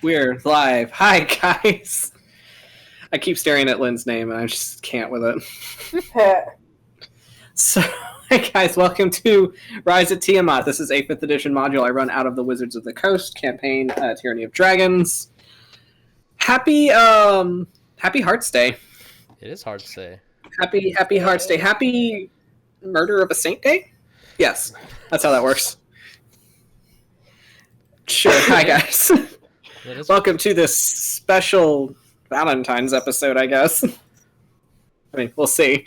We're live. Hi, guys. I keep staring at Lynn's name, and I just can't with it. So, hey, guys, welcome to Rise at Tiamat. This is a 5th edition module I run out of the Wizards of the Coast campaign, Tyranny of Dragons. Happy Hearts Day. It is Hearts Day. Happy Hearts Day. Happy Murder of a Saint Day? Yes, that's how that works. Sure. Hi, guys. Welcome to this special Valentine's episode, I guess. I mean, we'll see.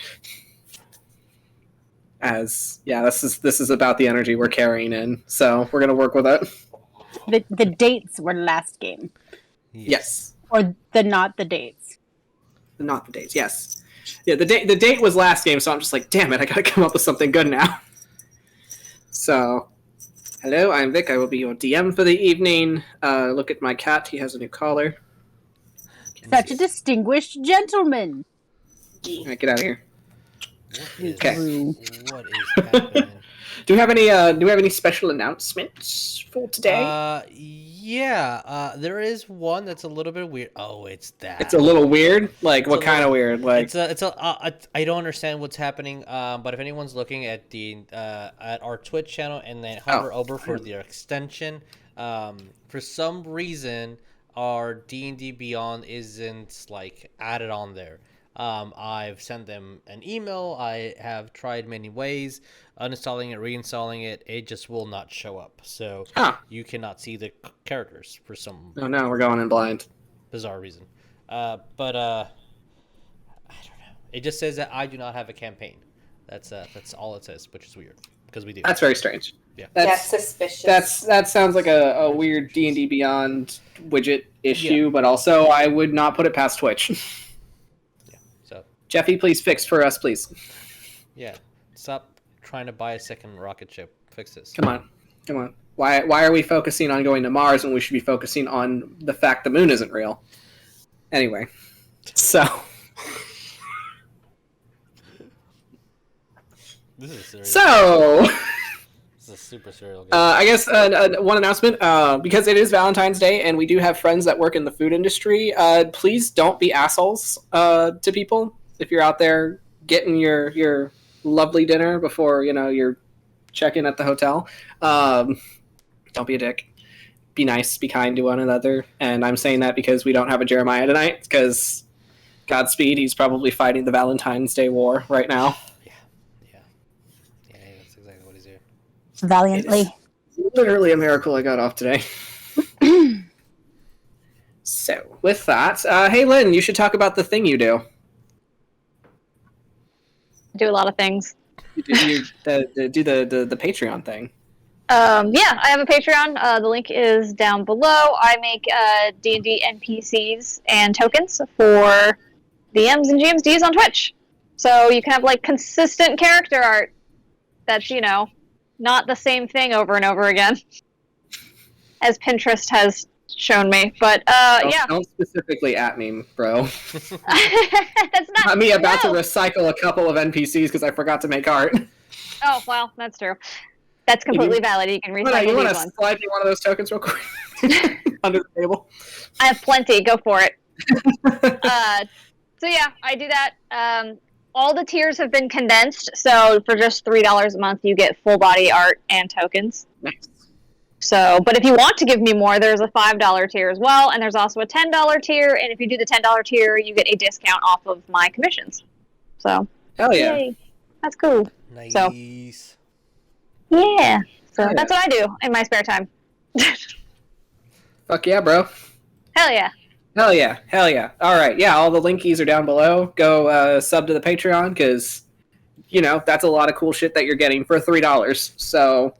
This is about the energy we're carrying in, so we're gonna work with it. The dates were last game. Yes. Or not the dates. Not the dates, yes. Yeah, the date was last game, so I'm just like, damn it, I gotta come up with something good now. So, hello, I'm Vic. I will be your DM for the evening. Look at my cat. He has a new collar. Such a distinguished gentleman. All right, get out of here. Okay. What is happening? Do we have any special announcements for today? There is one that's a little bit weird. Oh, it's that. It's a little weird. Like, what kind of weird? Like, I don't understand what's happening. But if anyone's looking at at our Twitch channel and then hover over for the extension, for some reason our D&D Beyond isn't like added on there. I've sent them an email. I have tried many ways, uninstalling it, reinstalling it. It just will not show up. So you cannot see the characters for some. Oh no, we're going in blind. Bizarre reason. But I don't know. It just says that I do not have a campaign. That's all it says, which is weird because we do. That's very strange. Yeah, that's suspicious. That sounds like a weird D&D Beyond widget issue, but also I would not put it past Twitch. Jeffy, please fix for us, please. Yeah. Stop trying to buy a second rocket ship. Fix this. Come on. Why are we focusing on going to Mars when we should be focusing on the fact the moon isn't real? Anyway. So. This is serious. So. This is a super serial game. I guess one announcement, because it is Valentine's Day and we do have friends that work in the food industry, please don't be assholes to people. If you're out there getting your lovely dinner before, you're checking at the hotel, don't be a dick. Be nice, be kind to one another. And I'm saying that because we don't have a Jeremiah tonight, because Godspeed, he's probably fighting the Valentine's Day war right now. Yeah, that's exactly what he's doing. Valiantly. Literally a miracle I got off today. So, with that, hey Lynn, you should talk about the thing you do. Do a lot of things. Do the Patreon thing. Yeah, I have a Patreon. The link is down below. I make D&D NPCs and tokens for DMs and GMs to use on Twitch. So you can have like consistent character art that's, not the same thing over and over again, as Pinterest has shown me. But yeah. Don't specifically at me, bro. That's not me about to recycle a couple of NPCs because I forgot to make art. Oh, well, that's true. That's completely valid. You can recycle you want these to ones. slide me one of those tokens real quick under the table? I have plenty. Go for it. So yeah, I do that. All the tiers have been condensed, so for just $3 a month, you get full body art and tokens. Nice. So, but if you want to give me more, there's a $5 tier as well, and there's also a $10 tier, and if you do the $10 tier, you get a discount off of my commissions. So, hell yeah. Yay. That's cool. Nice. So, yeah. So that's what I do in my spare time. Fuck yeah, bro. Hell yeah. Hell yeah. All right, yeah, all the linkies are down below. Go sub to the Patreon, because, that's a lot of cool shit that you're getting for $3. So,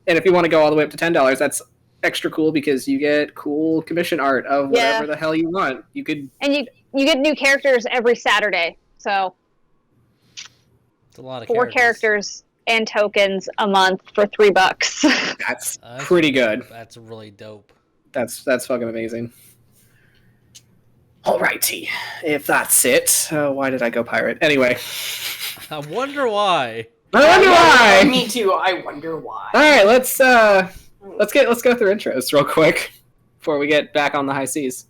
and if you want to go all the way up to $10, that's extra cool because you get cool commission art of whatever the hell you want. You could, and you get new characters every Saturday. So, it's a lot of 4 characters and tokens a month for $3. That's pretty good. That's really dope. That's fucking amazing. Alrighty, if that's it. Why did I go pirate? Anyway. I wonder why. I wonder why. Me too. I wonder why. All right, let's go through intros real quick before we get back on the high seas.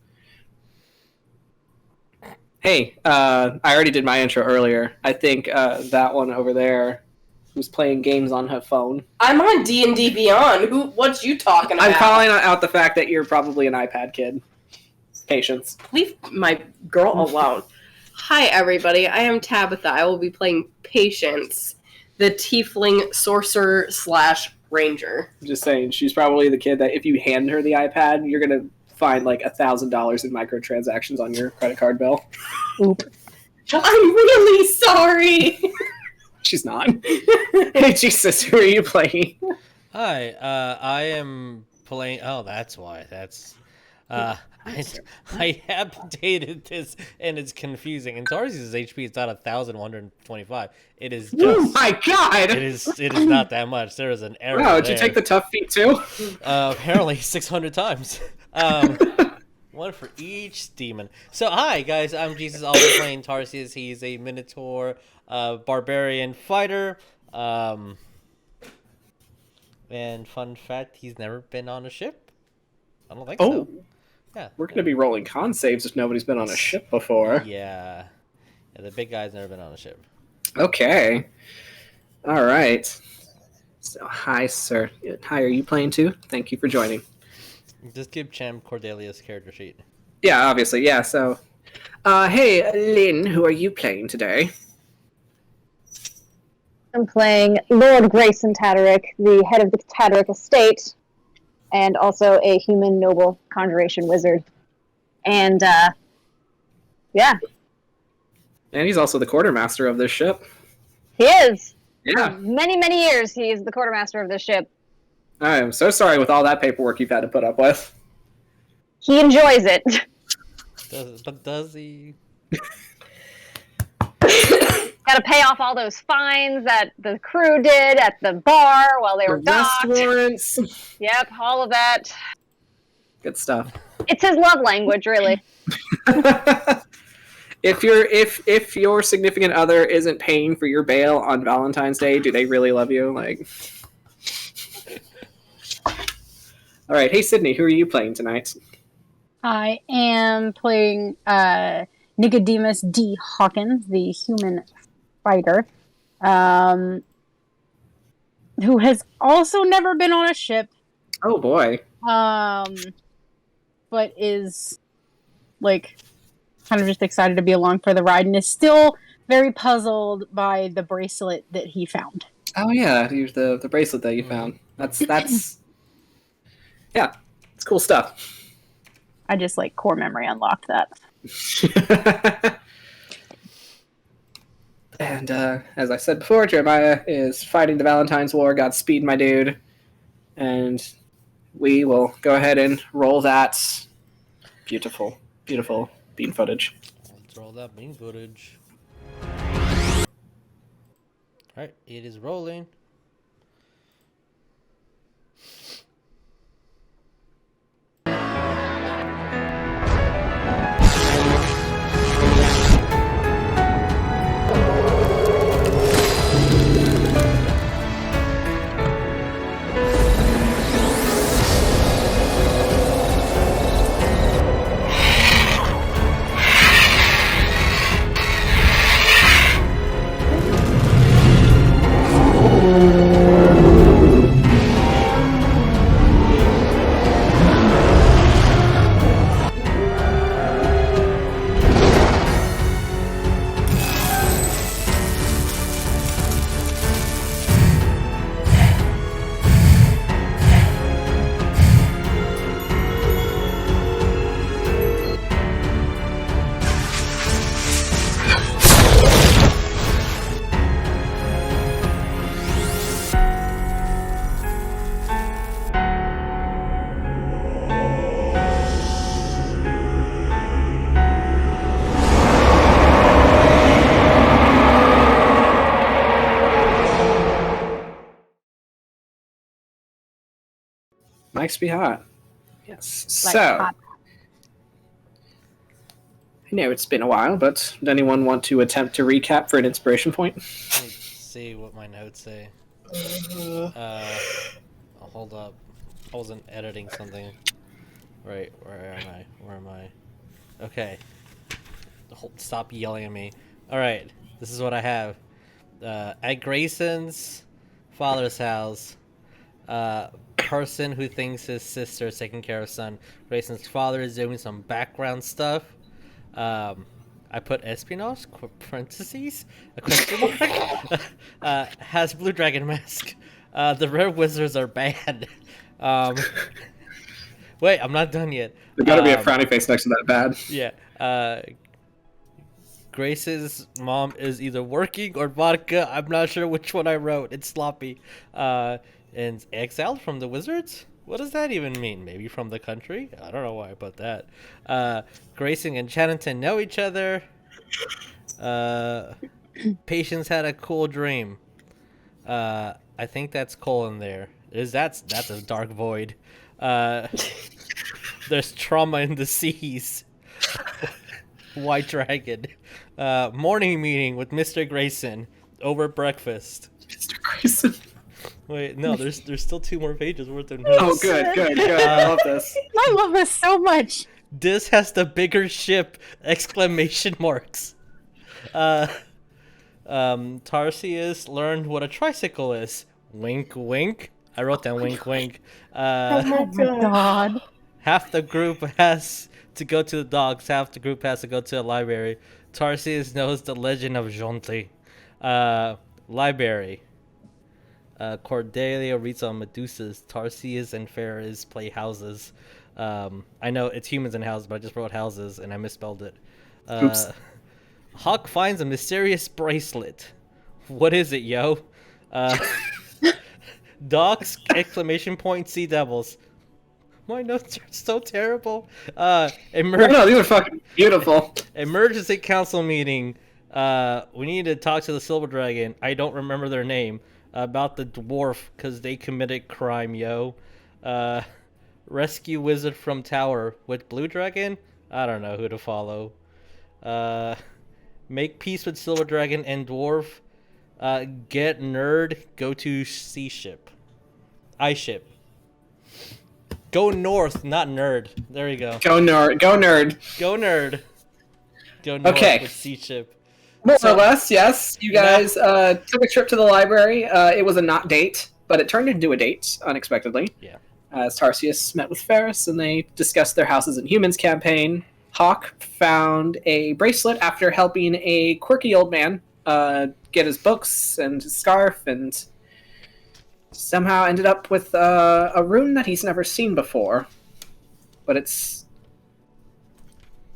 Hey, I already did my intro earlier. I think that one over there who's playing games on her phone. I'm on D&D Beyond. What you talking about? I'm calling out the fact that you're probably an iPad kid. Patience. Leave my girl alone. Hi, everybody. I am Tabatha. I will be playing Patience, the Tiefling Sorcerer / Ranger. I'm just saying, she's probably the kid that if you hand her the iPad, you're going to find like $1,000 in microtransactions on your credit card bill. Oop. I'm really sorry. She's not. Hey, Jesus, who are you playing? Hi, I am playing. Oh, that's why. That's. I have updated this and it's confusing. And Tarsius' HP is not 1,125. It is just. Oh my god! It is not that much. There is an error. Wow, did you take the tough feat too? Apparently 600 times. One for each demon. So hi guys, I'm Jesus. I'll be playing Tarsius. He's a Minotaur, barbarian fighter. And fun fact, he's never been on a ship. I don't think so. Yeah, we're gonna be rolling con saves if nobody's been on a ship before. Yeah, the big guy's never been on a ship. Okay. All right. So hi, sir. Hi, are you playing too? Thank you for joining. Just give Champ Cordelia's character sheet. Yeah, obviously. Yeah. So, hey, Lynn, who are you playing today? I'm playing Lord Greyson Tataric, the head of the Tataric estate, and also a human noble conjuration wizard. And, yeah. And he's also the quartermaster of this ship. He is. Yeah. For many, many years, he is the quartermaster of this ship. I am so sorry with all that paperwork you've had to put up with. He enjoys it. Does he? Got to pay off all those fines that the crew did at the bar while they were Arrest docked. warrants. Yep, all of that. Good stuff. It's his love language, really. If your significant other isn't paying for your bail on Valentine's Day, do they really love you? Like, all right. Hey, Sydney, who are you playing tonight? I am playing Nicodemus D. Hawkins, the human fighter, who has also never been on a ship. Oh boy. But is like kind of just excited to be along for the ride and is still very puzzled by the bracelet that he found. Oh yeah, the bracelet that you found. That's yeah, it's cool stuff. I just like core memory unlocked that. And as I said before, Jeremiah is fighting the Valentine's War. Godspeed, my dude. And we will go ahead and roll that beautiful, beautiful bean footage. Let's roll that bean footage. Alright, it is rolling. Mics be hot. Yes. Like so, hot. I know it's been a while, but does anyone want to attempt to recap for an inspiration point? Let's see what my notes say. Hold up. I wasn't editing something. Right, where am I? Where am I? Okay. Stop yelling at me. Alright, this is what I have. At Greyson's father's house, person who thinks his sister is taking care of son. Greyson's father is doing some background stuff. I put espionage, parentheses, a question mark. Has blue dragon mask. The red wizards are bad. Wait, I'm not done yet. There's got to be a frowny face next to that bad. Yeah. Grace's mom is either working or vodka. I'm not sure which one I wrote. It's sloppy. And exiled from the wizards? What does that even mean? Maybe from the country? I don't know why I put that. Greyson and Chadington know each other. Patience had a cool dream. I think that's coal in there. That's a dark void. There's trauma in the seas. White dragon. Morning meeting with Mr. Greyson over breakfast. Mr. Greyson. Wait, no, there's still 2 more pages worth of notes. Oh, good. I love this. I love this so much. This has the bigger ship! Exclamation marks. Tarsius learned what a tricycle is. Wink, wink. I wrote down wink, wink. Oh my god. Half the group has to go to the docks. Half the group has to go to the library. Tarsius knows the legend of Jonti. Library. Cordelia reads on Medusas. Tarsius and Ferris play houses. I know it's humans and houses, but I just wrote houses and I misspelled it. Oops. Hawk finds a mysterious bracelet. What is it, yo? Docks! Exclamation point! Sea devils. My notes are so terrible. No, these are fucking beautiful. Emergency council meeting. We need to talk to the Silver Dragon. I don't remember their name. About the dwarf, because they committed crime, yo. Rescue wizard from tower with blue dragon? I don't know who to follow. Make peace with Silver Dragon and dwarf. Get nerd. Go to sea ship. Ice ship. Go north, not nerd. There you go. Go nerd. Go nerd. Go north Okay. with sea ship. More or less, yes. You guys took a trip to the library. It was a not date, but it turned into a date unexpectedly. Yeah. As Tarsius met with Ferris and they discussed their Houses and Humans campaign. Hawk found a bracelet after helping a quirky old man get his books and his scarf, and somehow ended up with a rune that he's never seen before. But it's...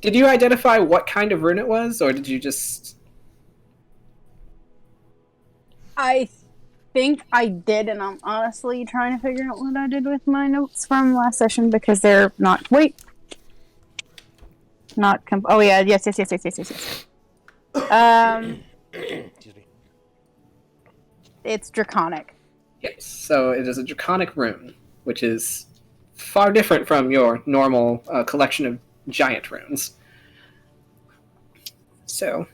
Did you identify what kind of rune it was, or did you just... I think I did, and I'm honestly trying to figure out what I did with my notes from last session because they're not. Wait. Not. Oh, yeah. Yes. Excuse me. It's draconic. Yes, so it is a draconic rune, which is far different from your normal collection of giant runes. So,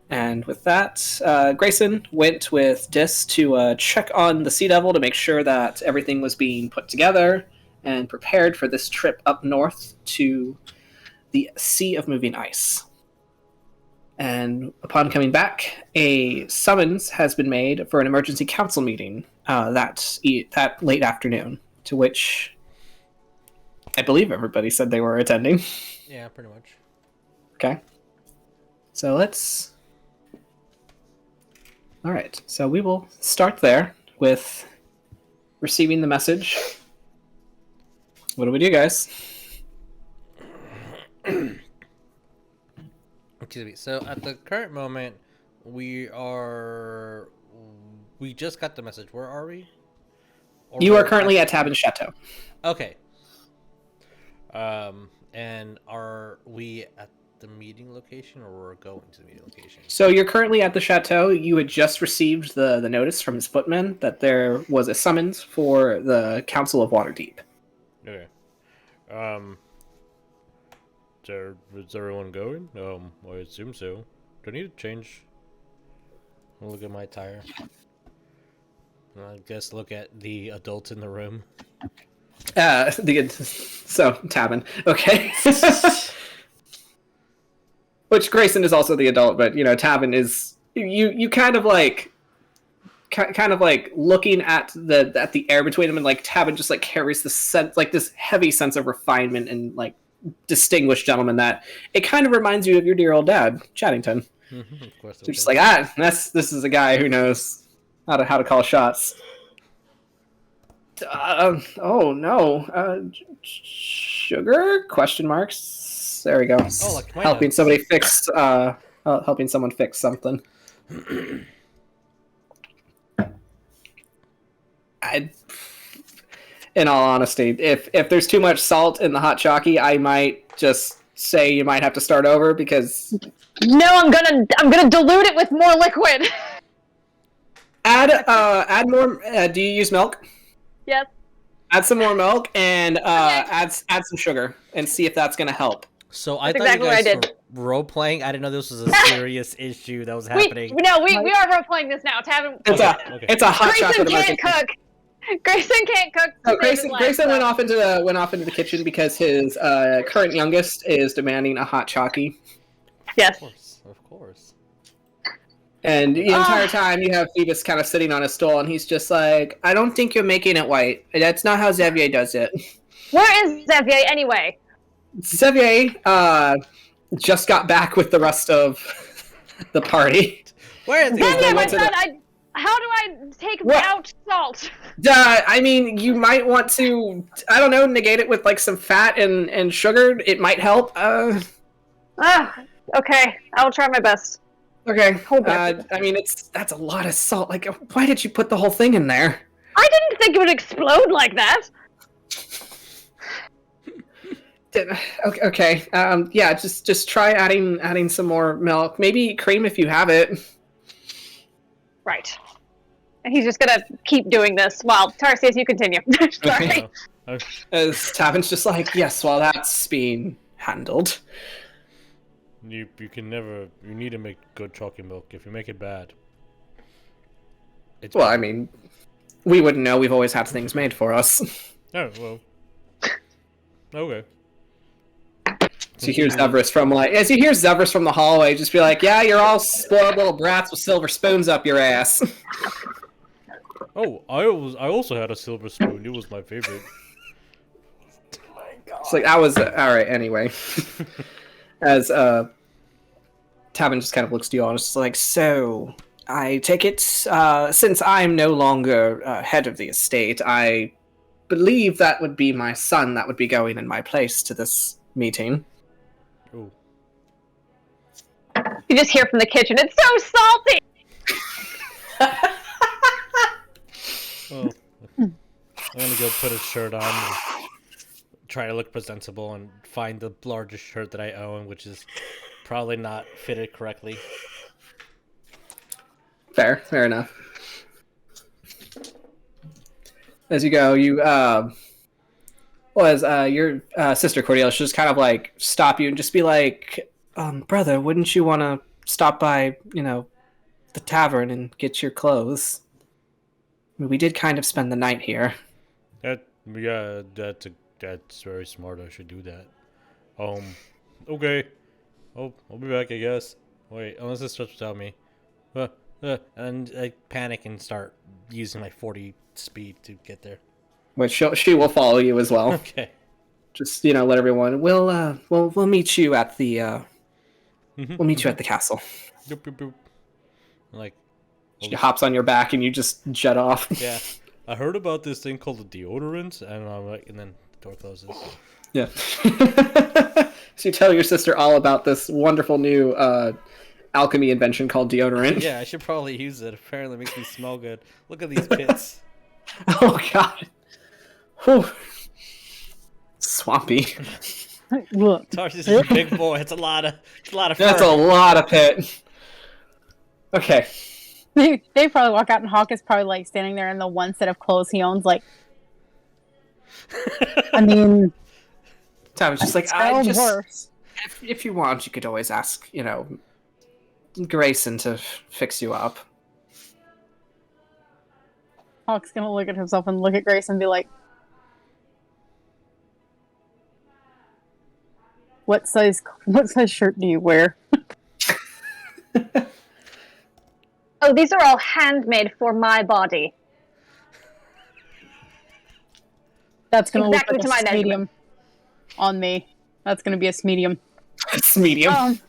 and with that, Greyson went with Dis to check on the Sea Devil to make sure that everything was being put together and prepared for this trip up north to the Sea of Moving Ice. And upon coming back, a summons has been made for an emergency council meeting that late afternoon, to which I believe everybody said they were attending. Yeah, pretty much. Okay. So let's... All right, so we will start there with receiving the message. What do we do, guys? Excuse me. So at the current moment, we just got the message. Where are we? You are currently at Tabin Chateau. Okay. And are we at the meeting location, or we're going to the meeting location? So you're currently at the chateau. You had just received the notice from his footman that there was a summons for the Council of Waterdeep. Okay. Is everyone going? I assume so. Do I need to change? I'll look at my attire. I guess look at the adult in the room. The So, Tavin. Okay. Which Greyson is also the adult, but, Tavin is... You kind of like looking at the air between them, and like Tavin just like carries this sense, like this heavy sense of refinement and like distinguished gentleman that it kind of reminds you of your dear old dad, Chadington. Mm-hmm, of course. So just like this is a guy who knows how to call shots. Oh no, sugar? Question marks. There we go. Oh, like helping notes. Somebody fix. Helping someone fix something. In all honesty, if there's too much salt in the hot chalky, I might just say you might have to start over because. No, I'm gonna dilute it with more liquid. Add more. Do you use milk? Yes. Add some more milk and add some sugar and see if that's gonna help. So I That's thought exactly you what I guys were role playing. I didn't know this was a serious issue that was happening. We are role playing this now. Tavin. It's a hot Greyson chocolate can't cook. Greyson can't cook. So Greyson went off into the kitchen because his current youngest is demanding a hot chalky. Yes. Of course. And the entire time you have Phoebus kind of sitting on a stool, and he's just like, "I don't think you're making it white. That's not how Xavier does it." Where is Xavier anyway? Xavier just got back with the rest of the party. Where is he? Xavier, my son, how do I take out salt? I mean, you might want to, I don't know, negate it with like some fat and sugar. It might help. Okay, I will try my best. Okay. I mean, that's a lot of salt. Like, why did you put the whole thing in there? I didn't think it would explode like that. Okay. Yeah. Just try adding some more milk. Maybe cream if you have it. Right. And he's just gonna keep doing this while Tarsius, you continue. Sorry. As Tavin's just like, yes, while that's being handled. You need to make good chalky milk. If you make it bad, I mean, we wouldn't know. We've always had things made for us. Oh well. Okay. As you hear Zevris from the hallway, just be like, "Yeah, you're all spoiled little brats with silver spoons up your ass." Oh, I also had a silver spoon. It was my favorite. Oh my God. It's like I was all right. Anyway, as Tavin just kind of looks to you all, and it's like, so I take it since I'm no longer head of the estate, I believe that would be my son that would be going in my place to this meeting. Oh. You just hear from the kitchen, it's so salty! Well, I'm gonna go put a shirt on and try to look presentable and find the largest shirt that I own, which is probably not fitted correctly. Fair enough. As you go, your sister Cordelia should just kind of like stop you and just be like, brother, wouldn't you want to stop by, the tavern and get your clothes? I mean, we did kind of spend the night here. That's very smart. I should do that. Okay. I'll be back, I guess. Wait, unless this starts without me. And I panic and start using my 40 speed to get there. Which she will follow you as well. Okay. Just let everyone. We'll meet you at the. We'll meet you at the castle. Boop. Like. She hops on your back and you just jet off. Yeah, I heard about this thing called the deodorant, and I'm like, and then the door closes. Yeah. So you tell your sister all about this wonderful new alchemy invention called deodorant. Yeah, I should probably use it. Apparently, it makes me smell good. Look at these pits. Oh God. Whew. Swampy. Tarsius is a big boy. It's a lot of fur. That's a lot of pit. Okay. They probably walk out and Hawkins probably like standing there in the one set of clothes he owns. Like, I mean, Tavin's just like, worse. If you want, you could always ask, Greyson to fix you up. Hawk's gonna look at himself and look at Grace and be like, What size shirt do you wear? Oh, these are all handmade for my body. That's gonna Exactly look to like my a medium on me. That's gonna be a medium. It's medium.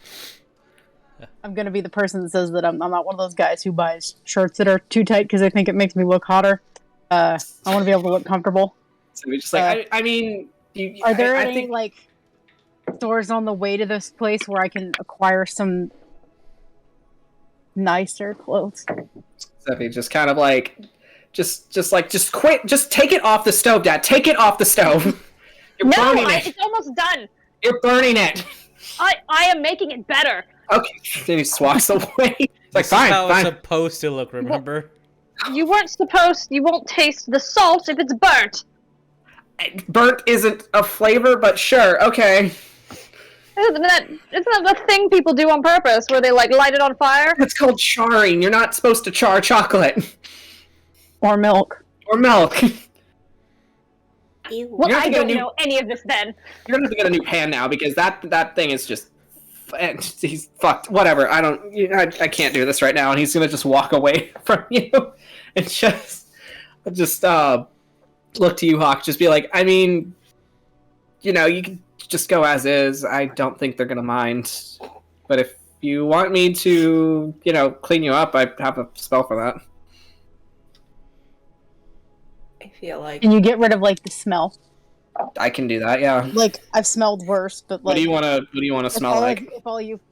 I'm gonna be the person that says that I'm not one of those guys who buys shirts that are too tight because I think it makes me look hotter. I want to be able to look comfortable. So we just like, I mean, Are there I any think like stores on the way to this place where I can acquire some nicer clothes? Stephanie just kind of like, just quit, just take it off the stove, Dad. Take it off the stove. You're burning it. It's almost done. You're burning it. I am making it better. Okay, then he just walks away. It's like, This is fine, how fine. it's supposed to look, remember? You won't taste the salt if it's burnt. Burnt isn't a flavor, but sure, okay. Isn't that the thing people do on purpose, where they like light it on fire? That's called charring. You're not supposed to char chocolate. Or milk. Or milk. Well, You're I gonna don't get a new- know any of this then. You're gonna have to get a new pan now because that thing is just. He's fucked. Whatever. I can't do this right now, and he's gonna just walk away from you and just look to you, Hawk. Just be like, I mean, you can just go as is. I don't think they're gonna mind. But if you want me to, clean you up, I have a spell for that. I feel like. And you get rid of like the smell. I can do that. Yeah. Like I've smelled worse, but like. What do you want to smell like?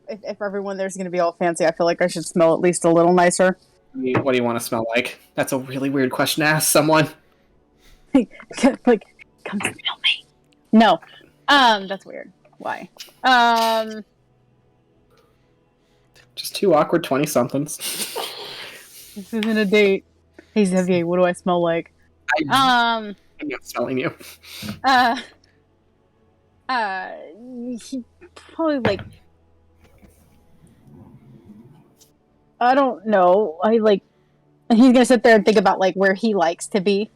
If everyone there's gonna be all fancy, I feel like I should smell at least a little nicer. What do you want to smell like? That's a really weird question to ask someone. Like, come smell me. No. That's weird. Why? Just two awkward 20-somethings. This isn't a date. Hey Xavier, what do I smell like? I'm not smelling you. He probably like. I don't know. He's gonna sit there and think about like where he likes to be,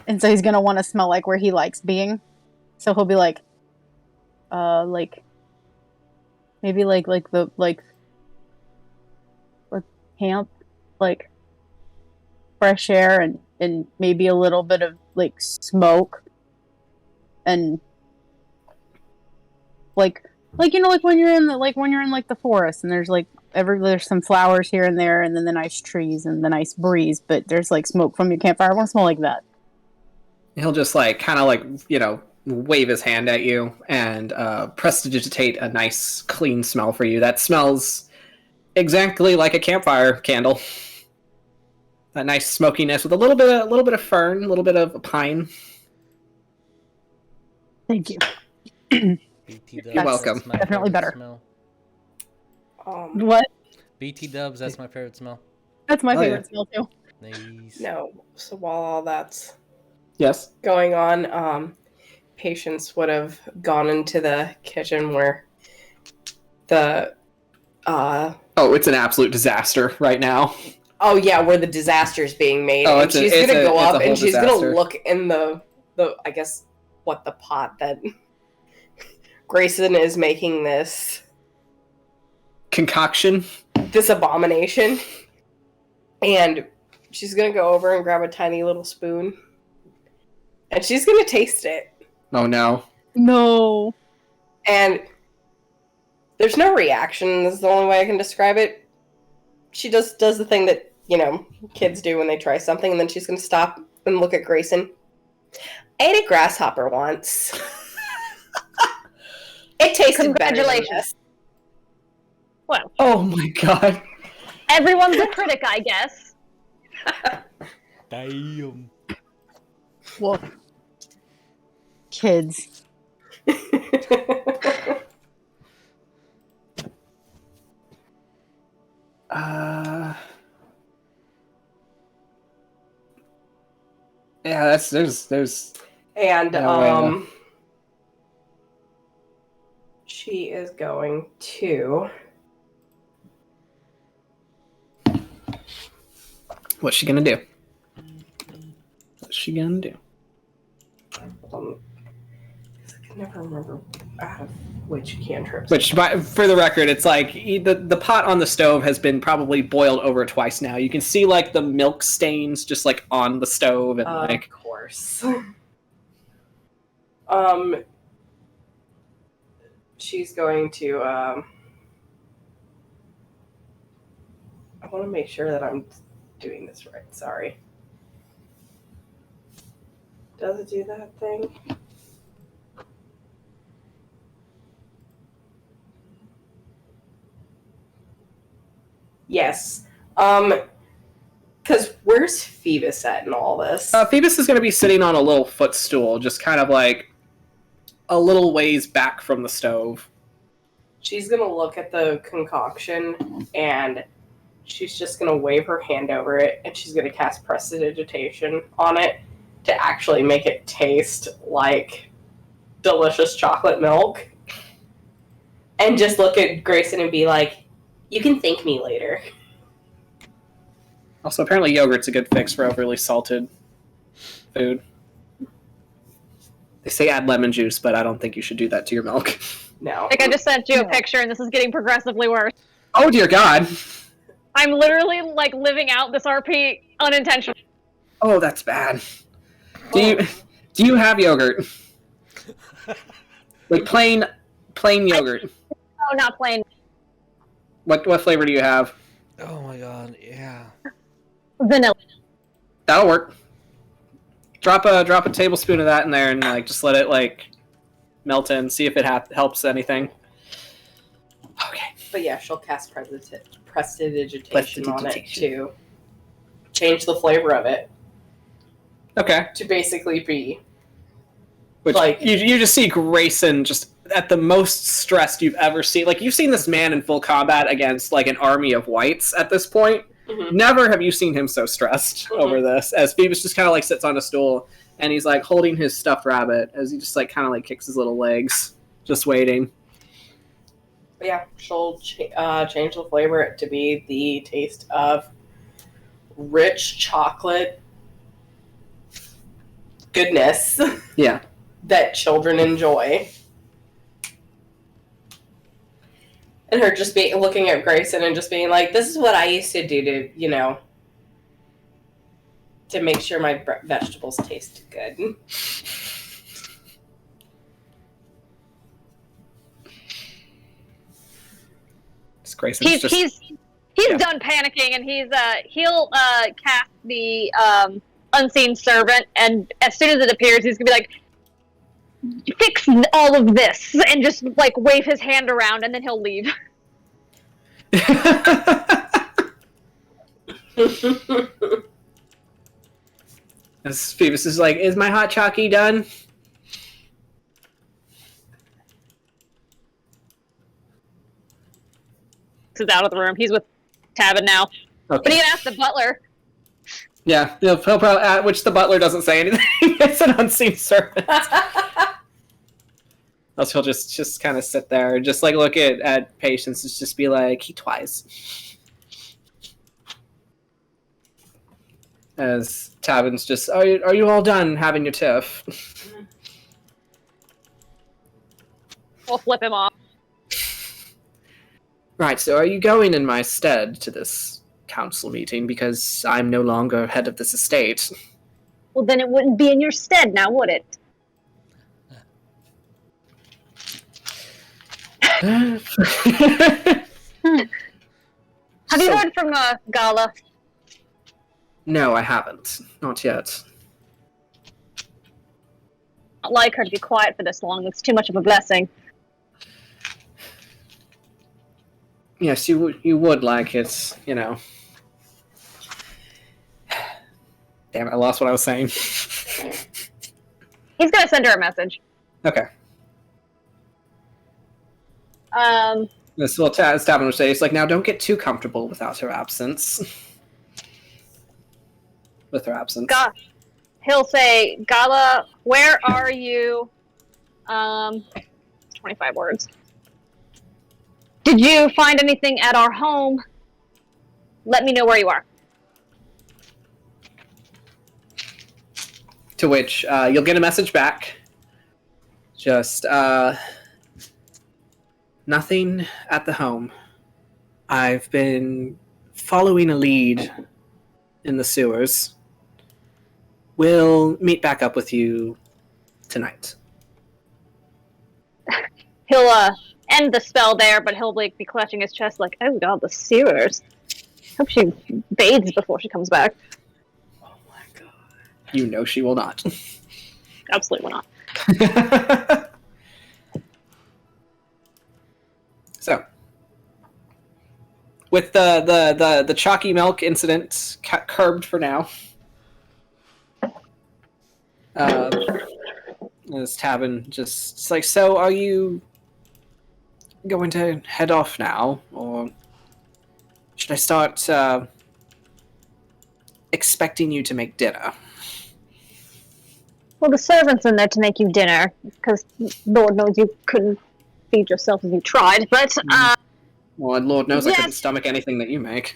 and so he's gonna want to smell like where he likes being. So he'll be like, maybe like camp, like fresh air and maybe a little bit of like smoke, and like when you're in the forest and there's like there's some flowers here and there and then the nice trees and the nice breeze, but there's like smoke from your campfire. I want to smell like that. He'll just like kind of like wave his hand at you and prestidigitate a nice clean smell for you that smells exactly like a campfire candle. That nice smokiness with a little bit of fern, a little bit of pine. Thank you. BT Dubs, You're welcome. that's my Definitely favorite better. Smell. What? BT Dubs, that's my favorite smell. That's my Oh, favorite yeah. smell too. Nice. No. So while all that's Yes. going on, Patience would have gone into the kitchen where the Oh, it's an absolute disaster right now. where the disaster is being made. Oh, and she's gonna go up and she's disaster. gonna look in the I guess the pot that Greyson is making this Concoction. abomination. And she's gonna go over and grab a tiny little spoon. And she's gonna taste it. Oh no. No. And there's no reaction, is the only way I can describe it. She does the thing that, kids do when they try something, and then she's gonna stop and look at Greyson. I ate a grasshopper once. It tasted better than Congratulations. this. Well, Oh my god. everyone's a critic, I guess. Damn. Well, kids. Yeah, there's And Yeah, she is going to what's she gonna do? What's she gonna do? never remember out of which cantrips. Which, for the record, it's like the pot on the stove has been probably boiled over twice now. You can see like the milk stains just like on the stove and like. Of course. She's going to. I want to make sure that I'm doing this right. Sorry. Does it do that thing? Yes. Because where's Phoebus at in all this? Phoebus is going to be sitting on a little footstool, just kind of like a little ways back from the stove. She's going to look at the concoction, and she's just going to wave her hand over it, and she's going to cast Prestidigitation on it to actually make it taste like delicious chocolate milk. And just look at Greyson and be like, you can thank me later. Also, apparently yogurt's a good fix for overly salted food. They say add lemon juice, but I don't think you should do that to your milk. No. Like, I just sent you a picture, and this is getting progressively worse. Oh, dear God. I'm literally, like, living out this RP unintentionally. Oh, that's bad. Do you have yogurt? Like plain yogurt. Oh, not plain. What flavor do you have? Oh my god, yeah. Vanilla. That'll work. Drop a tablespoon of that in there and like just let it like melt in. See if it helps anything. Okay. But yeah, she'll cast Prestidigitation on it to change the flavor of it. Okay. To basically be Which like you just see Greyson just at the most stressed you've ever seen. Like you've seen this man in full combat against like an army of whites at this point. Mm-hmm. Never have you seen him so stressed over this. As Phoebus just kind of like sits on a stool and he's like holding his stuffed rabbit as he just like kind of like kicks his little legs, just waiting. But yeah, she'll change the flavor to be the taste of rich chocolate goodness. Yeah. That children enjoy. And her just looking at Greyson and just being like, this is what I used to do to, to make sure my vegetables taste good. He's done panicking, and he'll cast the unseen servant, and as soon as it appears, he's gonna be like, fix all of this, and just like wave his hand around, and then he'll leave. As Phoebus is like, is my hot chalky done? He's out of the room. He's with Tabin now. Okay. But he can ask the butler. Yeah, he'll probably, which the butler doesn't say anything. It's an unseen servant. Else he'll just kind of sit there and just like look at Patience and just be like, he twice. As Tabin's just, are you all done having your tiff? We'll flip him off. Right, so are you going in my stead to this council meeting because I'm no longer head of this estate? Well, then it wouldn't be in your stead now, would it? Have you heard from Gala? No, I haven't. Not yet. I'd like her to be quiet for this long. It's too much of a blessing. Yes, you would like it, Damn it, I lost what I was saying. He's gonna send her a message. Okay. This will Tabin would say, it's like, now don't get too comfortable without her absence. With her absence. He'll say, Gala, where are you? 25 words. Did you find anything at our home? Let me know where you are. To which you'll get a message back. Just, nothing at the home. I've been following a lead in the sewers. We'll meet back up with you tonight. He'll end the spell there, but he'll like be clutching his chest like, oh god, the sewers. Hope she bathes before she comes back. Oh my god. You know she will not. Absolutely not. So, with the chalky milk incident curbed for now, as Tabin just like, so are you going to head off now, or should I start expecting you to make dinner? Well, the servant's in there to make you dinner, because Lord knows you couldn't feed yourself if you tried, but, Well, and Lord knows yes. I couldn't stomach anything that you make.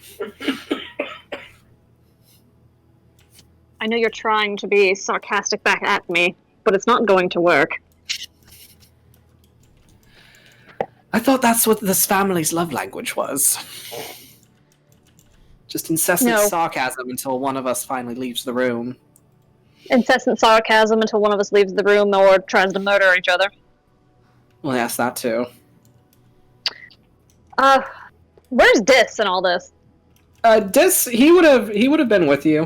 I know you're trying to be sarcastic back at me, but it's not going to work. I thought that's what this family's love language was. Just incessant No. sarcasm until one of us finally leaves the room. Incessant sarcasm until one of us leaves the room or tries to murder each other. Well, yes, that too. Where's Dis in all this? Dis, he would have been with you.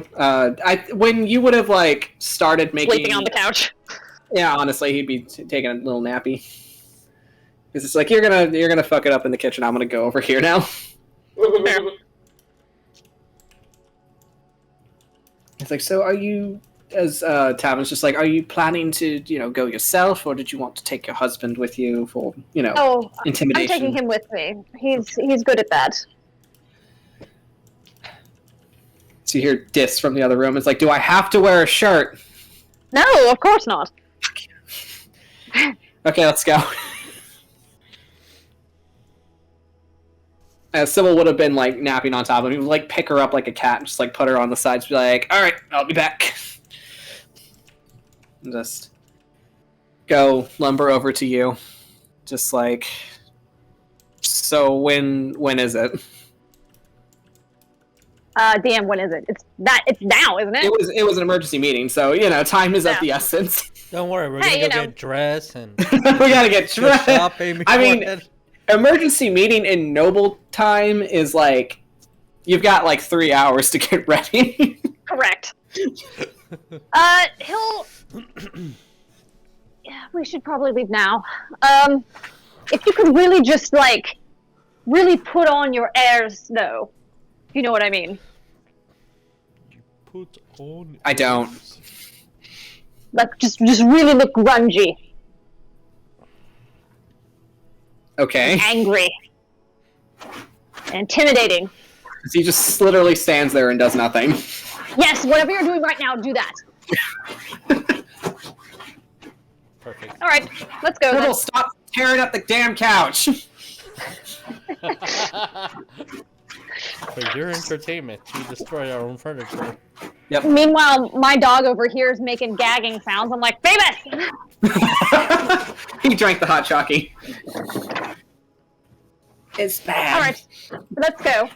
When you would have like started making Sleeping on the couch. Yeah, honestly, he'd be taking a little nappy. Because it's like you're gonna fuck it up in the kitchen. I'm gonna go over here now. Fair. It's like, so are you? As Tavin's just like, are you planning to go yourself, or did you want to take your husband with you for Oh, intimidation? I'm taking him with me. He's good at that. So you hear Dis from the other room. It's like, do I have to wear a shirt? No, of course not. Okay, let's go. Sybil would have been like napping on top of him. He would like pick her up like a cat and just like put her on the sides, be like, all right, I'll be back. And just go lumber over to you. Just like, so when is it? DM, when is it? It's now, isn't it? It was an emergency meeting, so time is of the essence. Don't worry, we're Hey, gonna go get dressed and We gotta get go dressed. shopping. I mean, beforehand. emergency meeting in noble time is like you've got like 3 hours to get ready. Correct. He'll. Yeah, we should probably leave now. If you could really just really put on your airs, though. You know what I mean? Put on. I don't. Like, just really look grungy, Okay. angry, intimidating. He just literally stands there and does nothing. Yes, whatever you're doing right now, do that. Perfect. All right, let's go. Turtle, Then. stop tearing up the damn couch. For your entertainment, we destroy our own furniture. Meanwhile, my dog over here is making gagging sounds. I'm like, Famous! He drank the hot chalky. It's bad. All right, let's go.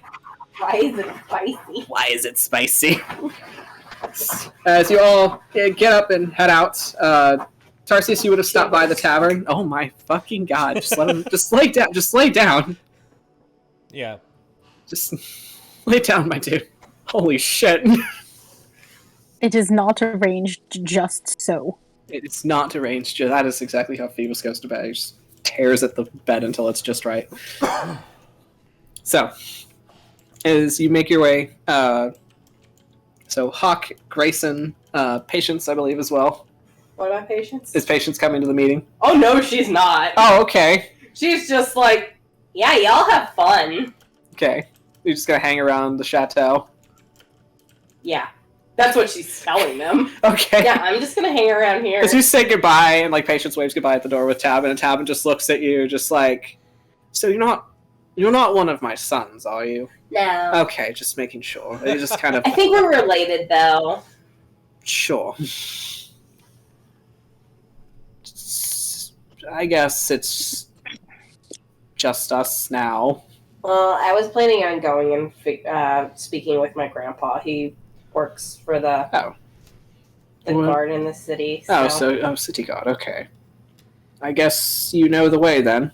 Why is it spicy? Why is it spicy? As you all get up and head out, Tarsius, you would have stopped by the tavern. Oh my fucking god! Just let him. Just lay down. Just lay down. Yeah. Just lay down, my dude. Holy shit! It is not arranged just so. It's not arranged. That is exactly how Phoebus goes to bed. He just tears at the bed until it's just right. So, as you make your way, so Hawk, Greyson, Patience, I believe, as well. What about Patience? Is Patience coming to the meeting? Oh, no, she's not. Oh, okay. She's just like, yeah, y'all have fun. Okay. You're just gonna hang around the chateau. Yeah. That's what she's telling them. Okay. Yeah, I'm just gonna hang around here. As you say goodbye, and like Patience waves goodbye at the door with Tabin, and Tabin just looks at you, just like, so you're not one of my sons, are you? No. Okay, just making sure. You just kind of I think we're related, though. sure. I guess it's just us now. Well, I was planning on going and speaking with my grandpa. He works for the guard in the city. So. City guard. Okay. I guess you know the way then.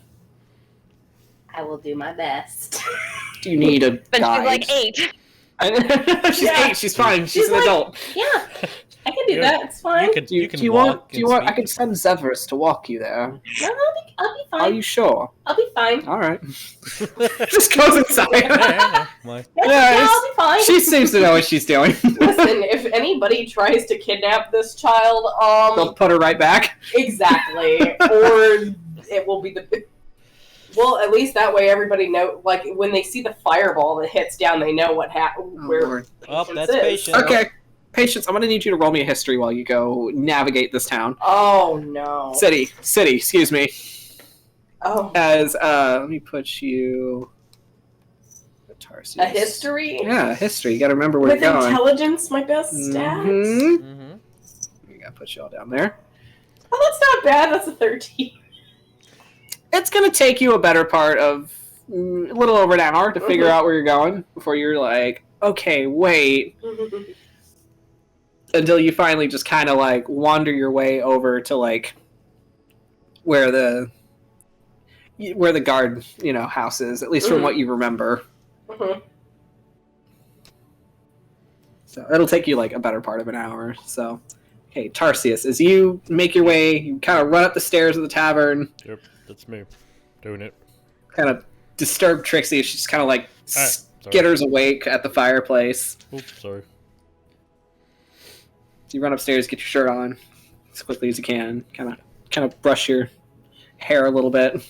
I will do my best. Do you need a But guide? she's like 8. She's 8. She's fine. She's an like, adult. Yeah, I can do that. It's fine. You can do you walk. want? I can send Zephyrus to walk you there. No, I'll be fine. Are you sure? I'll be fine. All right. Just goes inside. Yeah, I'll be fine. She seems to know what she's doing. Listen, if anybody tries to kidnap this child, they'll put her right back. Exactly, or it will be the. Well, at least that way everybody know. Like when they see the fireball that hits down, they know what happened. That's Patience. Okay, Patience. I'm gonna need you to roll me a history while you go navigate this town. Oh no. City. Excuse me. Oh. As let me put you. Tarsius. A history. Yeah, history. You gotta remember where With you're going. intelligence, my best stats. Mm-hmm. You gotta put you all down there. Oh, that's not bad. That's a 13. It's gonna take you a better part of a little over an hour to figure out where you're going before you're like, okay, wait. Until you finally just kind of like wander your way over to like where the guard house is, at least from what you remember. So it'll take you like a better part of an hour. So, okay, Tarsius, as you make your way, you kind of run up the stairs of the tavern. Yep, that's me doing it. Kind of disturb Trixie. She just kind of like skitters awake at the fireplace. Oops, sorry. So you run upstairs, get your shirt on as quickly as you can. Kind of brush your hair a little bit.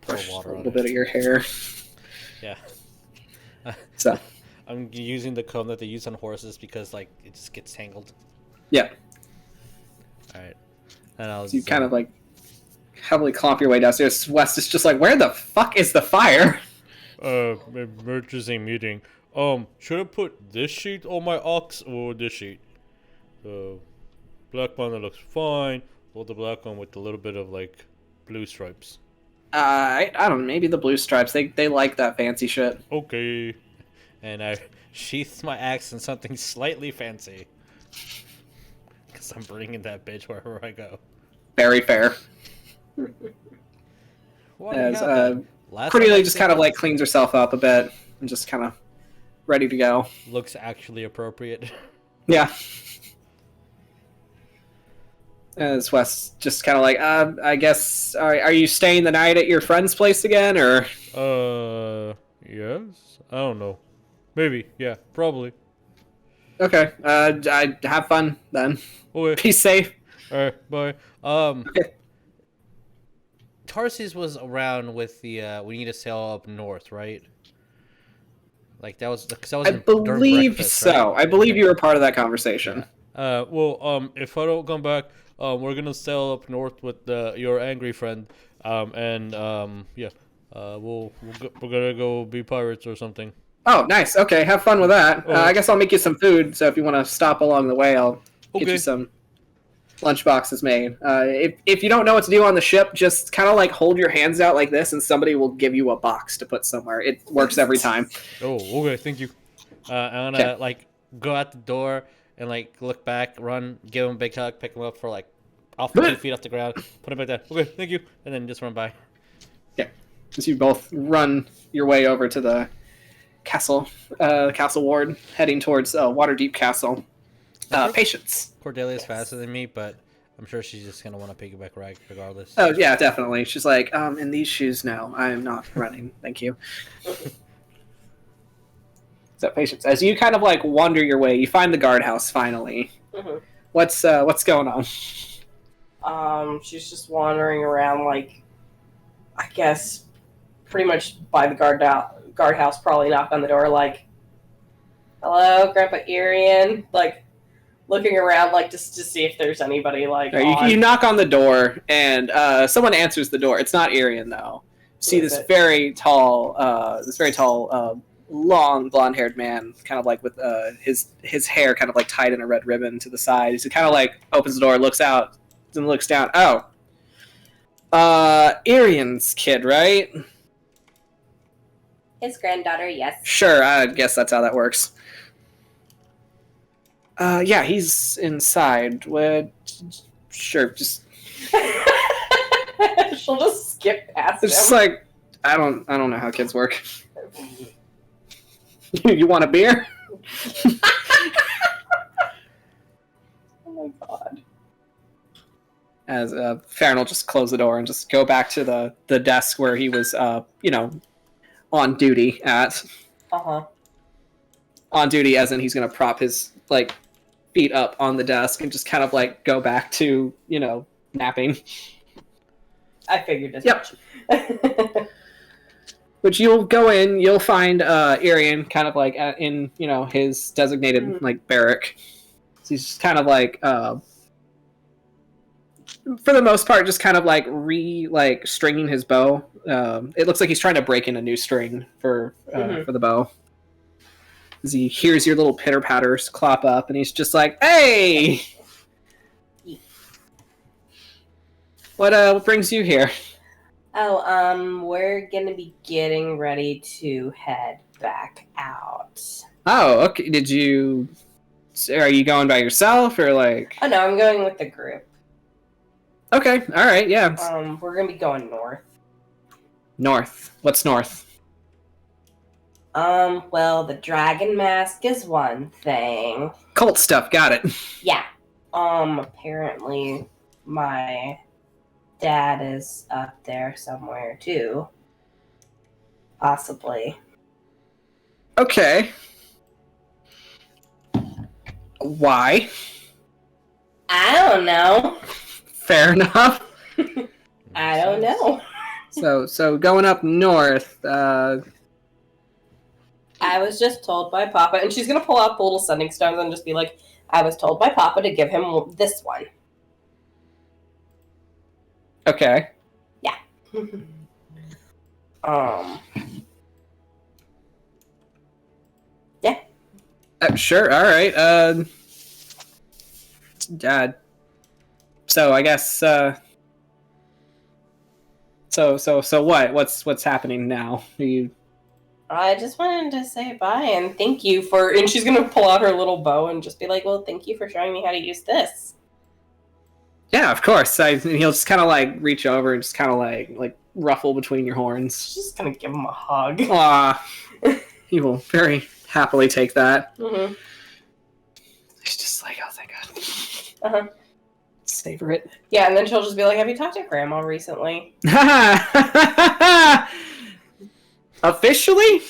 Brush a little bit of your hair. Yeah. So I'm using the comb that they use on horses because like it just gets tangled. Yeah. All right. And so you kind of like heavily clomp your way downstairs. West is just like, where the fuck is the fire? Emergency meeting. Should I put this sheet on my ox or this sheet? The black one that looks fine, or the black one with a little bit of like blue stripes. I don't know. Maybe the blue stripes. They like that fancy shit. Okay. And I sheathed my axe in something slightly fancy. Because I'm bringing that bitch wherever I go. Very fair. As Cordelia just kind of like cleans herself up a bit and just kind of ready to go. Looks actually appropriate. Yeah. As Wes just kind of like, I guess, are you staying the night at your friend's place again, or? Yes. I don't know. Maybe. Yeah. Probably. Okay. I have fun then. Okay. Be safe. All right. Bye. Okay. Tarsius was around with the we need to sail up north, right? Like that was because I was. I believe so. Right? I believe you were part of that conversation. Yeah. If I don't come back, we're gonna sail up north with your angry friend. We're gonna go be pirates or something. Oh, nice. Okay, have fun with that. I guess I'll make you some food. So if you want to stop along the way, I'll get you some lunchboxes made. If you don't know what to do on the ship, just kind of like hold your hands out like this, and somebody will give you a box to put somewhere. It works every time. Oh, okay. Thank you. I'm gonna like go out the door and like look back, run, give him a big hug, pick him up for like off 2 feet off the ground, put him back down. Okay, thank you, and then just run by. Yeah, as you both run your way over to the castle ward, heading towards Waterdeep Castle. Patience. Cordelia's faster than me, but I'm sure she's just gonna want to piggyback right regardless. Oh yeah, definitely. She's like, in these shoes, no, I am not running. Thank you. So Patience, as you kind of like wander your way, you find the guardhouse finally. Mm-hmm. What's going on? She's just wandering around, like, I guess, pretty much by the guardhouse. Probably knock on the door, like, "Hello, Grandpa Irian," like. Looking around, like, just to see if there's anybody, like, you knock on the door, and someone answers the door. It's not Irian, though. You see this very tall, long, blonde-haired man, kind of like with his hair kind of like tied in a red ribbon to the side. He kind of like opens the door, looks out, and looks down. Oh, Arian's kid, right? His granddaughter, yes. Sure, I guess that's how that works. Yeah, he's inside. Sure, just... She'll just skip past It's just him. like, I don't know how kids work. You want a beer? Oh my god. As Farron will just close the door and just go back to the desk where he was, on duty at. Uh-huh. On duty, as in he's going to prop his, feet up on the desk and just kind of, go back to, napping. I figured as Yep. much. Which you'll go in, you'll find Arian kind of, in, his designated, barrack. So he's just kind of, for the most part, just kind of stringing his bow. It looks like he's trying to break in a new string for the bow. As he hears your little pitter patters clop up, and he's just like, "Hey, what brings you here?" Oh, we're gonna be getting ready to head back out. Oh, okay. Are you going by yourself or Oh no, I'm going with the group. Okay, all right, yeah. We're gonna be going north. North. What's north? Well, the dragon mask is one thing. Cult stuff. Got it. Yeah. Apparently my dad is up there somewhere too. Possibly. Okay. Why? I don't know. Fair enough. I don't know. So going up north. I was just told by Papa, and she's gonna pull out the little sending stones and just be like, I was told by Papa to give him this one. Okay. Yeah. Yeah. Sure. All right. So I guess. So what? What's happening now? Are you? I just wanted to say bye and thank you for. And she's gonna pull out her little bow and just be like, "Well, thank you for showing me how to use this." Yeah, of course. And he'll just kind of reach over and just kind of like ruffle between your horns. She's just gonna give him a hug. Ah, he will very happily take that. Mm-hmm. He's just like, oh, thank God. Uh-huh. Savor it. Yeah, and then she'll just be like, "Have you talked to Grandma recently?" Officially?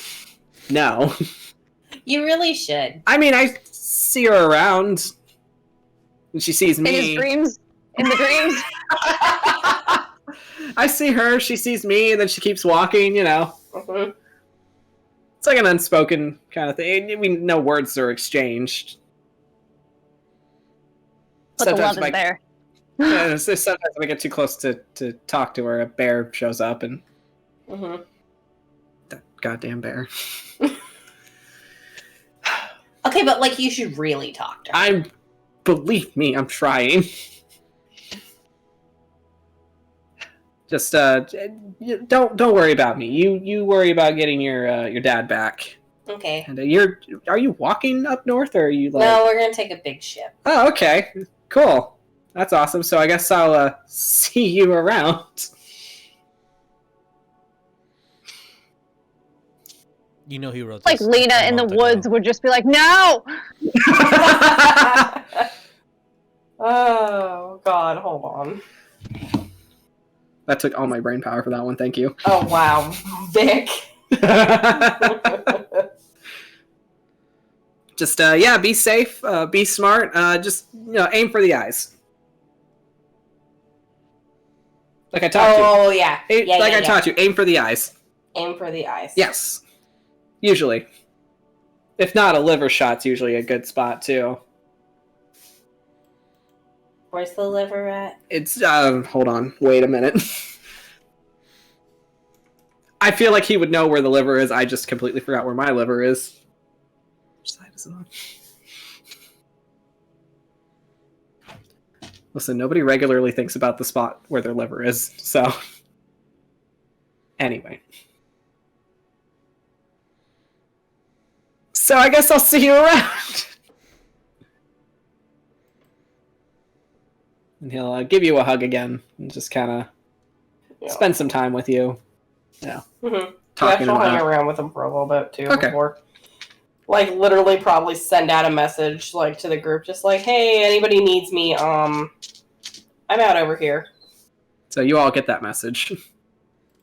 No. You really should. I mean, I see her around. And she sees me. In his dreams. In the dreams. I see her, she sees me, and then she keeps walking, Mm-hmm. It's like an unspoken kind of thing. I mean, no words are exchanged. But the love is there. Yeah, sometimes when I get too close to talk to her, a bear shows up, and Mm-hmm. that goddamn bear. Okay, but you should really talk to her. Believe me, I'm trying. Just don't worry about me. You worry about getting your dad back. Okay. And are you walking up north, or are you No, we're gonna take a big ship. Oh, okay, cool. That's awesome. So I guess I'll see you around. You know he wrote Like this Lena a in the month woods ago. would just be like, no! Oh, God, hold on. That took all my brain power for that one. Thank you. Oh, wow. Vic. Just be safe, be smart, just aim for the eyes. Like I taught you. Oh, yeah. I taught you, aim for the eyes. Aim for the eyes. Yes. Usually. If not, a liver shot's usually a good spot too. Where's the liver at? It's hold on, wait a minute. I feel like he would know where the liver is. I just completely forgot where my liver is. Which side is it on? Listen, nobody regularly thinks about the spot where their liver is, so... Anyway. So I guess I'll see you around! And he'll give you a hug again, and just kind of spend some time with you. Yeah. Mm-hmm. Talking she'll hang about... around with him for a little bit, too, Okay. before... Like, literally probably send out a message, like, to the group, just like, hey, anybody needs me, I'm out over here. So you all get that message,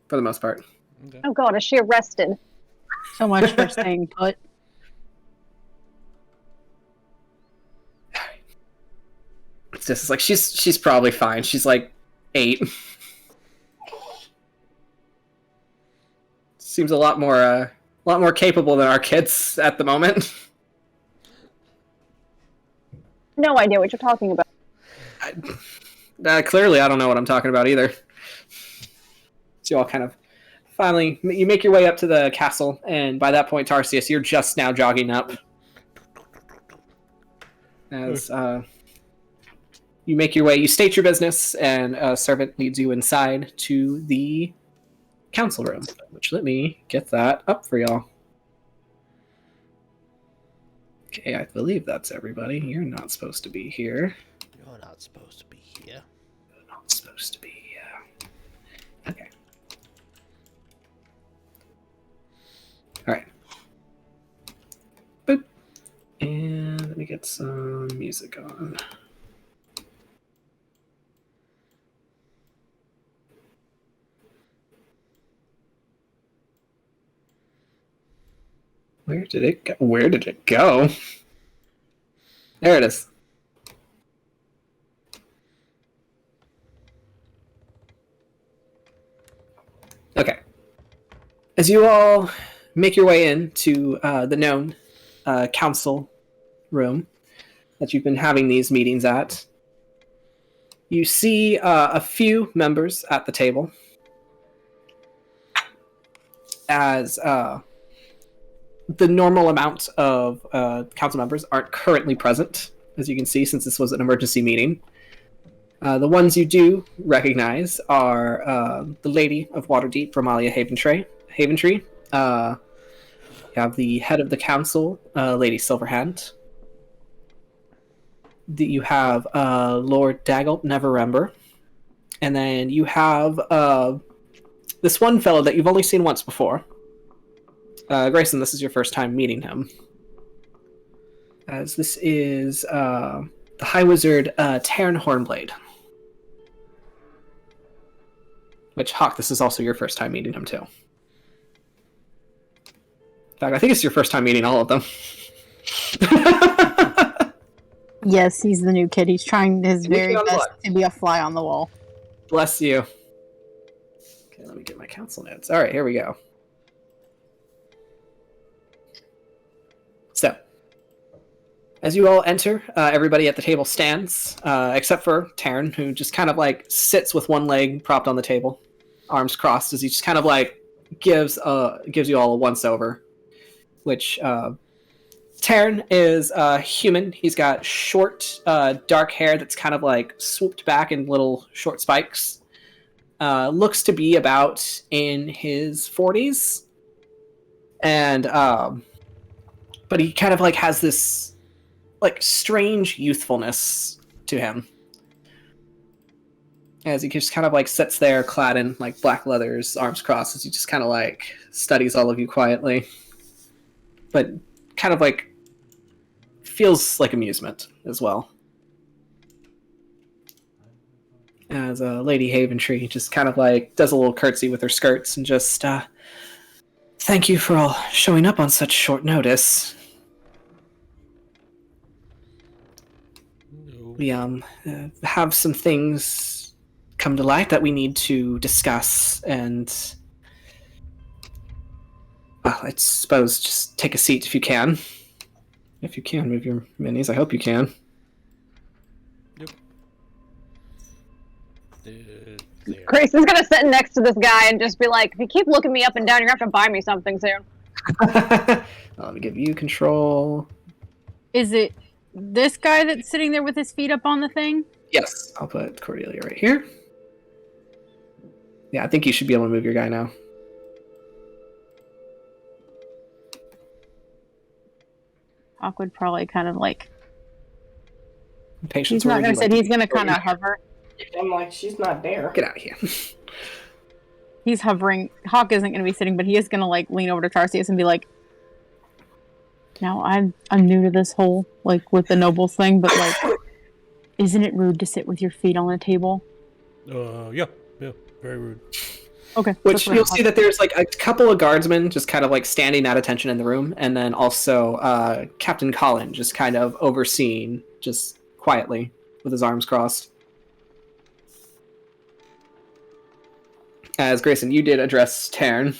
for the most part. Okay. Oh god, is she arrested? So much for staying put. It's just like, she's probably fine. She's like 8. Seems a lot more capable than our kids at the moment. No idea what you're talking about. Clearly, I don't know what I'm talking about either. So you all kind of finally, you make your way up to the castle, and by that point, Tarsius, you're just now jogging up. As you make your way, you state your business, and a servant leads you inside to the council room, which let me get that up for y'all. Okay, I believe that's everybody. You're not supposed to be here. You're not supposed to be here. You're not supposed to be here. Okay. Alright. Boop. And let me get some music on. Where did it go? Where did it go? There it is. Okay. As you all make your way into the known council room that you've been having these meetings at, you see a few members at the table. As the normal amount of council members aren't currently present, as you can see, since this was an emergency meeting. The ones you do recognize are the Lady of Waterdeep, Romalia Haventree. You have the head of the council, Lady Silverhand. You have Lord Daggle Neverember. And then you have this one fellow that you've only seen once before. Greyson, this is your first time meeting him. As this is the High Wizard Taryn Hornblade. Which, Hawk, this is also your first time meeting him, too. In fact, I think it's your first time meeting all of them. Yes, he's the new kid. He's trying his very on the best block. to be a fly on the wall. Bless you. Okay, let me get my council notes. Alright, here we go. So, as you all enter, everybody at the table stands, except for Taryn, who just kind of like sits with one leg propped on the table, arms crossed, as he just kind of like gives you all a once-over. Which, Taryn is human. He's got short, dark hair that's kind of like swooped back in little short spikes. Looks to be about in his 40s. And, but he kind of like has this like strange youthfulness to him. As he just kind of like sits there clad in like black leathers, arms crossed, as he just kind of like studies all of you quietly. But kind of like feels like amusement as well. As Lady Haventree just kind of like does a little curtsy with her skirts and just thank you for all showing up on such short notice. We have some things come to light that we need to discuss, and well, I suppose just take a seat if you can. If you can move your minis, I hope you can. Yep. There. Grayson's gonna sit next to this guy and just be like, if you keep looking me up and down, you're gonna have to buy me something soon. Let me give you control. Is it this guy that's sitting there with his feet up on the thing? Yes, I'll put Cordelia right here. Yeah, I think you should be able to move your guy now. Hawk would probably kind of like. Patience. He's not going to sit. He's going to kind of hover. I'm like, she's not there. Get out of here. He's hovering. Hawk isn't going to be sitting, but he is going to like lean over to Tarsius and be like, "Now I'm new to this whole like with the nobles thing, but like, isn't it rude to sit with your feet on the table?" Yeah, very rude. Okay. Which you'll see that there's like a couple of guardsmen just kind of like standing at attention in the room, and then also Captain Colin just kind of overseeing, just quietly with his arms crossed. As Greyson, you did address Tarn.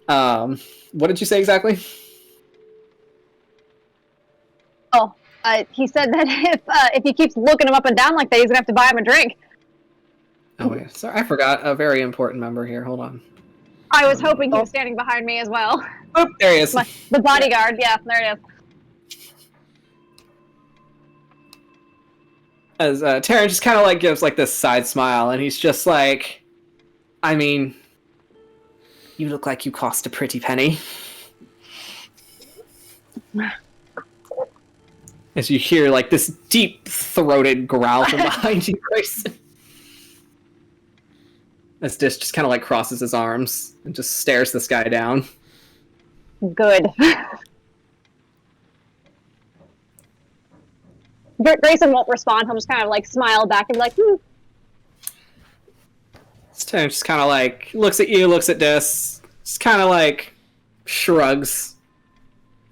What did you say exactly? Oh, he said that if he keeps looking him up and down like that, he's gonna have to buy him a drink. Oh wait, sorry, I forgot a very important member here. Hold on. I was hoping he was standing behind me as well. Oh, there he is. The bodyguard, yeah, there it is. As Taryn just kind of like gives like this side smile, and he's just like, I mean, you look like you cost a pretty penny. As you hear like this deep-throated growl from behind you, Greyson. As Dish just kind of like crosses his arms and just stares this guy down. Good. Greyson won't respond. He'll just kind of like smile back and be like, Taryn just kind of like looks at you, looks at Dis, just kind of like shrugs,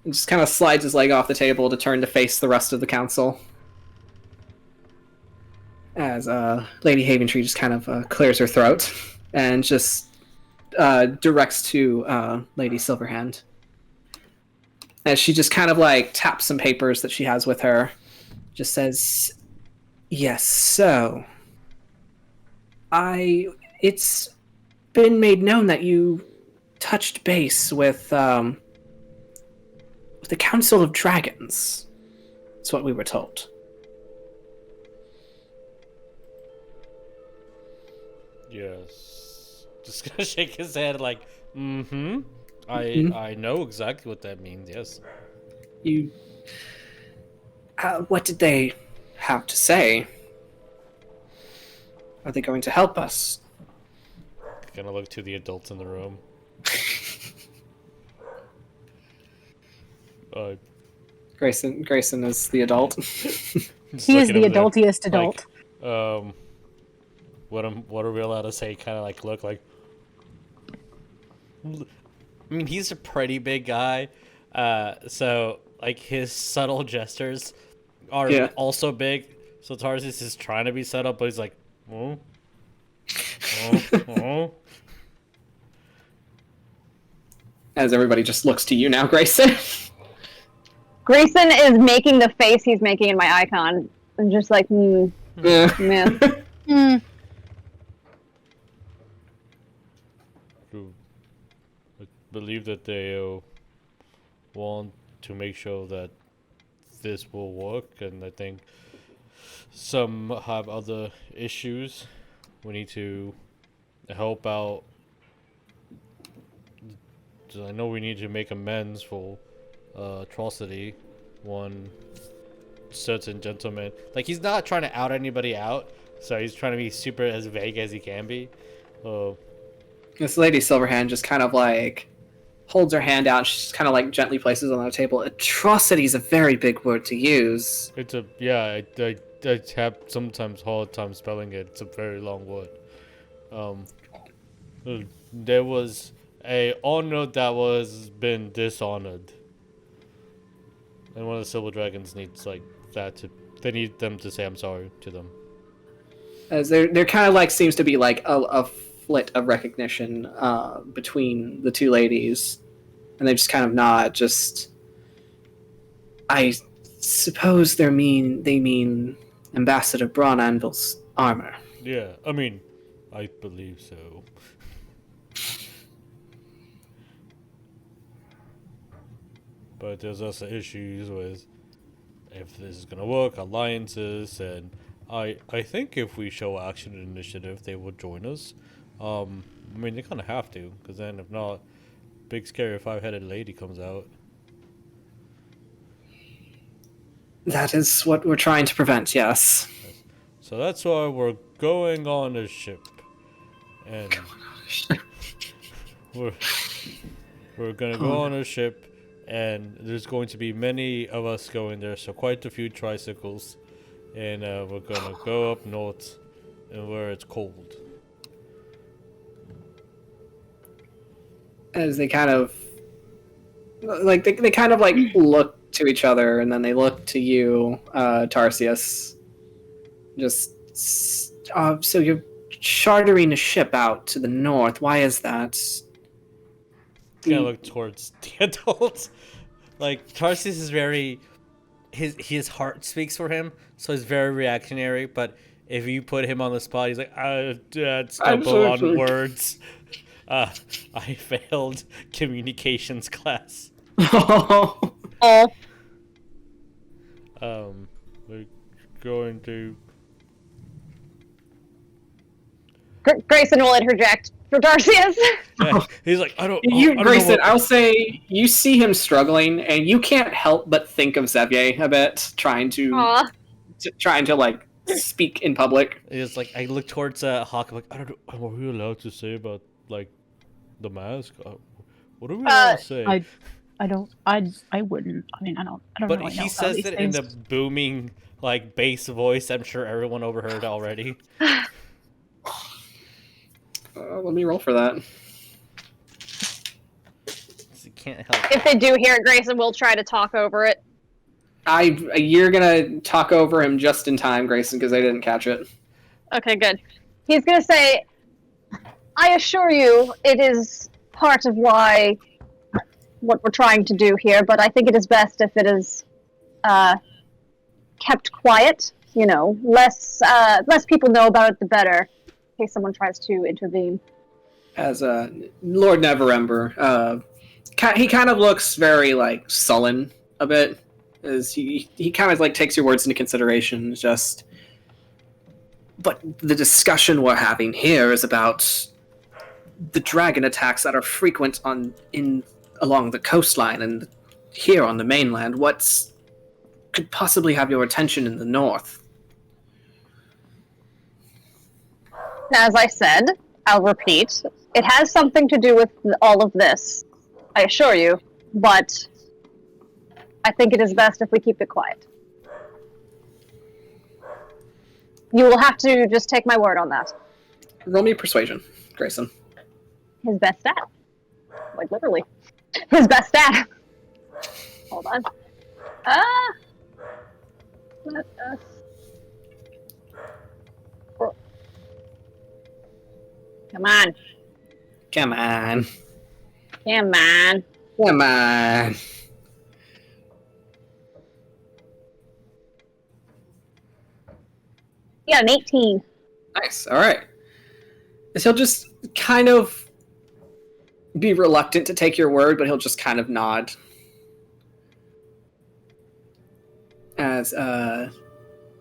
and just kind of slides his leg off the table to turn to face the rest of the council. As Lady Haventree just kind of clears her throat and just directs to Lady Silverhand. As she just kind of like taps some papers that she has with her, just says, "Yes, so it's been made known that you touched base with the Council of Dragons." That's what we were told. Yes. Just gonna shake his head like, I know exactly what that means, yes. You... what did they have to say? Are they going to help us? Gonna look to the adults in the room. Greyson is the adult. He is the adultiest adult. Like, what are we allowed to say? Kind of like look like. I mean, he's a pretty big guy, so like his subtle gestures are also big. So Tarsius is trying to be subtle, but he's like, oh. As everybody just looks to you now, Greyson. Greyson is making the face he's making in my icon. I'm just like, man. I believe that they want to make sure that this will work, and I think some have other issues. We need to help out. I know we need to make amends for atrocity. One certain gentleman, like, he's not trying to out anybody out, so he's trying to be super as vague as he can be. This Lady Silverhand just kind of like holds her hand out. She just kind of like gently places it on the table. Atrocity is a very big word to use. It's a I have sometimes hard time spelling it. It's a very long word. There was a honor that was been dishonored, and one of the Silver Dragons needs like that to. They need them to say I'm sorry to them. As there kind of like seems to be like a flit of recognition between the two ladies, and they just kind of nod. Just, I suppose they mean Ambassador Braun Anvil's armor. Yeah, I mean, I believe so. But there's also issues with if this is gonna work, alliances, and I think if we show action and initiative, they will join us. I mean, they kind of have to, because then if not, big scary 5-headed lady comes out. That is what we're trying to prevent, yes. So that's why we're going on a ship, and we're gonna go on a ship, and there's going to be many of us going there, so quite a few tricycles, and we're gonna go up north, and where it's cold. As they kind of like they kind of like look to each other, and then they look to you, Tarsius. So you're chartering a ship out to the north. Why is that? Kind of look towards the adults. Like, Tarsius is very... His heart speaks for him, so he's very reactionary, but if you put him on the spot, he's like, stumble on words. I failed communications class. Oh. We're going to... Greyson will interject for Tarsius. Yeah, he's like, I don't Grayson, know I'll say you see him struggling, and you can't help but think of Xavier a bit, trying to like speak in public. It's like, I look towards Hawk, I'm like, I don't know, are we allowed to say about, like, the mask? What are we allowed to say? I wouldn't. I mean, I don't But really know he about says these it in things. the booming, like, bass voice I'm sure everyone overheard already. Let me roll for that. You can't help If they do hear it, Greyson will try to talk over it. You're gonna talk over him just in time, Grayson, because I didn't catch it. Okay, good. He's gonna say, I assure you, it is part of what we're trying to do here, but I think it is best if it is kept quiet. You know, less people know about it, the better, in case someone tries to intervene. As Lord Neverember, he kind of looks very like sullen a bit, as he kind of like takes your words into consideration. But the discussion we're having here is about the dragon attacks that are frequent along the coastline and here on the mainland. What could possibly have your attention in the north? As I said, I'll repeat, it has something to do with all of this, I assure you, but I think it is best if we keep it quiet. You will have to just take my word on that. Roll me persuasion, Grayson. His best stat. Like, literally. His best stat. Hold on. Let us... Come on. Come on. Come on. Come on. Yeah, an 18. Nice. All right. So he'll just kind of be reluctant to take your word, but he'll just kind of nod. As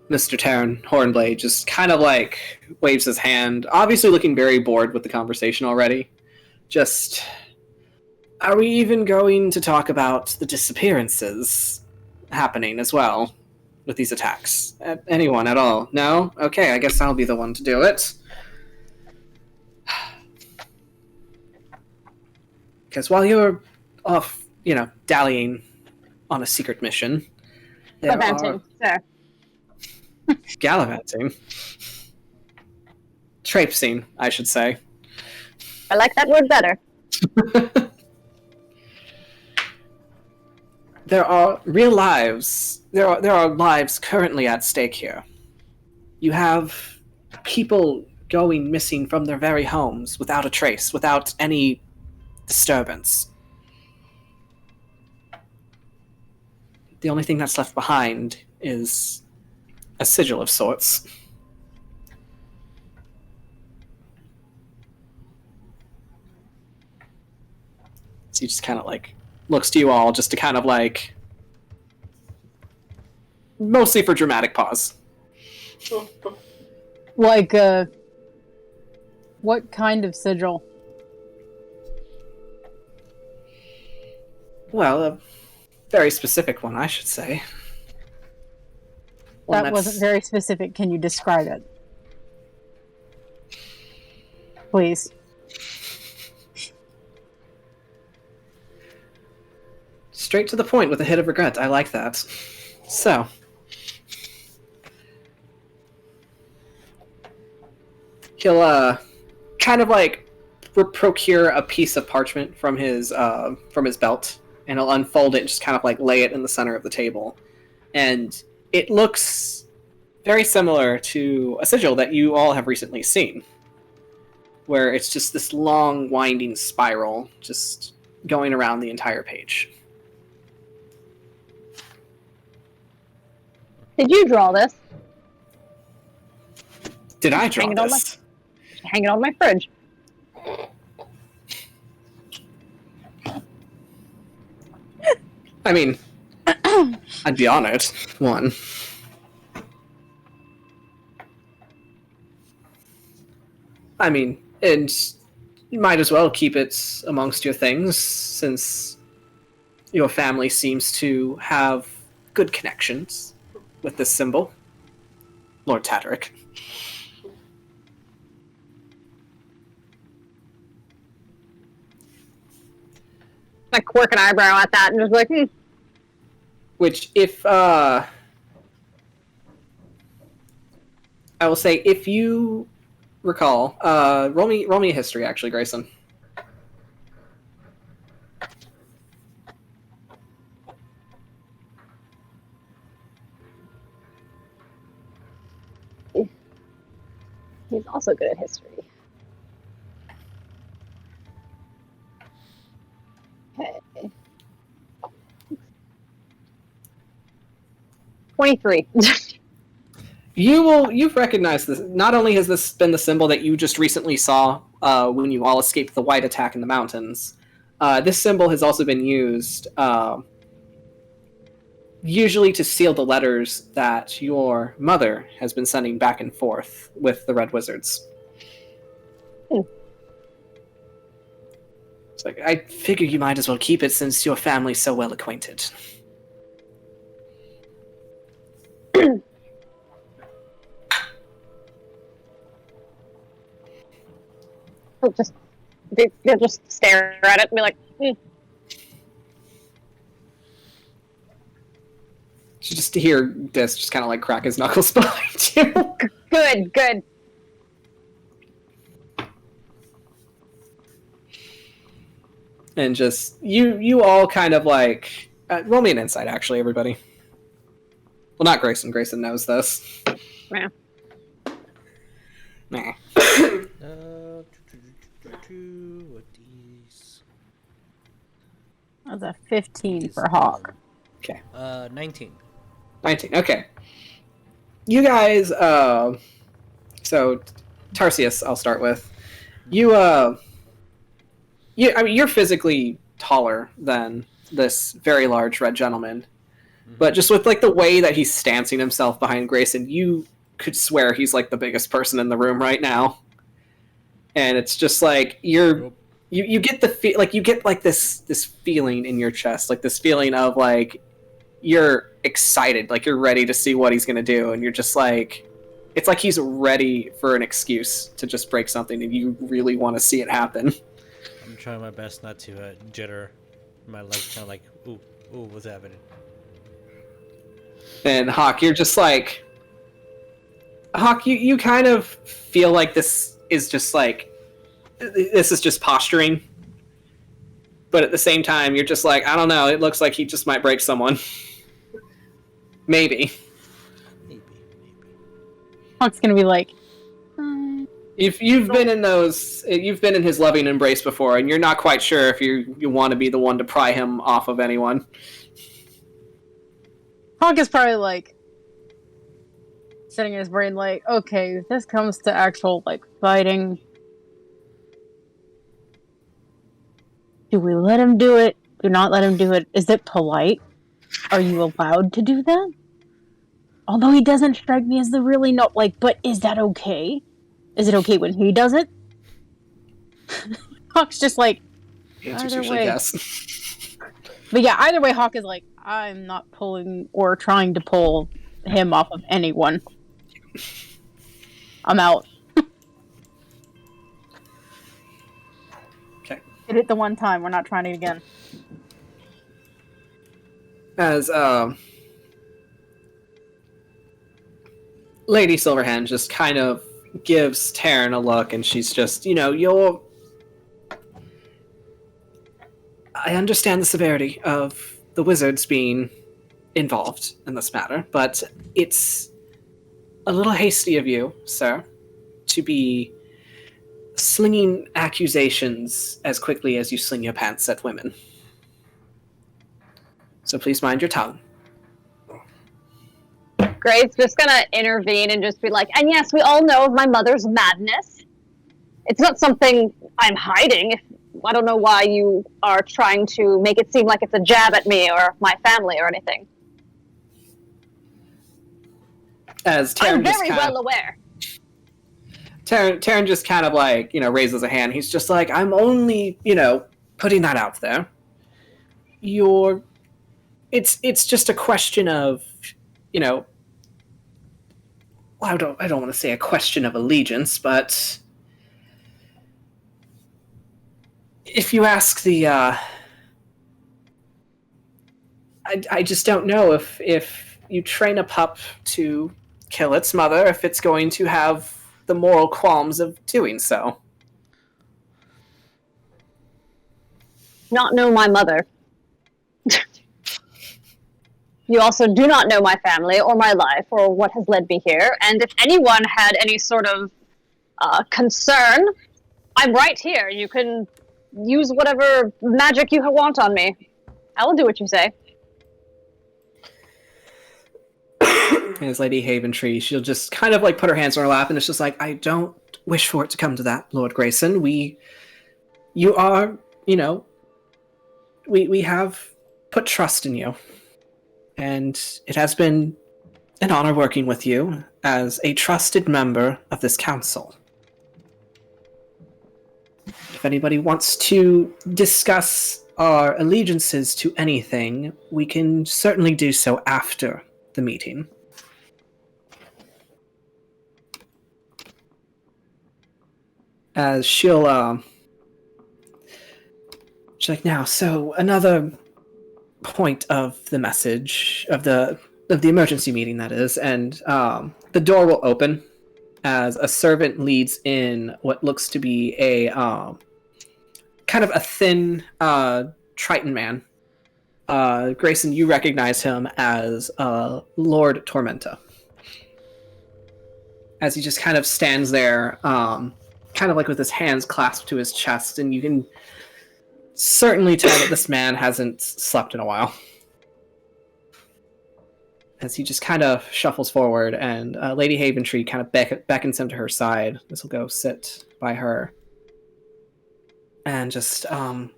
Mr. Taryn Hornblade just kind of like waves his hand, obviously looking very bored with the conversation already. Just, are we even going to talk about the disappearances happening as well with these attacks? Anyone at all? No? Okay, I guess I'll be the one to do it. Because while you're off, dallying on a secret mission, Gallivanting, sir. Gallivanting. Traipsing, I should say. I like that word better. There are real lives. There are lives currently at stake here. You have people going missing from their very homes without a trace, without any disturbance. The only thing that's left behind is a sigil of sorts. So he just kind of like looks to you all just to kind of like mostly for dramatic pause. Like, what kind of sigil? Well, a very specific one, I should say. One That wasn't very specific. Can you describe it? Please. Straight to the point with a hit of regret. I like that. So. He'll, kind of like procure a piece of parchment from his belt, and he'll unfold it and just kind of like lay it in the center of the table. And it looks very similar to a sigil that you all have recently seen, where it's just this long, winding spiral just going around the entire page. Did you draw this? Did I draw this? Hang it on my fridge. I mean, I'd be honored. One. I mean, and you might as well keep it amongst your things, since your family seems to have good connections with this symbol. Lord Tataric. I quirk an eyebrow at that and just like, Which, if, I will say, if you recall, roll me a history, actually, Greyson. He's also good at history. Okay. 23. You've recognized this. Not only has this been the symbol that you just recently saw when you all escaped the white attack in the mountains, this symbol has also been used usually to seal the letters that your mother has been sending back and forth with the Red Wizards. It's like, I figure you might as well keep it since your family's so well acquainted. They'll just stare at it and be like, Just to hear Dis just kind of like crack his knuckles behind you. Good. And just, you all kind of like, roll me an insight, actually, everybody. Well, not Greyson. Greyson knows this. Yeah. Nah. What these? That's a 15 for Hawk. Okay. 19. 19, okay. You guys, so, Tarsius, I'll start with. You're physically taller than this very large red gentleman. But just with, like, the way that he's stancing himself behind Greyson, you could swear he's, like, the biggest person in the room right now. And it's just, like, you get this feeling in your chest, like, this feeling of, like, you're excited, like, you're ready to see what he's gonna do, and you're just, like, it's like he's ready for an excuse to just break something, and you really want to see it happen. I'm trying my best not to jitter. My legs kind of like, ooh, what's happening? And Hawk, you're just like... Hawk, you kind of feel like this is just posturing. But at the same time, you're just like, I don't know, it looks like he just might break someone. Maybe. Hawk's gonna be like... You've been in his loving embrace before, and you're not quite sure if you want to be the one to pry him off of anyone. Hawk is probably like sitting in his brain like, okay, if this comes to actual like fighting, do we let him do it? Do not let him do it? Is it polite? Are you allowed to do that? Although he doesn't strike me as the really but is that okay? Is it okay when he does it? Hawk's just like, Answer's either usually way. yes. But yeah, either way, Hawk is like, I'm not pulling or trying to pull him off of anyone. I'm out. Okay. Did it the one time. We're not trying it again. As Lady Silverhand just kind of gives Taryn a look, and she's just, I understand the severity of the wizards being involved in this matter, but it's a little hasty of you, sir, to be slinging accusations as quickly as you sling your pants at women. So please mind your tongue. Gray's just gonna intervene and just be like, and yes, we all know of my mother's madness. It's not something I'm hiding. I don't know why you are trying to make it seem like it's a jab at me or my family or anything. As Taryn I'm very well aware. Taryn just kind of raises a hand. He's just like, I'm only, putting that out there. It's just a question of, I don't want to say a question of allegiance, but if you ask the, I just don't know if you train a pup to kill its mother, if it's going to have the moral qualms of doing so. Not know my mother. You also do not know my family or my life or what has led me here. And if anyone had any sort of concern, I'm right here. You can use whatever magic you want on me. I will do what you say. As Lady Haventree, she'll just kind of put her hands on her lap, and it's just like, I don't wish for it to come to that, Lord Greyson. You are, we have put trust in you. And it has been an honor working with you as a trusted member of this council. If anybody wants to discuss our allegiances to anything, we can certainly do so after the meeting. As she's like, now, so another point of the message of the emergency meeting, that is, and the door will open as a servant leads in what looks to be a kind of a thin Triton man. Greyson, you recognize him as Lord Tormenta, as he just kind of stands there, kind of with his hands clasped to his chest, and you can certainly tell that this man hasn't slept in a while. As he just kind of shuffles forward, and Lady Haventree kind of beckons him to her side. This will go sit by her. And just, in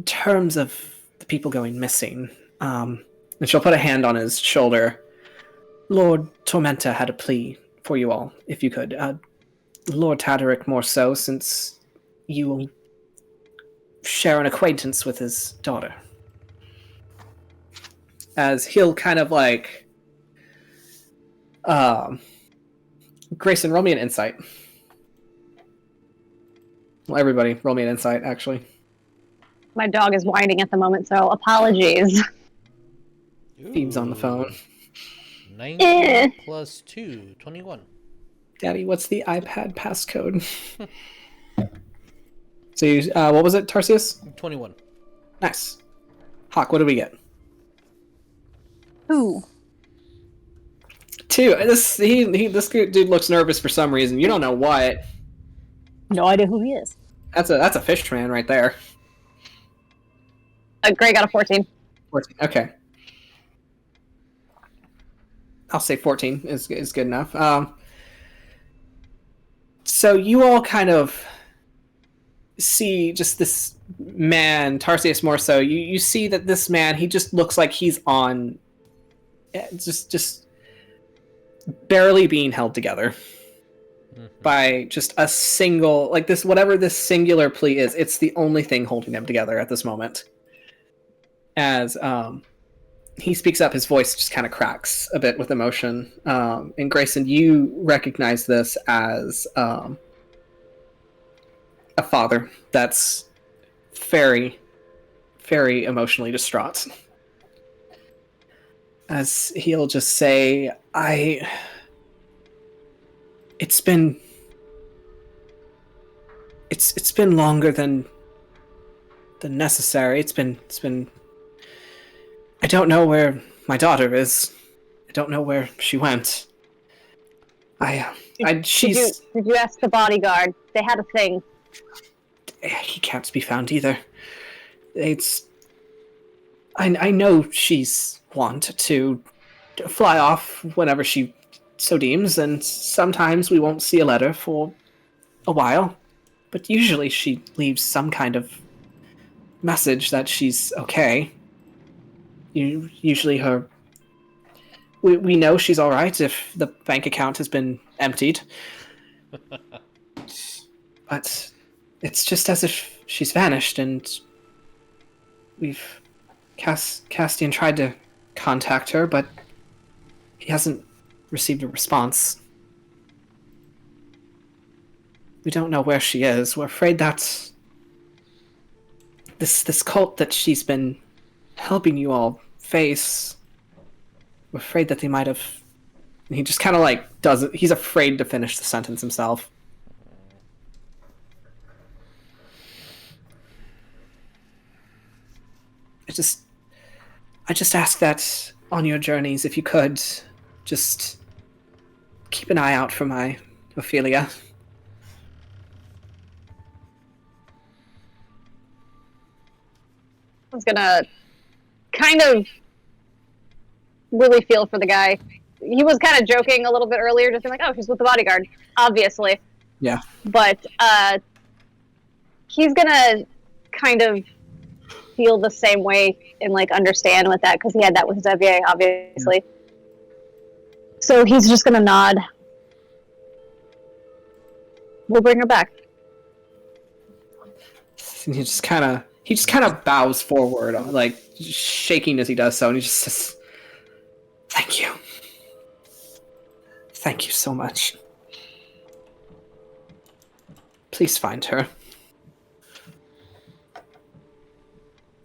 terms of the people going missing, and she'll put a hand on his shoulder. Lord Tormenta had a plea for you all, if you could. Lord Tataric more so, since you share an acquaintance with his daughter. As he'll kind of Greyson, roll me an insight. Well, everybody, roll me an insight, actually. My dog is whining at the moment, so apologies. Phoebe's on the phone. 19 plus 2, 21. Daddy, what's the iPad passcode? So you, what was it, Tarsius? 21. Nice. Hawk, what did we get? 2. 2. This dude looks nervous for some reason. You don't know what. No idea who he is. That's a fish man right there. Gray got a 14. 14. Okay. I'll say 14 is good enough. So you all kind of see just this man, Tarsius more so. You see that this man, he just looks like he's on, just barely being held together by just a single, like this, whatever this singular plea is. It's the only thing holding him together at this moment. As he speaks up, his voice just kind of cracks a bit with emotion. And Greyson, you recognize this as a father that's very, very emotionally distraught. As he'll just say, it's been longer than necessary. It's been I don't know where my daughter is. I don't know where she went. She's... Did you ask the bodyguard? They had a thing. He can't be found either. I know she's want to fly off whenever she so deems, and sometimes we won't see a letter for a while, but usually she leaves some kind of message that she's okay. Usually we know she's all right if the bank account has been emptied. But it's just as if she's vanished, and Castian tried to contact her, but he hasn't received a response. We don't know where she is. We're afraid that this cult that she's been helping you all face, we're afraid that they might have... He just kind of like does it. He's afraid to finish the sentence himself. I just ask that on your journeys, if you could, just keep an eye out for my Ophelia. I was gonna kind of really feel for the guy. He was kind of joking a little bit earlier, just being like, oh, she's with the bodyguard, obviously. Yeah. But he's gonna kind of feel the same way and like understand with that, because he had that with Xavier, obviously. So he's just gonna nod. We'll bring her back. And he just kind of bows forward, like shaking as he does so, and he just says, "Thank you. Thank you so much. Please find her."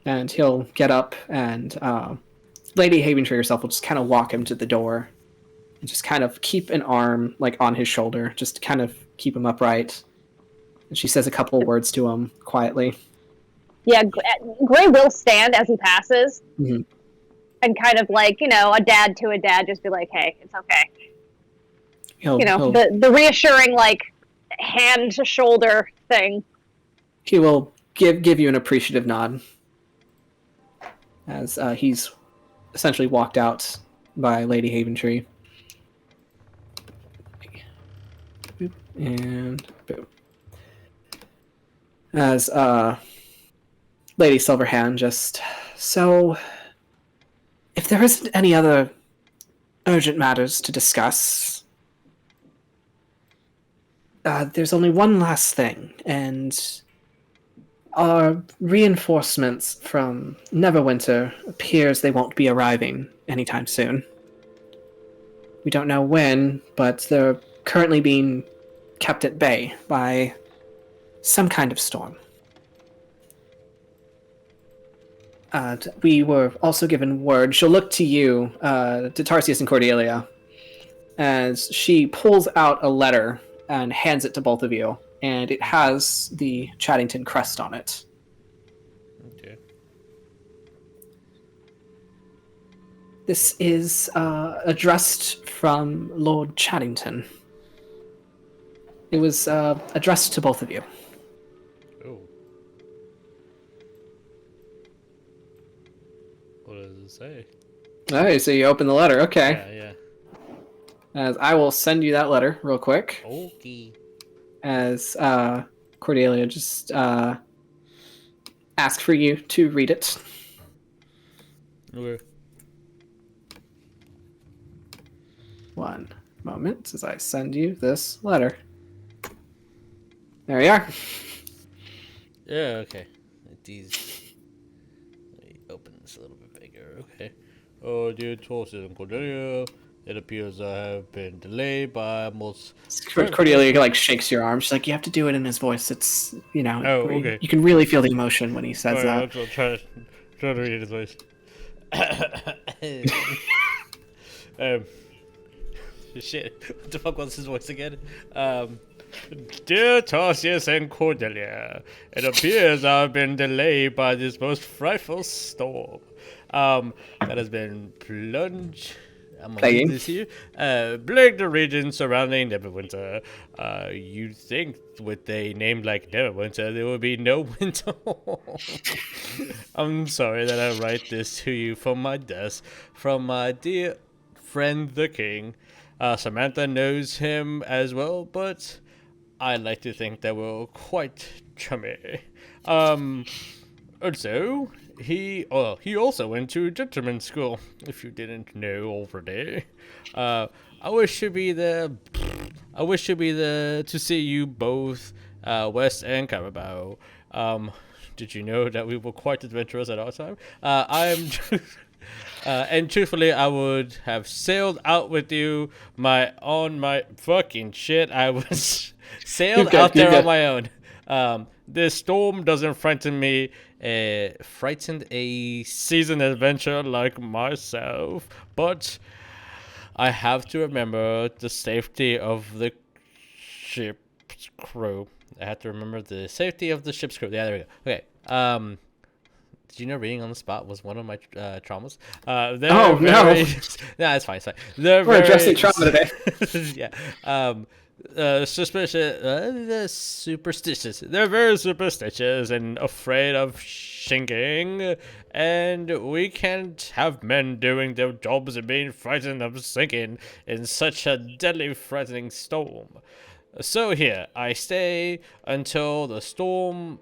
And he'll get up, and Lady Haventree herself will just kind of walk him to the door and just kind of keep an arm like on his shoulder, just to kind of keep him upright. And she says a couple of words to him quietly. Yeah, Gray will stand as he passes, mm-hmm. and kind of like, a dad to a dad, just be like, hey, it's okay. The reassuring, like, hand to shoulder thing. He will give you an appreciative nod as he's essentially walked out by Lady Haventree. And boom. As Lady Silverhand just... So, if there isn't any other urgent matters to discuss, there's only one last thing, and our reinforcements from Neverwinter appears they won't be arriving anytime soon. We don't know when, but they're currently being kept at bay by some kind of storm. We were also given word. She'll look to you, to Tarsius and Cordelia, as she pulls out a letter and hands it to both of you, and it has the Chadington crest on it. Okay. This is addressed from Lord Chadington. It was addressed to both of you. Oh. What does it say? Oh, so you open the letter. Okay. Yeah. As I will send you that letter real quick. Okay. As Cordelia just ask for you to read it. Okay. One moment as I send you this letter. There you are. Yeah, okay. These... Let me open this a little bit bigger. Okay. Oh, dear Tarsius and Cordelia, it appears I have been delayed by almost... Cordelia like shakes your arm. She's like, you have to do it in his voice. It's, you know, Oh, okay. you can really feel the emotion when he says Oh, that. I'll try to read his voice. Shit. What the fuck was his voice again? Dear Tarsius and Cordelia, it appears I've been delayed by this most frightful storm. That has been plunged. I'm gonna read this here. Plagued the region surrounding Neverwinter. You'd think with a name like Neverwinter there would be no winter. I'm sorry that I write this to you from my desk, from my dear friend the King. Samantha knows him as well, but I like to think that we're quite chummy. Also, he also went to gentleman's school, if you didn't know already. I wish to be there to see you both, West and Carabao. Did you know that we were quite adventurous at our time? And truthfully, I would have sailed out with you on my fucking shit. I was sailed out there on my own. This storm doesn't frighten me. Frightened a seasoned adventurer like myself, but I have to remember the safety of the ship's crew. I have to remember the safety of the ship's crew. Yeah, there we go. Okay. Did you know reading on the spot was one of my traumas? No. Nah, it's fine. It's fine. We're addressing trauma today. Yeah. Superstitious. They're very superstitious and afraid of sinking, and we can't have men doing their jobs and being frightened of sinking in such a deadly, frightening storm. So here, I stay until the storm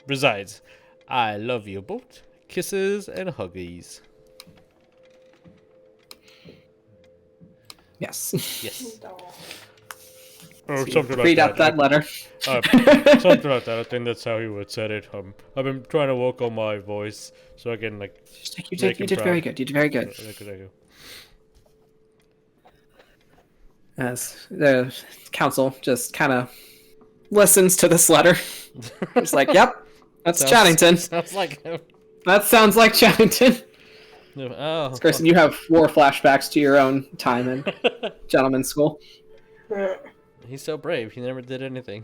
resides. I love you both. Kisses and huggies. Yes. Yes. Or something like that. Read out that letter. Something like that. I think that's how he would said it. I've been trying to work on my voice so I can You did very good. You did very good. Thank you. As the council just kind of listens to this letter, it's like, "Yep, that's Chadington. Sounds like him. That sounds like Chadington." Oh, Greyson, you have 4 flashbacks to your own time in gentleman's school. He's so brave. He never did anything.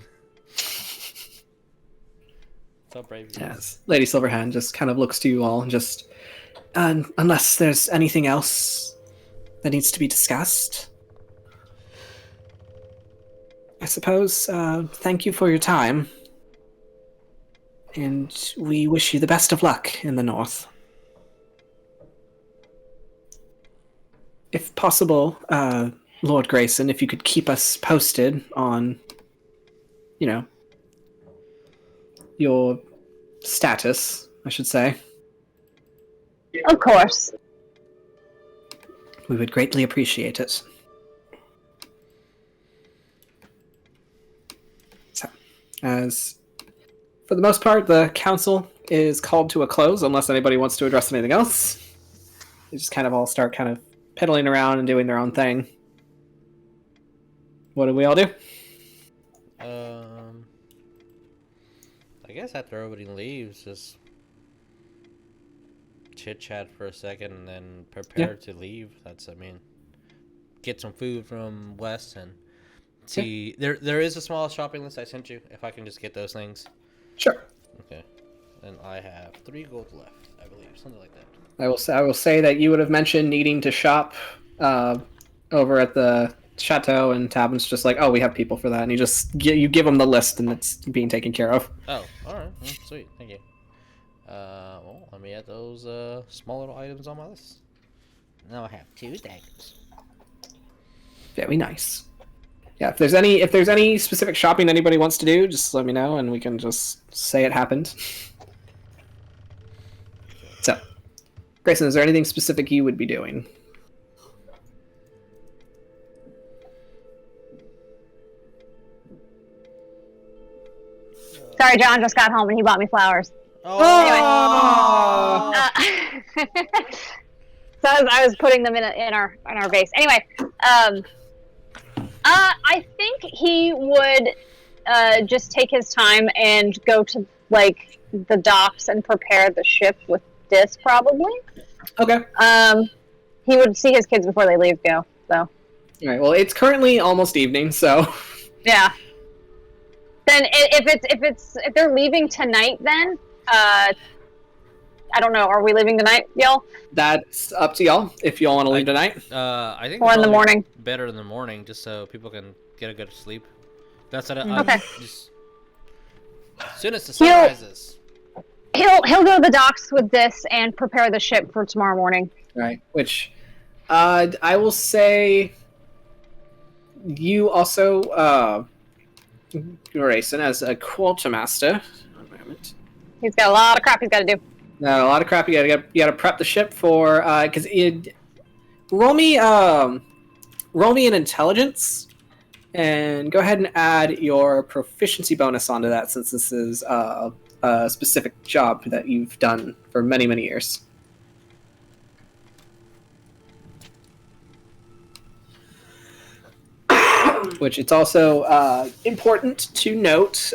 So brave. Yes. Lady Silverhand just kind of looks to you all and just, unless there's anything else that needs to be discussed, I suppose, thank you for your time. And we wish you the best of luck in the north. If possible, Lord Greyson, if you could keep us posted on, your status, I should say. Of course. We would greatly appreciate it. So, as for the most part, the council is called to a close unless anybody wants to address anything else. They just kind of all start kind of piddling around and doing their own thing. What do we all do? I guess after everybody leaves, just chit-chat for a second and then prepare to leave. Get some food from Wes and see. There is a small shopping list I sent you, if I can just get those things. Sure. Okay. And I have 3 gold left, I believe. Something like that. I will say that you would have mentioned needing to shop over at the chateau, and Tabin's just like, oh, we have people for that, and you give them the list, and it's being taken care of. Oh, all right, sweet, thank you. Well, let me add those small little items on my list. Now I have 2 daggers. Very nice. Yeah, if there's any specific shopping anybody wants to do, just let me know and we can just say it happened. So, Greyson, is there anything specific you would be doing? Sorry, John just got home and he bought me flowers. Oh. Anyway. So I was putting them in our vase. Anyway, I think he would just take his time and go to like the docks and prepare the ship with this probably. Okay. He would see his kids before they leave. So. All right. Well, it's currently almost evening, so. Yeah. Then if they're leaving tonight, then I don't know. Are we leaving tonight, y'all? That's up to y'all. If y'all want to leave tonight. I think. Or in the morning. Better in the morning, just so people can get a good sleep. That's what Okay. Just, as soon as the sun rises. He'll go to the docks with this and prepare the ship for tomorrow morning. Right. Which, I will say, you also, Greyson, as a quartermaster. One moment. He's got a lot of crap he's got to do. No, a lot of crap. You gotta prep the ship for because roll me an intelligence, and go ahead and add your proficiency bonus onto that since this is a specific job that you've done for many years. Which it's also important to note.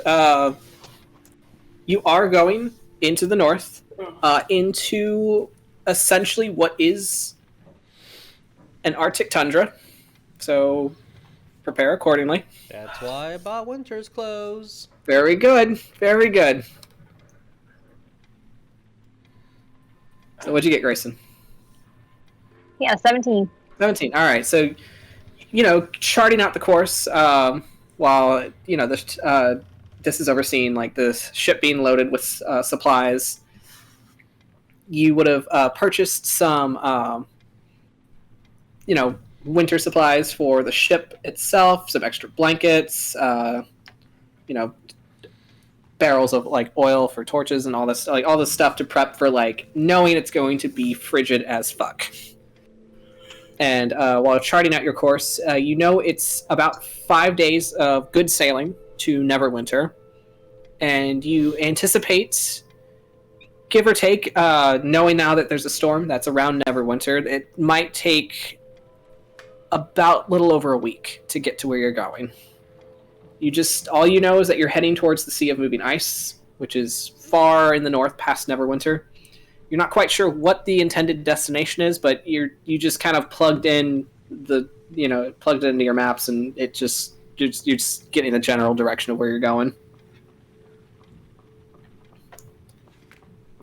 You are going into the north. Into essentially what is an Arctic tundra, so prepare accordingly. That's why I bought winter's clothes. Very good, very good. So what'd you get, Greyson? Yeah, 17. 17. All right. So, charting out the course while this is overseen, like the ship being loaded with supplies. You would have purchased some, winter supplies for the ship itself, some extra blankets, barrels of like oil for torches and all this stuff to prep for like knowing it's going to be frigid as fuck. And while charting out your course, it's about 5 days of good sailing to Neverwinter, and you anticipate, give or take, knowing now that there's a storm that's around Neverwinter, it might take about little over a week to get to where you're going. All you know is that you're heading towards the Sea of Moving Ice, which is far in the north past Neverwinter. You're not quite sure what the intended destination is, but you just kind of plugged in plugged it into your maps, and you're just getting the general direction of where you're going.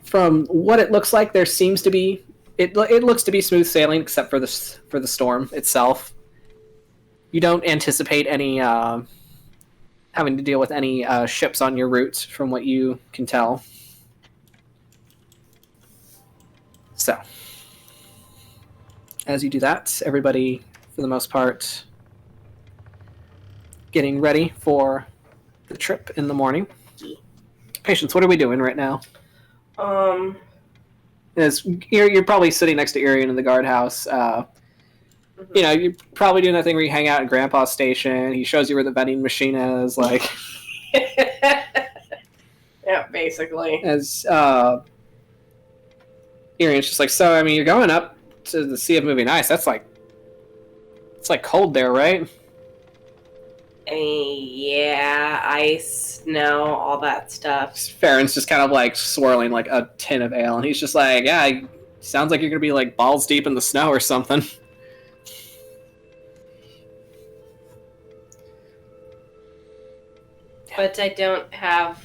From what it looks like, there seems to be it looks to be smooth sailing, except for the storm itself. You don't anticipate any having to deal with any ships on your route, from what you can tell. So, as you do that, everybody, for the most part, getting ready for the trip in the morning. Patience, what are we doing right now? You're probably sitting next to Irian in the guardhouse. You're probably doing that thing where you hang out at Grandpa's station. He shows you where the vending machine is, like. Yeah, basically. As Irian's just like, so I mean, you're going up to the Sea of Moving Ice. It's like cold there, right? Yeah, ice, snow, all that stuff. Farron's just kind of like swirling like a tin of ale, and he's just like, yeah, sounds like you're gonna be like balls deep in the snow or something. But I don't have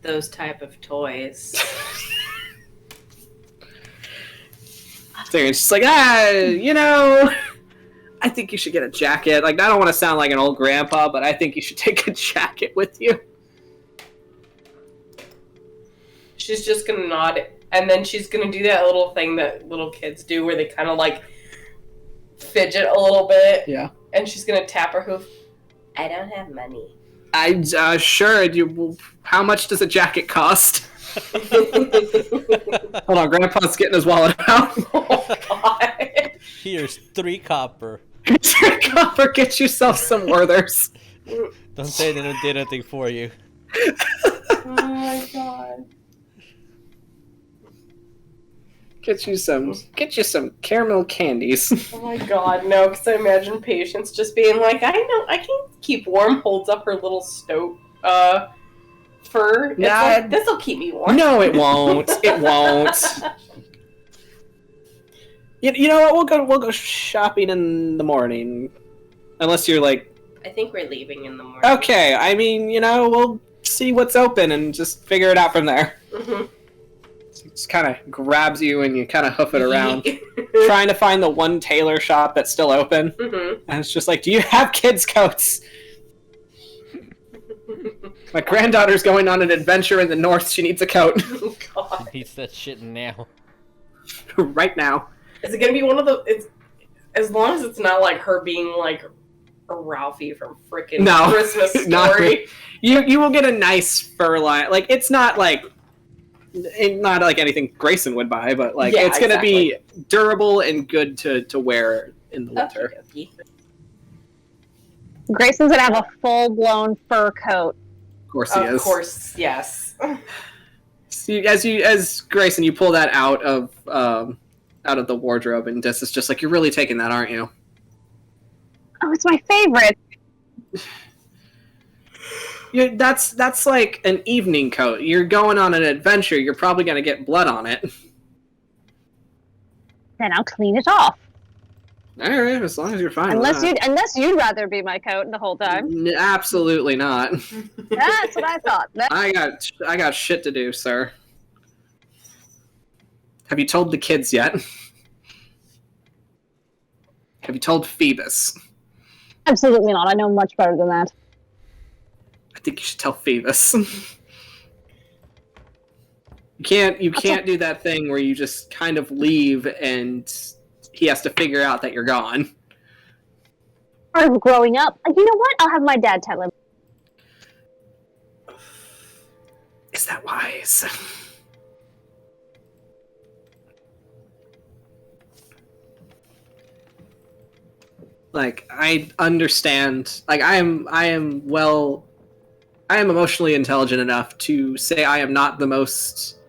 those type of toys. So it's just like, I think you should get a jacket. Like, I don't want to sound like an old grandpa, but I think you should take a jacket with you. She's just gonna nod, and then she's gonna do that little thing that little kids do where they kind of like fidget a little bit. Yeah. And she's gonna tap her hoof. I don't have money. Sure. How much does a jacket cost? Hold on, Grandpa's getting his wallet out. Oh, God. Here's 3 copper. Copper, get yourself some Werthers. Don't say they don't did anything for you. Oh, my God. Get you some caramel candies. Oh, my God. No, because I imagine Patience just being like, I know, I can keep warm, holds up her little stove fur. It's like, this'll keep me warm. No, it won't. It won't. You know what? We'll go shopping in the morning, unless you're like. I think we're leaving in the morning. Okay, I mean, we'll see what's open and just figure it out from there. Mm-hmm. So it just kind of grabs you and you kind of hoof it around, trying to find the one tailor shop that's still open. Mm-hmm. And it's just like, do you have kids' coats? My granddaughter's going on an adventure in the north. She needs a coat. Oh, God. He needs that shit now. Right now. Is it gonna be one of the? It's as long as it's not like her being like a Ralphie from frickin' Christmas Story. You will get a nice fur line. Like it's not like anything Greyson would buy, but like it's gonna be durable and good to wear in the winter. Okay. Grayson's gonna have a full-blown fur coat. Of course he is. Of course, yes. See, as Greyson, you pull that out of the wardrobe, and Dis is just like, you're really taking that, aren't you? Oh, it's my favorite. That's like an evening coat. You're going on an adventure. You're probably going to get blood on it. Then I'll clean it off. All right, as long as you're fine. Unless you'd rather be my coat the whole time. Absolutely not. That's what I thought. I got shit to do, sir. Have you told the kids yet? Have you told Phoebus? Absolutely not. I know much better than that. I think you should tell Phoebus. You can't do that thing where you just kind of leave and he has to figure out that you're gone. Part of growing up. You know what? I'll have my dad tell him. Is that wise? Like, I understand. Like, I am emotionally intelligent enough to say I am not the most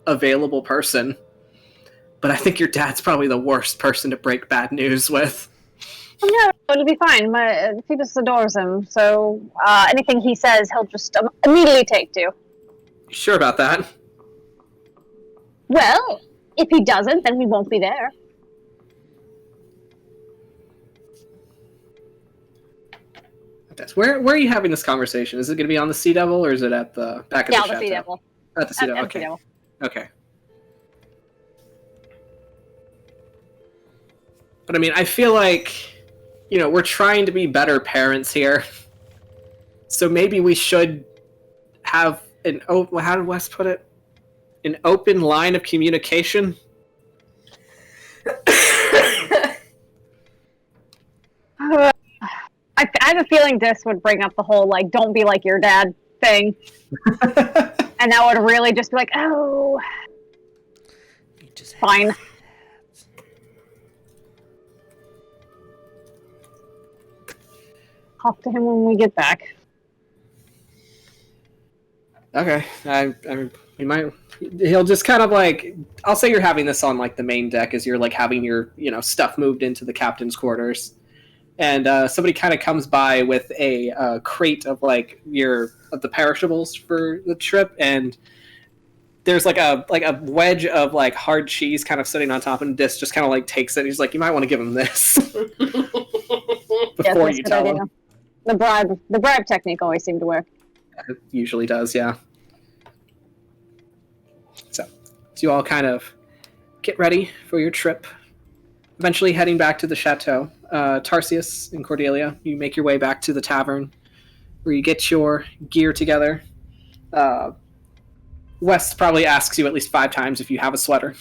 available person. But I think your dad's probably the worst person to break bad news with. Oh, no, it'll be fine. Phoebus adores him, so anything he says, he'll just immediately take to. You sure about that? Well, if he doesn't, then we won't be there. Where are you having this conversation? Is it going to be on the Sea Devil, or is it at the back of the chateau? Yeah, the Sea Devil. At the Sea Devil, okay. Sea Devil. Okay. But I mean, I feel like, we're trying to be better parents here. So maybe we should have how did Wes put it? An open line of communication? I have a feeling this would bring up the whole, like, don't be like your dad thing. And that would really just be like, oh, fine. Talk to him when we get back. Okay. He'll just kind of like, I'll say you're having this on like the main deck as you're like having your, stuff moved into the captain's quarters. And somebody kind of comes by with a crate of like the perishables for the trip, and there's like a wedge of like hard cheese kind of sitting on top, and Dis just kind of like takes it. He's like, you might want to give him this before you tell him. The bribe technique always seemed to work. It usually does, yeah. So you all kind of get ready for your trip. Eventually heading back to the chateau. Tarsius and Cordelia, you make your way back to the tavern where you get your gear together. West probably asks you at least 5 times if you have a sweater.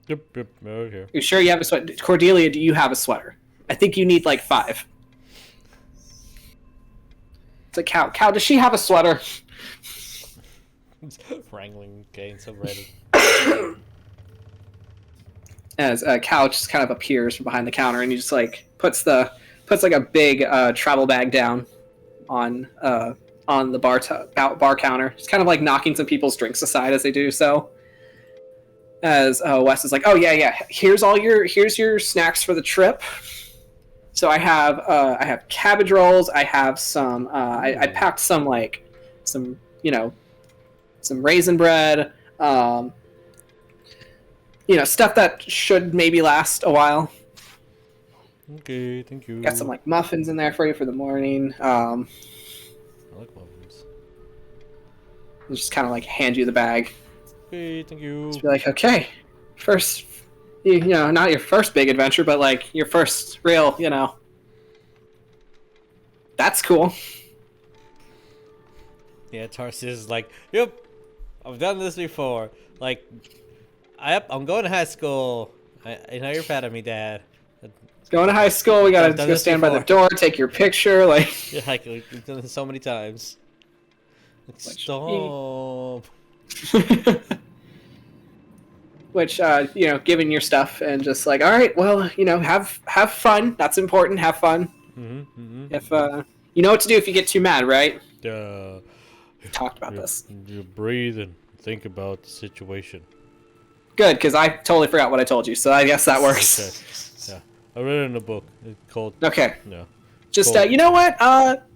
Yep, okay. You sure you have a sweater? Cordelia, do you have a sweater? I think you need like 5. It's a cow. Cow, does she have a sweater? Wrangling, getting so ready. As a cow just kind of appears from behind the counter, and he just like puts like a big travel bag down on the bar counter. Just kind of like knocking some people's drinks aside as they do so. As Wes is like, oh yeah, here's your snacks for the trip. So I have cabbage rolls. I have some. I packed some some raisin bread. Stuff that should maybe last a while. Okay, thank you. Got some like muffins in there for you for the morning. I like muffins. I'll just kind of like hand you the bag. Okay, thank you. Just be like, okay, first, not your first big adventure, but like your first real, that's cool. Yeah, Tarsius is like, yep, I've done this before. Like, I'm going to high school. I know you're proud of me, Dad. Going to high school, we gotta go stand by the door, take your picture, like. Yeah, like we've done this so many times. Like, stop. Which, giving your stuff and just like, all right, well, have fun. That's important. Have fun. If you know what to do if you get too mad, right? We talked about this. You breathe and think about the situation. Good, because I totally forgot what I told you, so I guess that works. Okay. Yeah, I read it in a book. It's called. Okay. Yeah. Just you know what?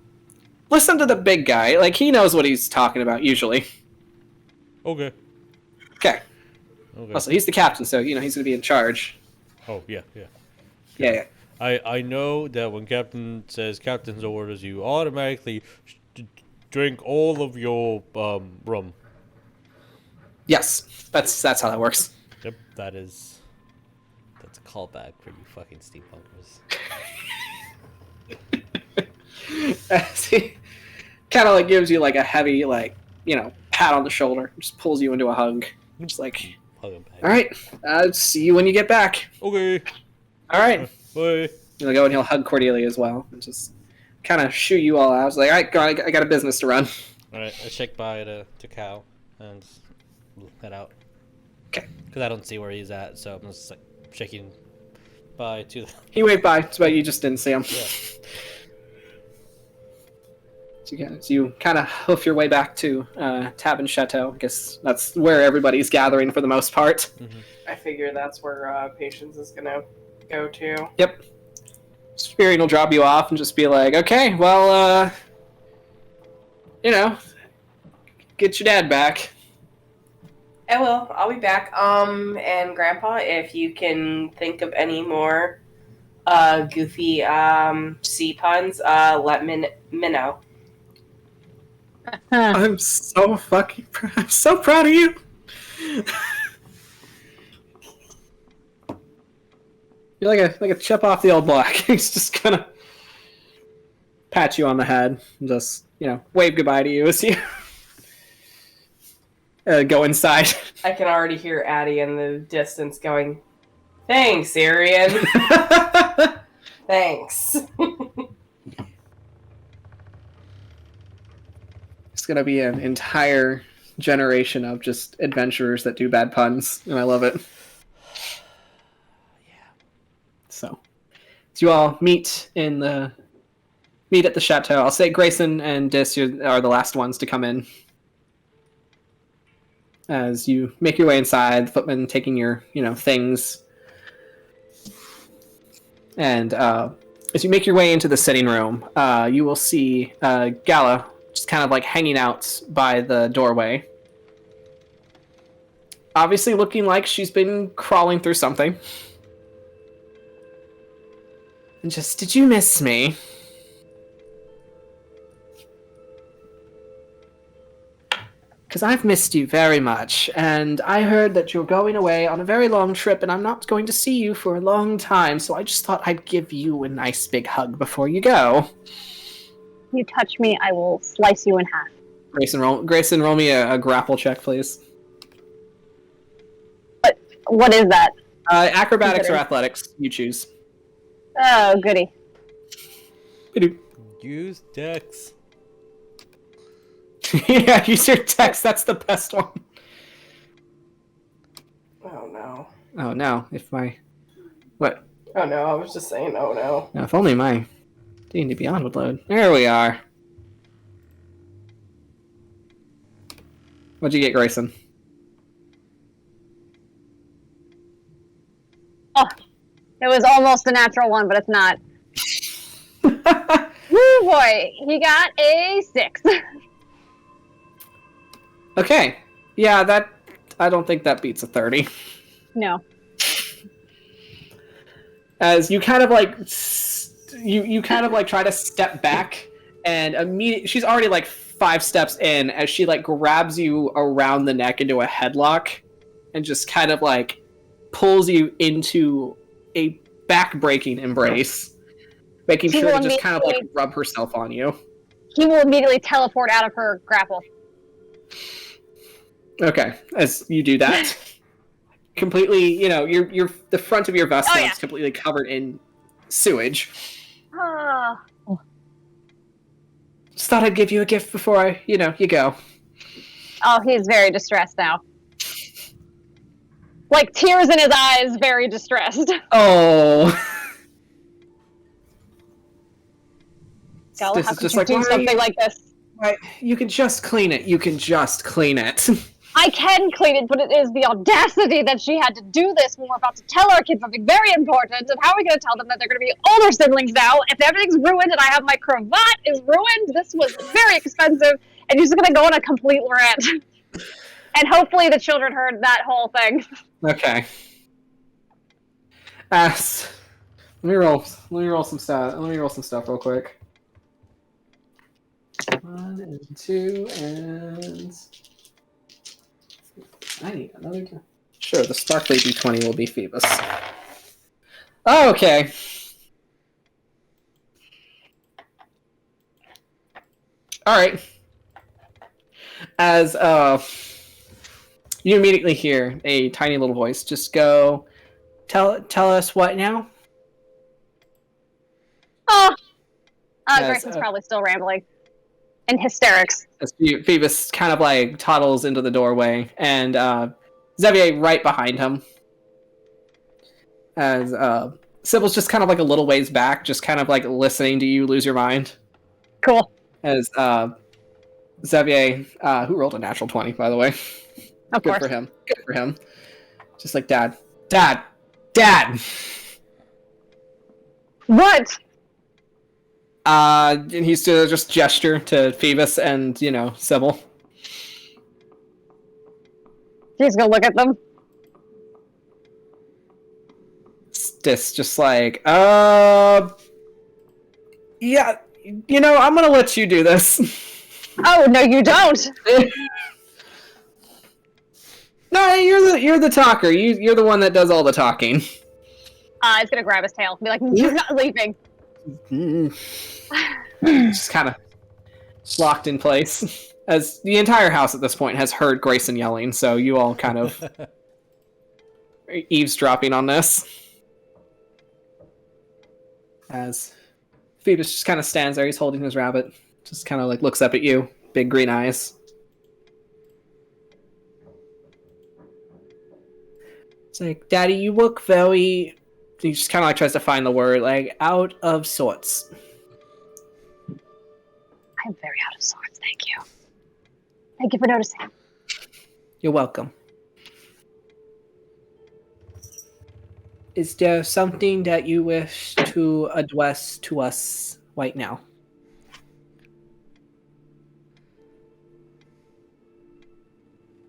Listen to the big guy. Like he knows what he's talking about usually. Okay. Okay. Okay. Also, he's the captain, so he's gonna be in charge. Oh yeah. Yeah. I know that when Captain says Captain's orders, you automatically drink all of your rum. Yes, that's how that works. Yep, that's a callback for you fucking steampunkers. He kind of like gives you like a heavy pat on the shoulder, just pulls you into a hug. Just like, all right, see you when you get back. Okay. All right. Bye. He'll go and he'll hug Cordelia as well, and just kind of shoo you all out. It's like, all right, I got a business to run. All right, I check by to Cal and head out. Okay. Because I don't see where he's at, so I'm just like checking by to the... He waved by, but you just didn't see him. Yeah. So you kind of hoof your way back to Tab and Chateau. I guess that's where everybody's gathering for the most part. Mm-hmm. I figure that's where Patience is gonna go to. Yep. Spirian will drop you off and just be like, okay, well, get your dad back. I will. I'll be back. And Grandpa, if you can think of any more goofy sea puns, let me know. I'm so fucking I'm so proud of you. You're like a chip off the old block. He's just gonna pat you on the head and just, wave goodbye to you as you go inside. I can already hear Addie in the distance going, "Thanks, Arian." Thanks. It's gonna be an entire generation of just adventurers that do bad puns, and I love it. So you all meet at the chateau. I'll say Greyson and Dis are the last ones to come in. As you make your way inside, the footman taking your, things. And as you make your way into the sitting room, you will see Gala just kind of like hanging out by the doorway. Obviously looking like she's been crawling through something. And just, did you miss me? Because I've missed you very much, and I heard that you're going away on a very long trip, and I'm not going to see you for a long time, so I just thought I'd give you a nice big hug before you go. You touch me, I will slice you in half. Greyson, roll me a grapple check, please. What is that? Acrobatics or athletics, you choose. Oh, goody. Use Dex. Yeah, use your text. That's the best one. Oh no. Oh no! If my what? Oh no, I was just saying, oh no. Now, if only my D&D Beyond would load. There we are. What'd you get, Greyson? Oh, it was almost a natural one, but it's not. Woo boy, he got a 6. Okay. Yeah, that... I don't think that beats a 30. No. As you kind of like... You kind of like try to step back, and immediately... She's already like 5 steps in as she like grabs you around the neck into a headlock and just kind of like pulls you into a back-breaking embrace, making She sure will to just kind of like immediately- rub herself on you. He will immediately teleport out of her grapple. Okay, as you do that, completely, you know, your the front of your vest Oh, now yeah. is completely covered in sewage. Ah. Just thought I'd give you a gift before you go. Oh, he's very distressed now. Like tears in his eyes, very distressed. Oh. Gala, This how is could just you like, do why- something like this? Right, you can just clean it. You can just clean it. I can clean it, but it is the audacity that she had to do this when we're about to tell our kids something very important. And how are we going to tell them that they're going to be older siblings now if everything's ruined and I have my cravat is ruined? This was very expensive, and you're just going to go on a complete rant. And hopefully the children heard that whole thing. Okay. Let me roll some stuff. Let me roll some stuff real quick. 1 and 2 and I need another. Sure, the sparkly d20 will be Phoebus. Oh, okay. All right. As you immediately hear a tiny little voice just go, tell us what now? Oh, Yes, Grayson's probably still rambling. In hysterics. As Phoebus kind of like toddles into the doorway, and Xavier right behind him. As Sybil's just kind of like a little ways back, just kind of like listening to you lose your mind. Cool. As Xavier, who rolled a natural 20, by the way. Of Good course. for him. Good for him. Just like, Dad. What? And he's to just gesture to Phoebus and, Sybil. He's gonna look at them. Just like, yeah, I'm gonna let you do this. Oh, no, you don't. No, you're the talker. You're the one that does all the talking. He's gonna grab his tail and be like, you're not leaving. Just kind of locked in place. As the entire house at this point has heard Greyson yelling, so you all kind of eavesdropping on this. As Phoebus just kind of stands there, he's holding his rabbit, just kind of like looks up at you, big green eyes. It's like, Daddy, you look very... He just kind of like tries to find the word, like, out of sorts. I'm very out of sorts, thank you. Thank you for noticing. You're welcome. Is there something that you wish to address to us right now?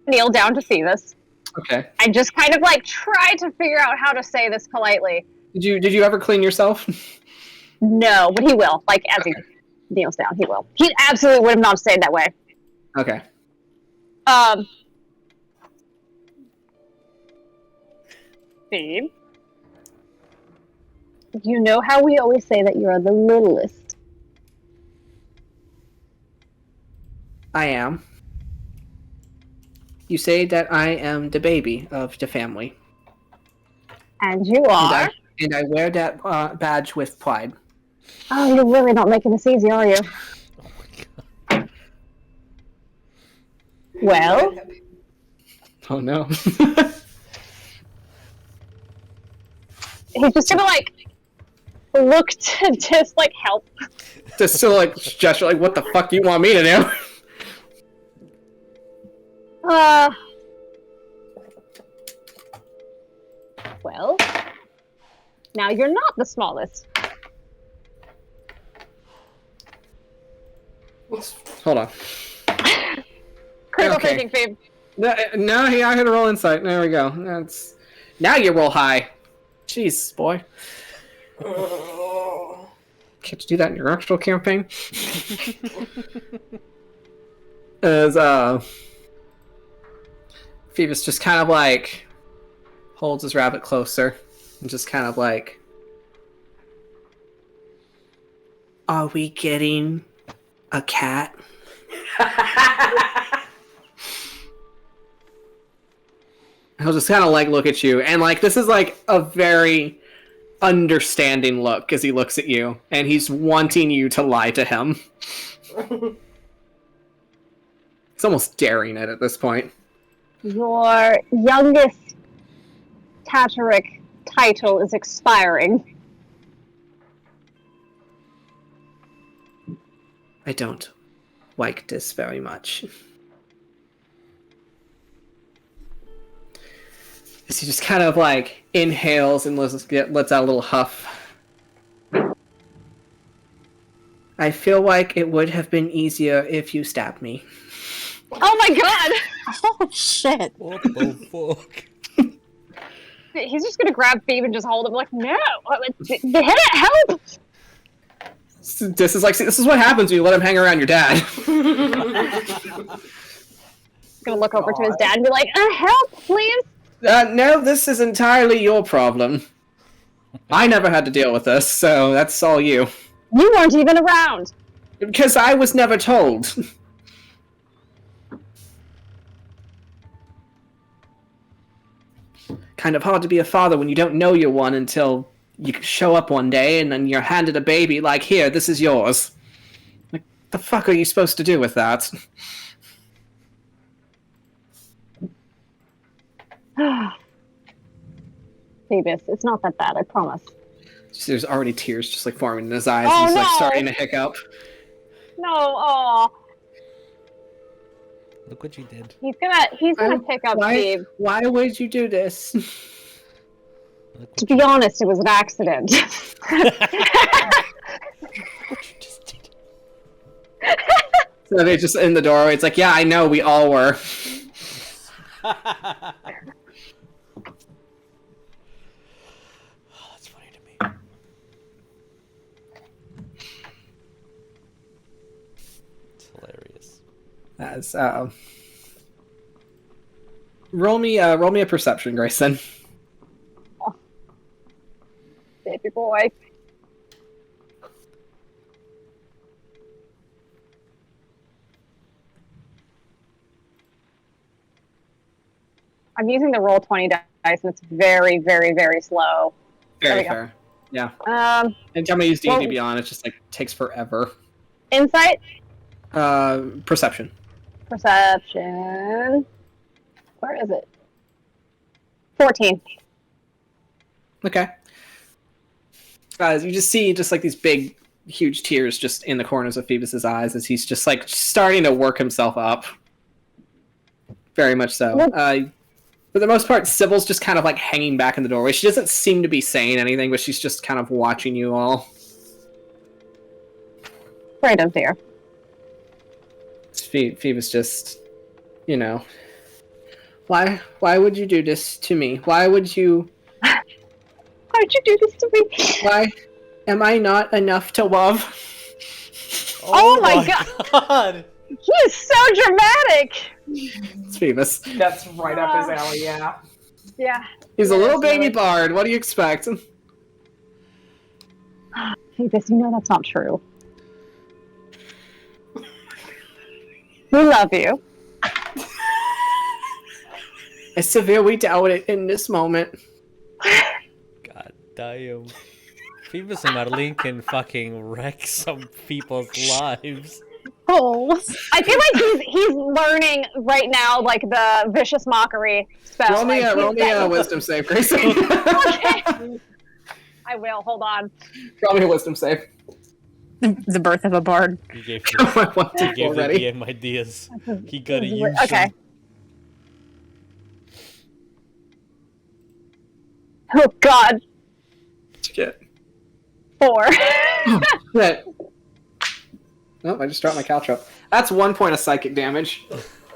Kneel down to see this. Okay. I just kind of like try to figure out how to say this politely. Did you ever clean yourself? No, but he will. Like, as he kneels down, he will. He absolutely would have not said that way. Okay. Phoebe? You know how we always say that you're the littlest? I am. You say that I am the baby of the family. And you are? And I wear that badge with pride. Oh, you're really not making this easy, are you? Well, Oh no. he's just gonna like look to just like help. Just to like gesture like, what the fuck do you want me to do? Well, now you're not the smallest. Hold on. Critical Okay. thinking, Phoebe. No, he I had to roll insight. There we go. That's now you roll high. Jeez, boy. Can't you do that in your actual campaign? As Phoebus just kind of like holds his rabbit closer and just kind of like, are we getting a cat? He'll just kind of like look at you, and like this is like a very understanding look as he looks at you, and he's wanting you to lie to him. He's almost daring it at this point. Your youngest Tataric title is expiring. I don't like this very much. As he just kind of like inhales and lets out a little huff. I feel like it would have been easier if you stabbed me. Oh my god! Oh shit! What the fuck? He's just gonna grab Phoebe and just hold him like, no! The head help! This is what happens when you let him hang around your dad. Gonna look over to his dad and be like, help, please! No, this is entirely your problem. I never had to deal with this, so that's all you. You weren't even around! Because I was never told. Kind of hard to be a father when you don't know you're one until you show up one day and then you're handed a baby like, here, this is yours. Like, the fuck are you supposed to do with that? Phoebus, it's not that bad, I promise. There's already tears just like forming in his eyes. Oh, He's like no! starting to hiccup. No, aw. Look what you did. He's gonna pick up Phoebe. Why would you do this? To be honest, it was an accident. What you just did. So they just in the doorway. It's like, yeah, I know, we all were. Oh, that's funny to me. It's hilarious. As roll me a perception, Greyson. Baby boy. I'm using the roll 20 dice, and it's very, very, very slow. Very fair. Yeah. Anytime I use D&D Beyond, it just like takes forever. Insight? Perception. Perception. Where is it? 14. Okay. You just see just like these big, huge tears just in the corners of Phoebus's eyes as he's just like starting to work himself up. Very much so. For the most part, Sybil's just kind of like hanging back in the doorway. She doesn't seem to be saying anything, but she's just kind of watching you all. Right up there. Phoebus just, you know, why would you do this to me? Why would you do this to me? Why am I not enough to love? Oh my god! He is so dramatic! It's Phoebus. That's right up his alley, yeah. Yeah. He's a little baby bard. What do you expect? Phoebus, you know that's not true. We love you. I severely doubt it in this moment. God damn. Phoebus and Madeline can fucking wreck some people's lives. Oh. I feel like he's learning right now, like the vicious mockery spell. Roll me like, a wisdom save, Greyson. Okay. I will. Hold on. Roll me a wisdom save. The birth of a bard. He gave I want to he gave the already. DM ideas. He gotta use Okay. them. Oh God. Shit. 4. Shit. Oh, I just dropped my couch up. That's 1 point of psychic damage.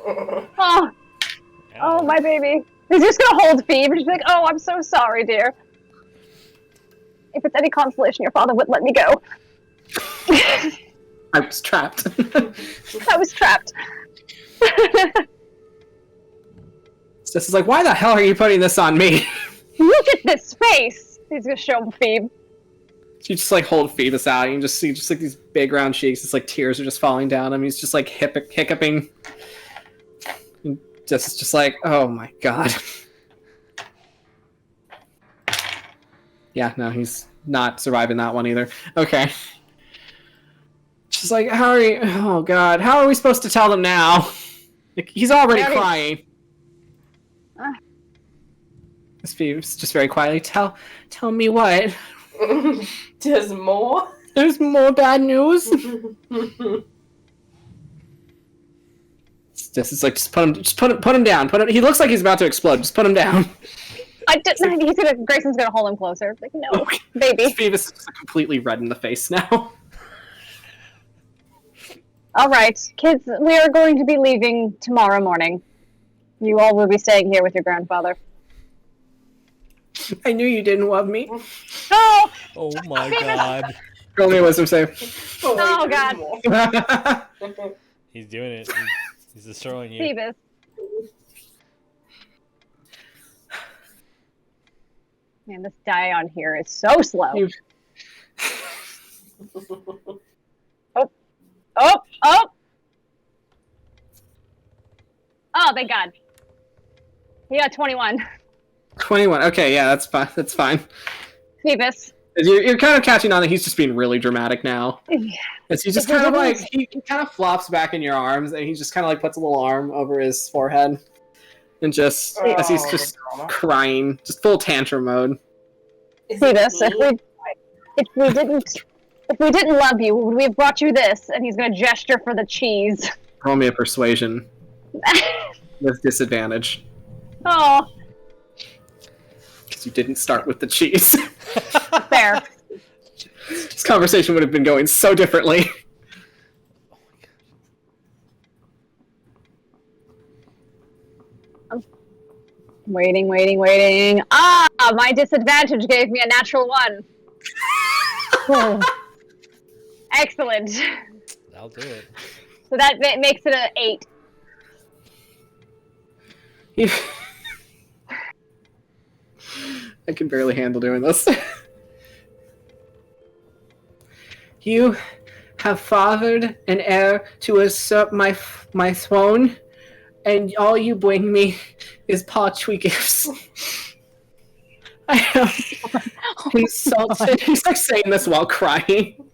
Oh, my baby. He's just gonna hold Phoebe. She's like, "Oh, I'm so sorry, dear. If it's any consolation, your father would let me go. I was trapped. I was trapped." This is like, why the hell are you putting this on me? Look at this face. He's gonna show him Phoebe. You just like hold Phoebus out, and you just see just like these big round cheeks. It's like tears are just falling down him. He's just like hiccuping. And just like, oh my god. Yeah, no, he's not surviving that one either. Okay. She's like, how are you? Oh god, how are we supposed to tell them now? Like, he's already crying. Miss Phoebus just very quietly, tell me what? There's more. There's more bad news. This is like just put him down. He looks like he's about to explode. Just put him down. Grayson's gonna hold him closer. Like, no, baby. Phoebus is completely red in the face now. All right, kids, we are going to be leaving tomorrow morning. You all will be staying here with your grandfather. I knew you didn't love me. Oh! Oh my god. Roll me a wisdom save. Oh god. He's doing it. He's destroying you. Phoebus. Man, this die on here is so slow. Oh! Oh, thank God. He got 21. 21. Okay, yeah, that's fine. That's fine. Phoebus. You're kind of catching on that he's just being really dramatic now. As he just kind of like he kind of flops back in your arms, and he just kind of like puts a little arm over his forehead, and just as he's just crying, just full tantrum mode. Phoebus, if we didn't love you, would we have brought you this? And he's gonna gesture for the cheese. Roll me a persuasion with disadvantage. Oh. Because you didn't start with the cheese. Fair. This conversation would have been going so differently. Waiting. Ah, my disadvantage gave me a natural 1. Oh. Excellent. I'll do it. So that makes it an 8. I can barely handle doing this. You have fathered an heir to usurp my throne, and all you bring me is paltry gifts. I am insulted. He's like saying this while crying.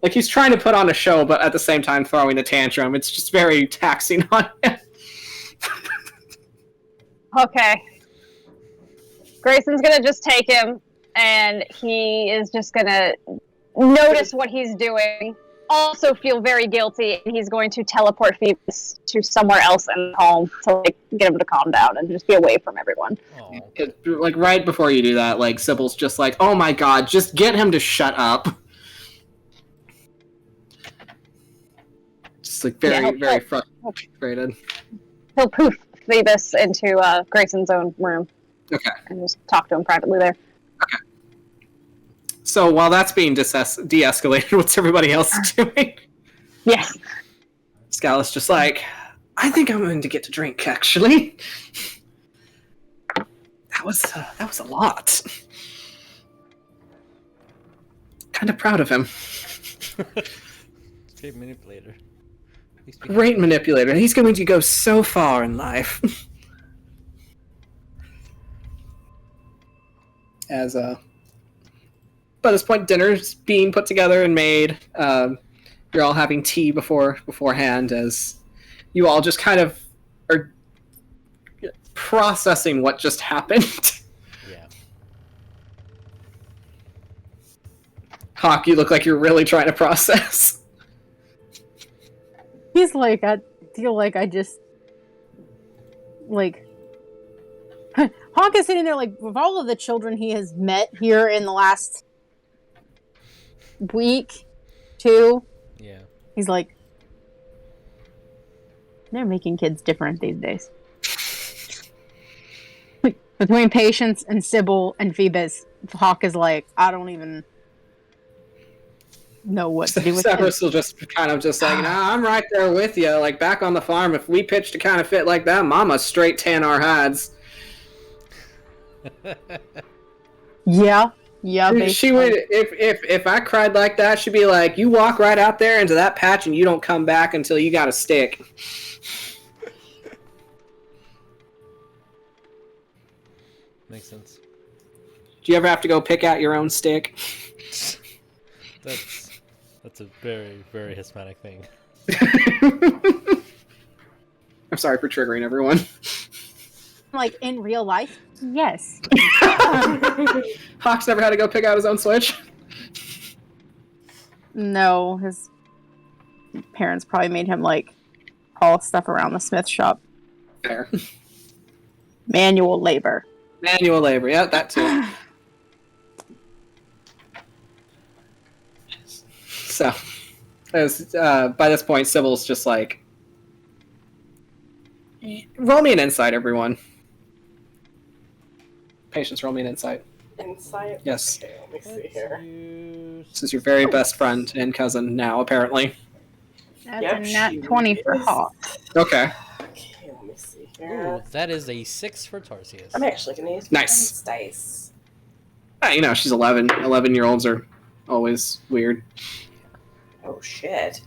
Like he's trying to put on a show, but at the same time throwing a tantrum. It's just very taxing on him. Okay. Grayson's gonna just take him, and he is just gonna notice what he's doing, also feel very guilty, and he's going to teleport Phoebus to somewhere else in home to like get him to calm down and just be away from everyone. Like right before you do that, like Sybil's just like, "Oh my god, just get him to shut up." Just like very frustrated. He'll poof Phoebus into Grayson's own room. Okay. And just talk to him privately there. Okay. So while that's being de-escalated, what's everybody else doing? Yes. Scala's just like, I think I'm going to get to drink, actually. That was a lot. Kind of proud of him. Great manipulator. Great manipulator. He's going to go so far in life. By this point, dinner's being put together and made. You're all having tea beforehand as you all just kind of are processing what just happened. Yeah. Hawk, you look like you're really trying to process. He's like, I feel like I just like. Hawk is sitting there like, with all of the children he has met here in the last week, 2. Yeah. He's like, they're making kids different these days. Between Patience and Sybil and Phoebus, Hawk is like, I don't even know what to do with Severus will just kind of just like, nah, I'm right there with you. Like, back on the farm, if we pitched a kind of fit like that, Mama straight tan our hides. Yeah, basically. She would, if I cried like that, she'd be like, you walk right out there into that patch and you don't come back until you got a stick. Makes sense. Do you ever have to go pick out your own stick? That's a very, very Hispanic thing. I'm sorry for triggering everyone. Like, in real life? Yes. Hawk's never had to go pick out his own switch? No, his parents probably made him, like, haul stuff around the smith shop. Fair. Manual labor. Manual labor, yeah, that too. So, by this point, Sybil's just like, roll me an insight, everyone. Patience, roll me an insight. Insight? Yes. Okay, let me see here. This is your very best friend and cousin now, apparently. That's Yep, a nat she 20 for is. Hawk. Okay. Okay, let me see Ooh, here. that is a 6 for Tarsius. I'm actually gonna use my Nice. dice. You know, she's 11. 11-year-olds are always weird. Oh shit.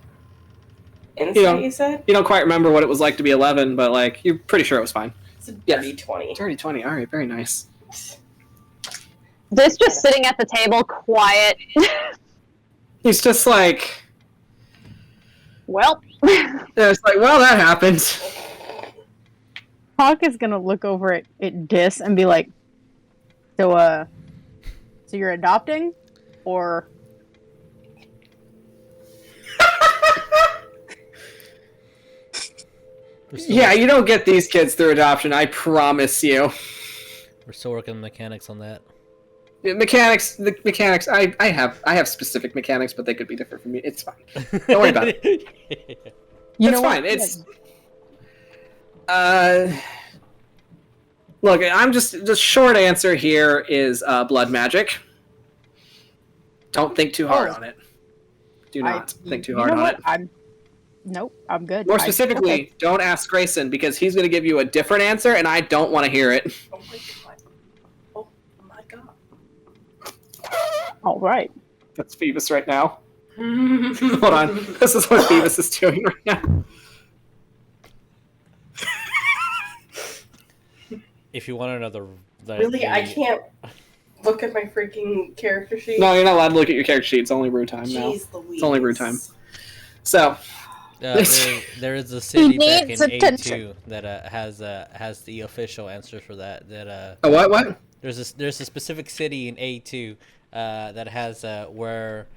Insight, you said? You don't quite remember what it was like to be 11, but, like, you're pretty sure it was fine. It's a Yeah. dirty 20. Dirty 20, alright, very nice. This just sitting at the table, quiet. He's just like, Well, it's like, well, that happened. Hawk is gonna look over at Dis and be like, so you're adopting? Or... Yeah, you don't get these kids through adoption, I promise you. We're still working on mechanics on that. The mechanics, I have specific mechanics, but they could be different from me. It's fine. Don't worry about it. You It's know fine. what? It's look. I'm just the short answer here is blood magic. Don't think too hard on it. Do not think too hard on it. Nope, I'm good. More specifically, don't ask Greyson because he's going to give you a different answer, and I don't want to hear it. Oh my god. Oh my god. All right. That's Phoebus right now. Hold on. This is what Phoebus is doing right now. If you want another... Really? I can't look at my freaking character sheet? No, you're not allowed to look at your character sheet. It's only brew time now. Jeez Louise. It's only brew time. So, there is a city back in needs attention. A2 that has the official answer for that. a what? There's a specific city in A2 that has where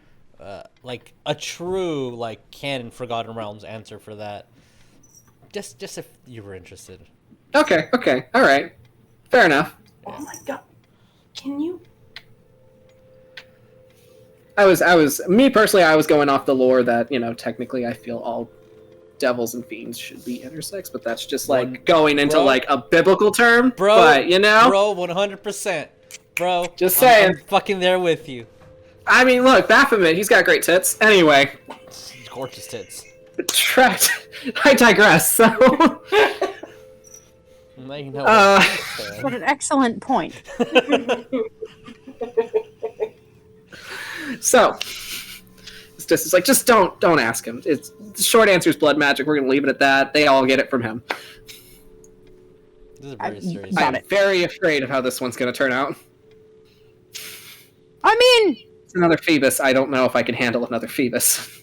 like a true like canon Forgotten Realms answer for that. Just if you were interested. Okay, all right, fair enough. Oh my god. Can you? I was me personally. I was going off the lore that technically I feel all devils and fiends should be intersex, but that's just like going into like a biblical term, bro. But bro, 100%, bro. Just saying, I'm fucking there with you. I mean, look, Baphomet, he's got great tits. Anyway, Gorgeous tits. I digress. So, Now you know What an excellent point. so it's like just don't ask him. It's the short answer is blood magic. We're gonna leave it at that. They all get it from him. This is very serious. Got I'm very afraid of how this one's gonna turn out. I mean, It's another Phoebus. I don't know if I can handle another Phoebus.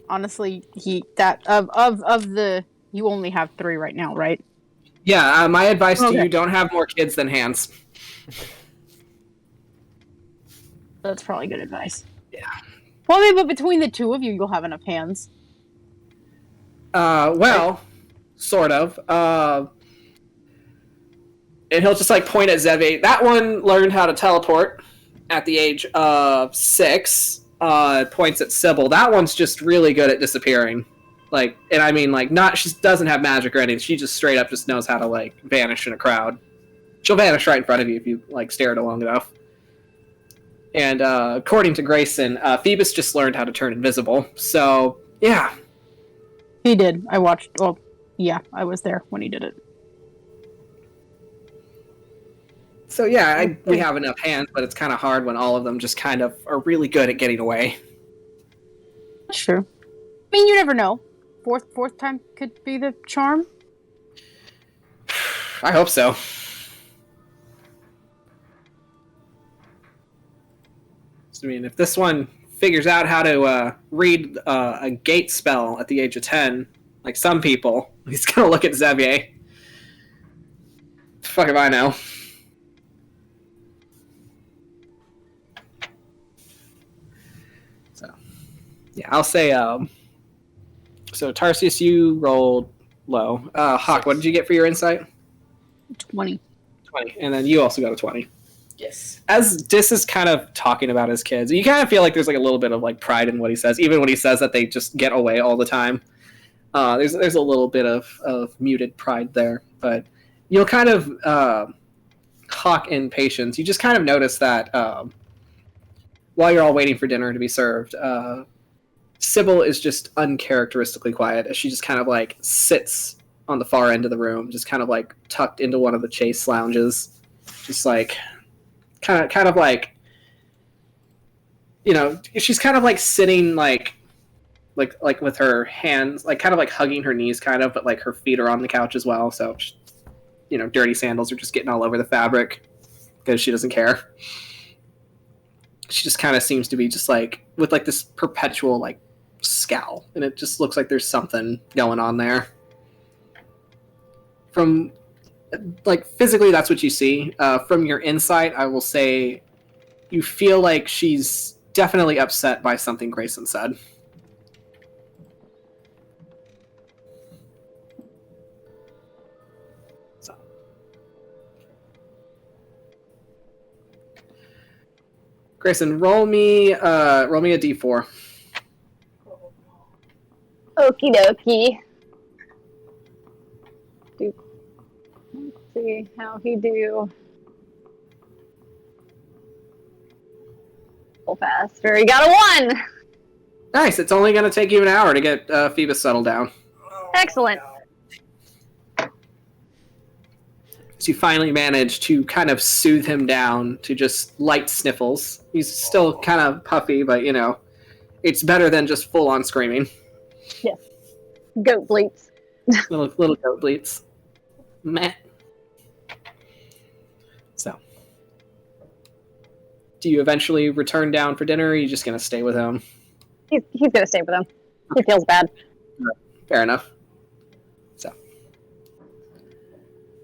honestly, you only have 3 right now, right? Yeah, my advice to Okay. you, don't have more kids than hands. That's probably good advice. Yeah. Well, I mean, but between the 2 of you, you'll have enough hands. Well, sort of. And he'll just like point at Zeve. That one learned how to teleport at the age of 6. Points at Sybil. That one's just really good at disappearing. Like, and I mean, like, not she doesn't have magic or anything. She just straight up just knows how to like vanish in a crowd. She'll vanish right in front of you if you like stare at her long enough. And according to Greyson, Phoebus just learned how to turn invisible. So yeah, He did. I watched. Well, yeah, I was there when he did it. so yeah, we have enough hands, but it's kind of hard when all of them just kind of are really good at getting away. That's true. I mean, you never know. Fourth time could be the charm. I hope so. I mean, if this one figures out how to read a gate spell at the age of 10, like some people, he's gonna look at Xavier. Fuck if I know. So, yeah, I'll say. So Tarsius, you rolled low. Hawk, what did you get for your insight? 20. 20, and then you also got a 20. Yes. As Dis is kind of talking about his kids, you kind of feel like there's like a little bit of like pride in what he says, even when he says that they just get away all the time. There's a little bit of muted pride there, but you'll kind of Hawk in patience. You just kind of notice that while you're all waiting for dinner to be served, Sybil is just uncharacteristically quiet as she just kind of like sits on the far end of the room, just kind of like tucked into one of the chase lounges, just like kind of like, you know, she's kind of like sitting like with her hands like kind of like hugging her knees kind of, but like her feet are on the couch as well, so you know, dirty sandals are just getting all over the fabric because she doesn't care. She just kind of seems to be just like with like this perpetual like scowl, and it just looks like there's something going on there. From like physically, that's what you see. From your insight, I will say you feel like she's definitely upset by something Greyson said. So. Greyson, roll me a d4. Okie dokie. Let's see how he do. Full faster. He got a 1. Nice. It's only going to take you an hour to get Phoebus settled down. Excellent. So you finally manage to kind of soothe him down to just light sniffles. He's still kind of puffy, but you know, it's better than just full on screaming. Yes. Goat bleats. little goat bleats. Meh. So, do you eventually return down for dinner, or are you just going to stay with him? He's gonna stay with him. He feels bad. Fair enough. So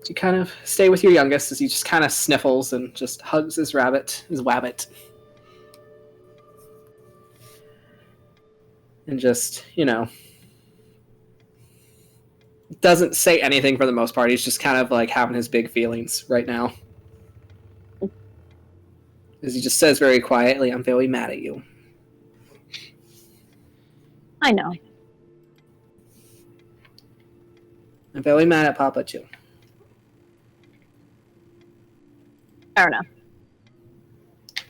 you kind of stay with your youngest as he just kind of sniffles and just hugs his wabbit. And just, you know, doesn't say anything for the most part. He's just kind of like having his big feelings right now. As he just says very quietly, I'm very mad at you. I know. I'm very mad at Papa too. Fair enough.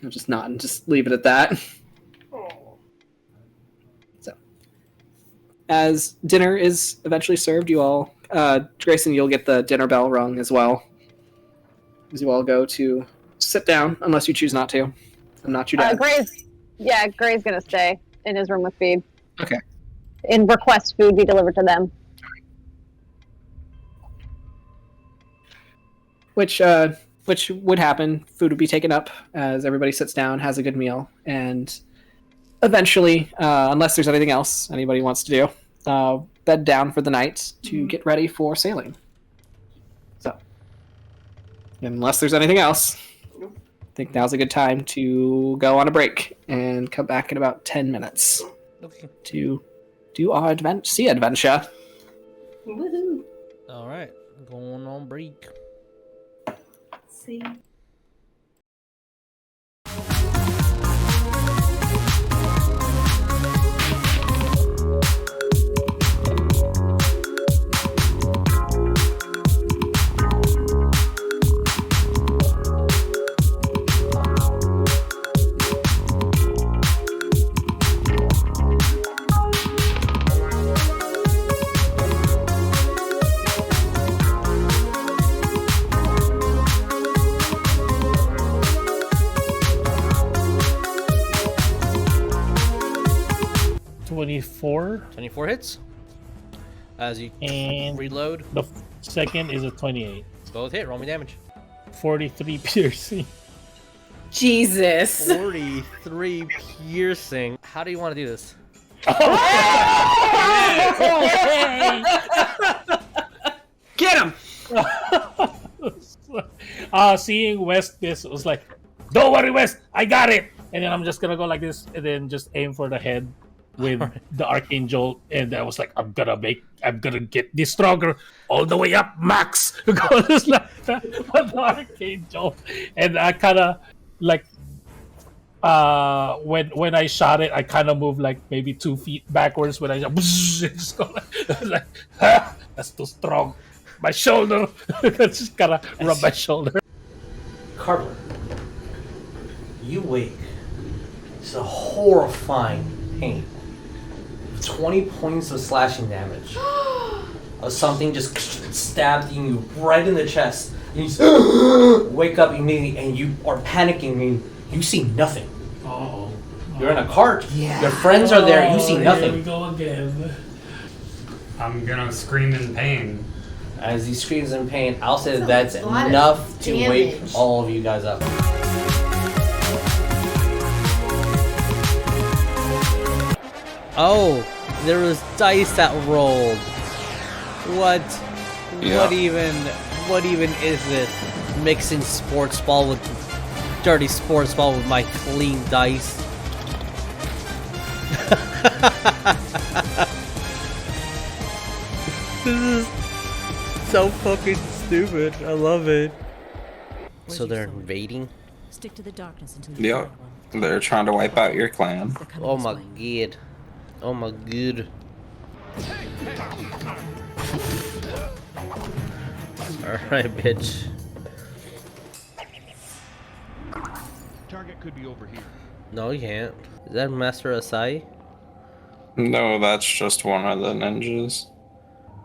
I'll just nod and just leave it at that. So, as dinner is eventually served, you all, Greyson, you'll get the dinner bell rung as well. As you all go to sit down, unless you choose not to. I'm not your dad. Gray's gonna stay in his room with feed. Okay. And request food be delivered to them. Which would happen. Food would be taken up as everybody sits down, has a good meal, and eventually, unless there's anything else anybody wants to do, bed down for the night to get ready for sailing. So, unless there's anything else, I think now's a good time to go on a break and come back in about 10 minutes to do our sea adventure. Woohoo! All right, going on break. See. $24. 24 hits. As you And reload, the second is a 28. both hit. Roll me damage. 43 piercing. Jesus. 43 piercing. How do you want to do this? Get him! Seeing West, this was like, don't worry, West, I got it. And then I'm just gonna go like this, and then just aim for the head with the Archangel. And I was like, I'm gonna get this stronger all the way up, max. Just like that with the Archangel, and I kind of like. When I shot it, I kind of moved like maybe 2 feet backwards. When I just go like, that's too strong. My shoulder, just kind of rub my shoulder. Carver, you wake. It's a horrifying pain. 20 points of slashing damage. Of something just stabbed you right in the chest. You just wake up immediately and you are panicking and you see nothing. Oh. You're in a cart. Yeah. Your friends are there. You see nothing. Here we go again. I'm gonna scream in pain. As he screams in pain, I'll say that's enough to wake all of you guys up. Oh, there was dice that rolled. What? Yeah. What even is this? Mixing sports ball with dirty sports ball with my clean dice. This is so fucking stupid. I love it. So they're invading? Stick to the darkness until Yep. They're trying to wipe out your clan. Oh my god. Oh my god. Alright, bitch. Target could be over here. No, you can't. Is that Master Asai? No, that's just one of the ninjas.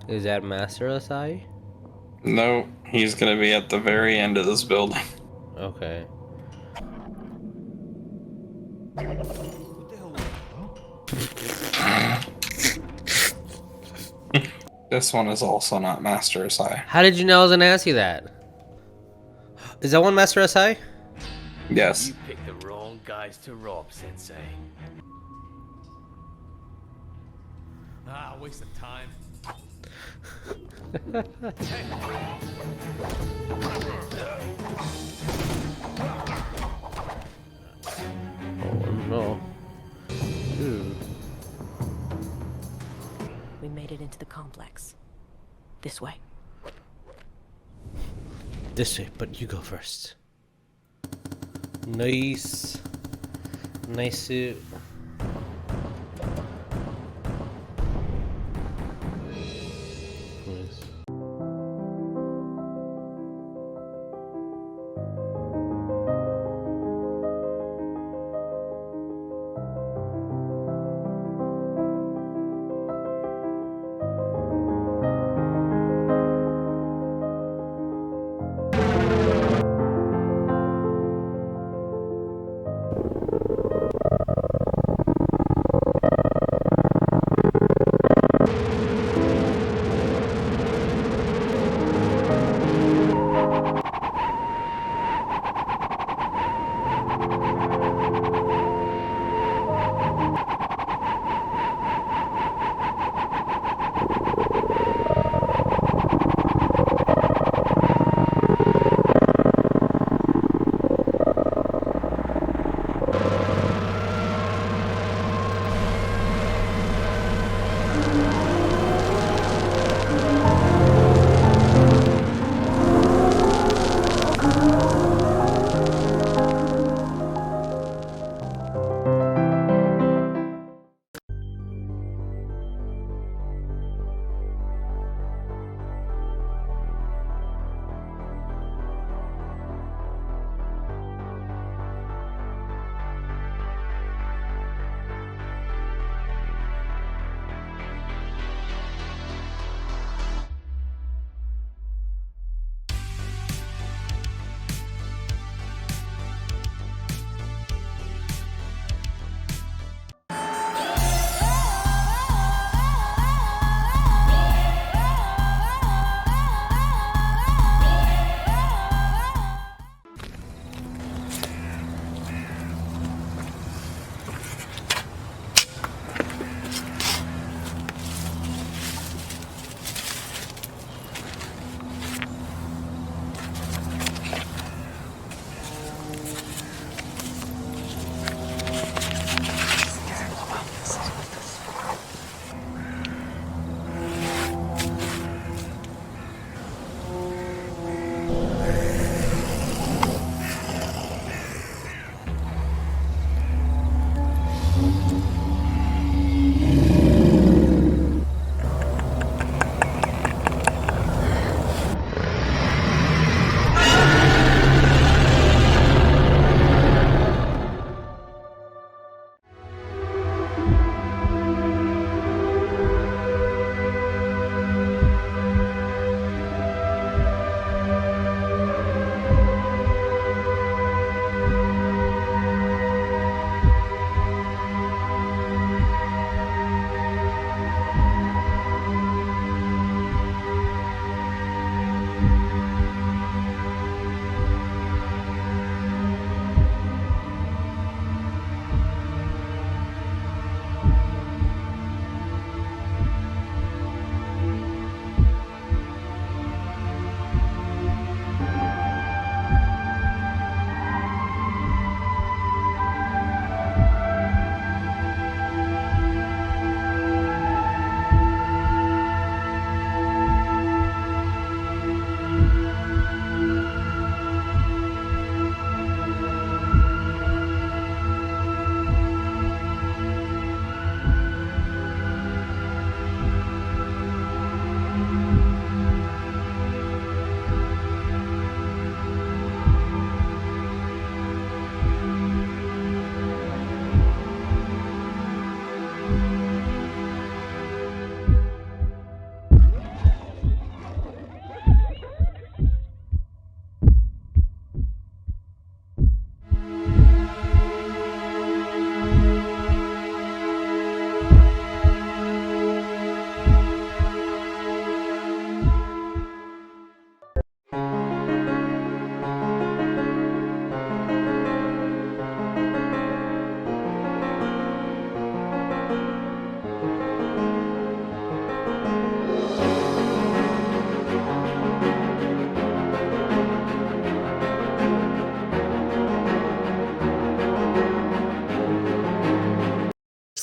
Is that Master Asai? No, he's gonna be at the very end of this building. Okay. This one is also not Master Asai. How did you know I was gonna ask you that? Is that one Master Asai? Yes. You picked the wrong guys to rob, Sensei. Waste of time. Oh no. Dude. We made it into the complex. This way. This way, but you go first. Nice. Nice suit. Nice.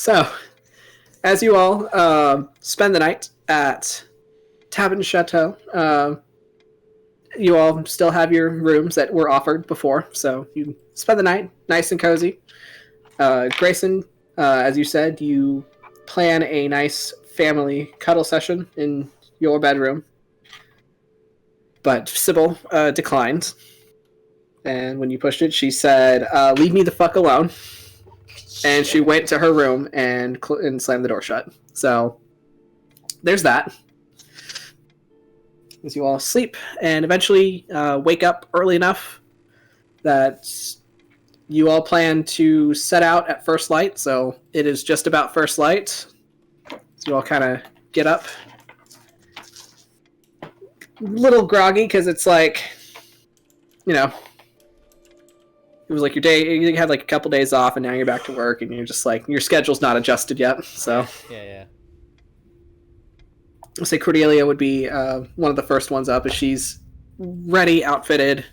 So, as you all spend the night at Tabin Chateau, you all still have your rooms that were offered before, so you spend the night nice and cozy. Greyson, as you said, you plan a nice family cuddle session in your bedroom, but Sybil declined. And when you pushed it, she said, "Leave me the fuck alone." And she went to her room and slammed the door shut. So there's that. As you all sleep and eventually wake up early enough that you all plan to set out at first light. So it is just about first light. So you all kind of get up. A little groggy because it's like, you know, it was like your day, you had like a couple days off and now you're back to work and you're just like, your schedule's not adjusted yet. So Yeah. I'll say Cordelia would be one of the first ones up as she's ready, outfitted,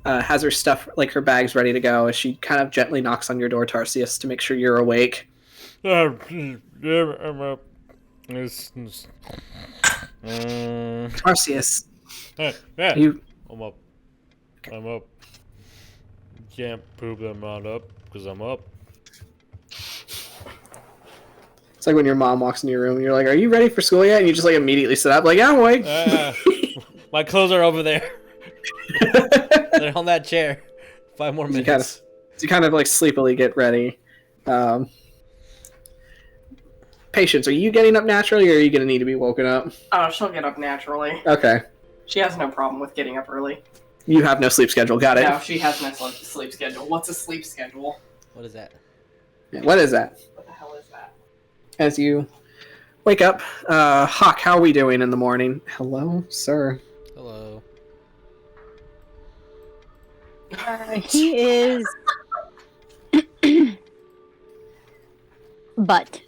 has her stuff, like her bags ready to go as she kind of gently knocks on your door, Tarsius, to make sure you're awake. I'm up. Tarsius. I'm up. I'm up. You can't prove that I'm not up because I'm up. It's like when your mom walks in your room and you're like, "Are you ready for school yet?" And you just like immediately sit up, like, "Yeah, I'm awake." My clothes are over there. They're on that chair. 5 more minutes. You kind of like sleepily get ready. Patience, are you getting up naturally, or are you going to need to be woken up? Oh, she'll get up naturally. Okay. She has no problem with getting up early. You have no sleep schedule. Got it. No, she has no sleep schedule. What's a sleep schedule? What is that? What is that? What the hell is that? As you wake up, Hawk, how are we doing in the morning? Hello, sir. Hello. He is... But.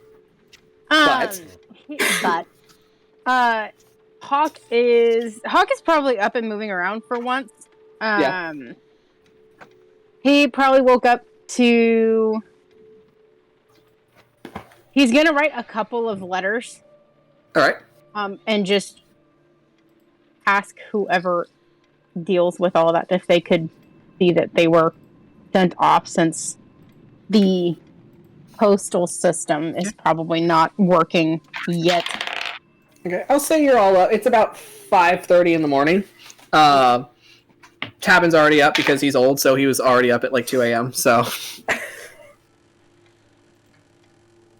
Hawk is probably up and moving around for once. He probably woke up to... He's gonna write a couple of letters. All right. And just ask whoever deals with all that if they could see that they were sent off, since the postal system is probably not working yet. Okay, I'll say you're all up. It's about 5:30 in the morning. Tabin's already up because he's old, so he was already up at like 2 a.m. So,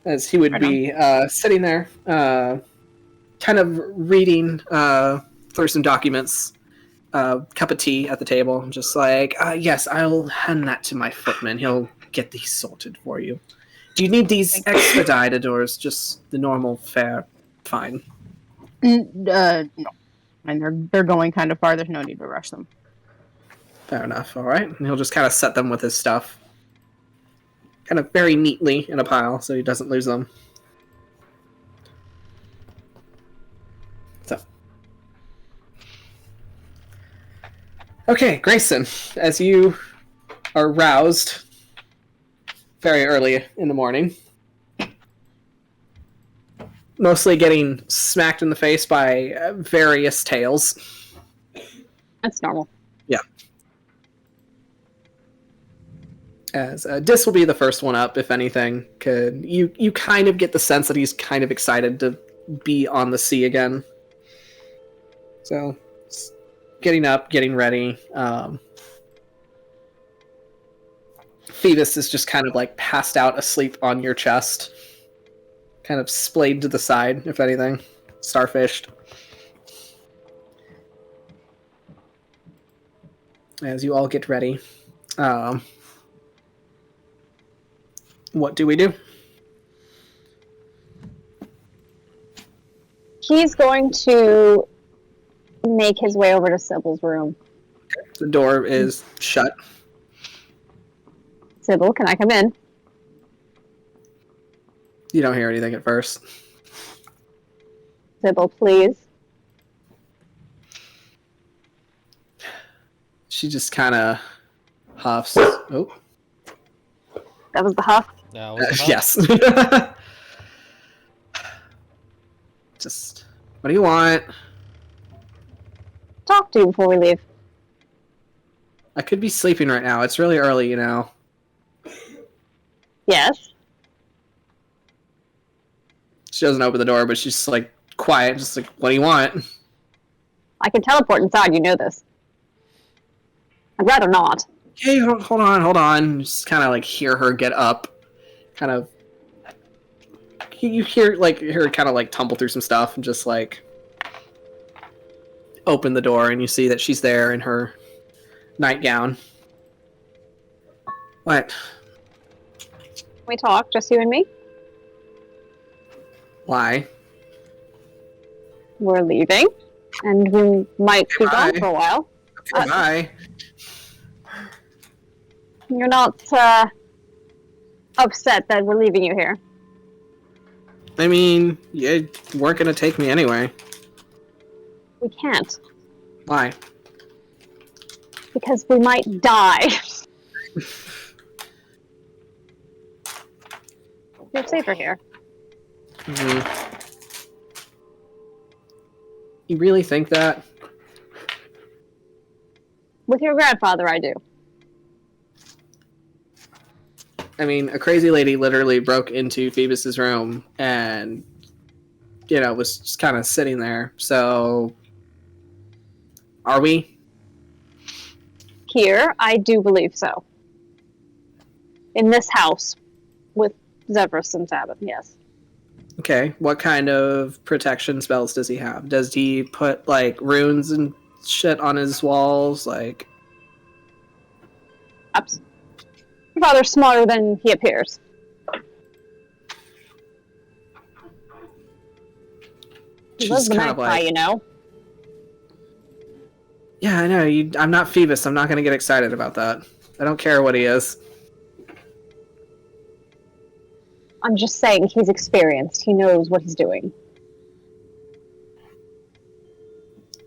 as he would be sitting there, kind of reading through some documents, cup of tea at the table, just like, yes, I'll hand that to my footman. He'll get these sorted for you. Do you need these expedited, or is just the normal fare fine? No. And they're going kind of far. There's no need to rush them. Fair enough. All right. And he'll just kind of set them with his stuff. Kind of very neatly in a pile so he doesn't lose them. So. Okay, Greyson, as you are roused very early in the morning, mostly getting smacked in the face by various tails. That's normal. Yeah. As Dis will be the first one up, if anything. You kind of get the sense that he's kind of excited to be on the sea again. So, getting up, getting ready. Phoebus is just kind of like passed out asleep on your chest. Kind of splayed to the side, if anything. Starfished. As you all get ready. What do we do? He's going to make his way over to Sybil's room. The door is shut. Sybil, can I come in? You don't hear anything at first. Sybil, please. She just kind of huffs. Oh. That was the huff? No. Yes. Just, what do you want? Talk to you before we leave. I could be sleeping right now. It's really early, you know. Yes. She doesn't open the door, but she's just like quiet, just like, what do you want? I can teleport inside, you know this. I'd rather not. Hey, hold on. Just kind of like hear her get up. Kind of. You hear like her kind of like tumble through some stuff and just like open the door, and you see that she's there in her nightgown. What? Can we talk, just you and me? Why? We're leaving, and we might be gone for a while. Bye. You're not upset that we're leaving you here? I mean, you weren't gonna take me anyway. We can't. Why? Because we might die. You're safer here. Mm-hmm. You really think that? With your grandfather, I do. I mean, a crazy lady literally broke into Phoebus's room and, you know, was just kind of sitting there. So, are we? Here, I do believe so. In this house, with Zevras and Sabbath, yes. Okay, what kind of protection spells does he have? Does he put, like, runes and shit on his walls? Like, Perhaps. Your father's smarter than he appears. He was the magpie, you know. Yeah, I know. I'm not Phoebus. I'm not going to get excited about that. I don't care what he is. I'm just saying he's experienced. He knows what he's doing.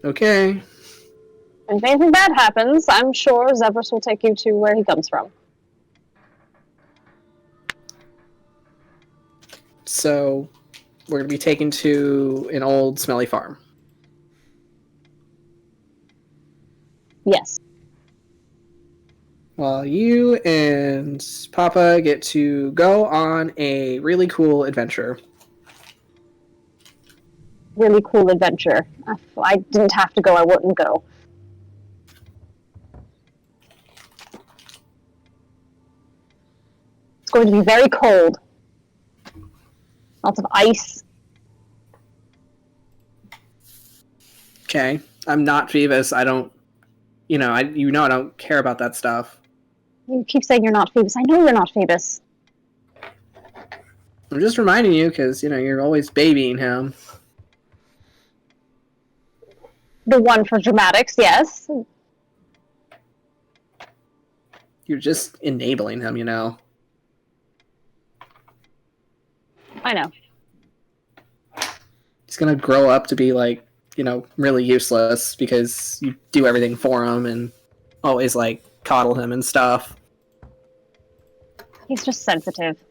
Okay. And if anything bad happens, I'm sure Zevras will take you to where he comes from. So, we're going to be taken to an old, smelly farm. Yes. Well, you and Papa get to go on a really cool adventure. Really cool adventure. If I didn't have to go, I wouldn't go. It's going to be very cold. Lots of ice. Okay. I'm not Phoebus. I don't... I don't care about that stuff. You keep saying you're not Phoebus. I know you're not Phoebus. I'm just reminding you because, you're always babying him. The one for dramatics, yes. You're just enabling him, I know. He's gonna grow up to be like, really useless because you do everything for him and always like coddle him and stuff. He's just sensitive.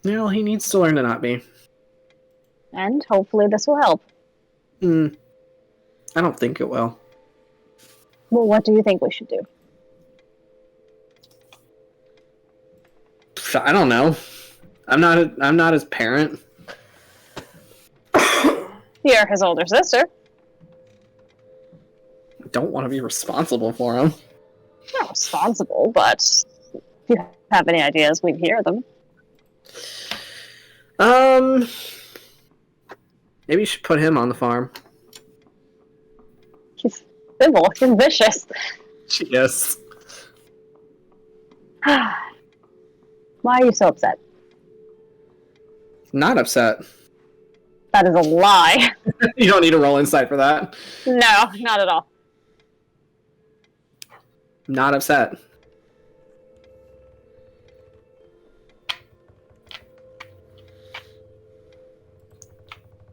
No, he needs to learn to not be. And hopefully this will help. I don't think it will. Well, what do you think we should do? I don't know. I'm not his parent. You're his older sister. I don't want to be responsible for him. Not responsible, but if you have any ideas, we'd hear them. Maybe you should put him on the farm. He's civil. He's vicious. Yes. Why are you so upset? Not upset. That is a lie. You don't need to roll insight for that. No, not at all. Not upset.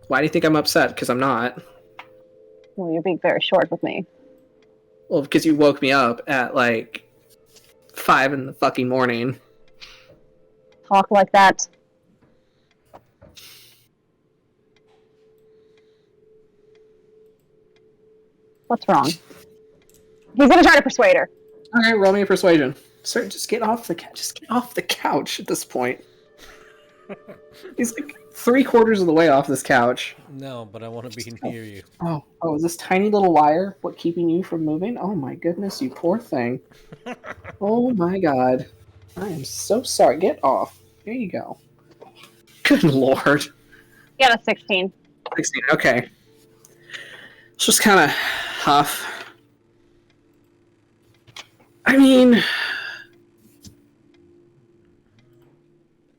Why do you think I'm upset? Because I'm not. Well, you're being very short with me. Well, because you woke me up at like 5 in the fucking morning. Talk like that. What's wrong? He's gonna try to persuade her. All right, roll me a persuasion. Sir, just get off the just get off the couch at this point. He's like 3/4 of the way off this couch. No, but I want to be near you. Oh, is this tiny little wire what keeping you from moving? Oh my goodness, you poor thing. Oh my god. I am so sorry. Get off. There you go. Good lord. You got a 16. 16, okay. It's just kind of huff. I mean,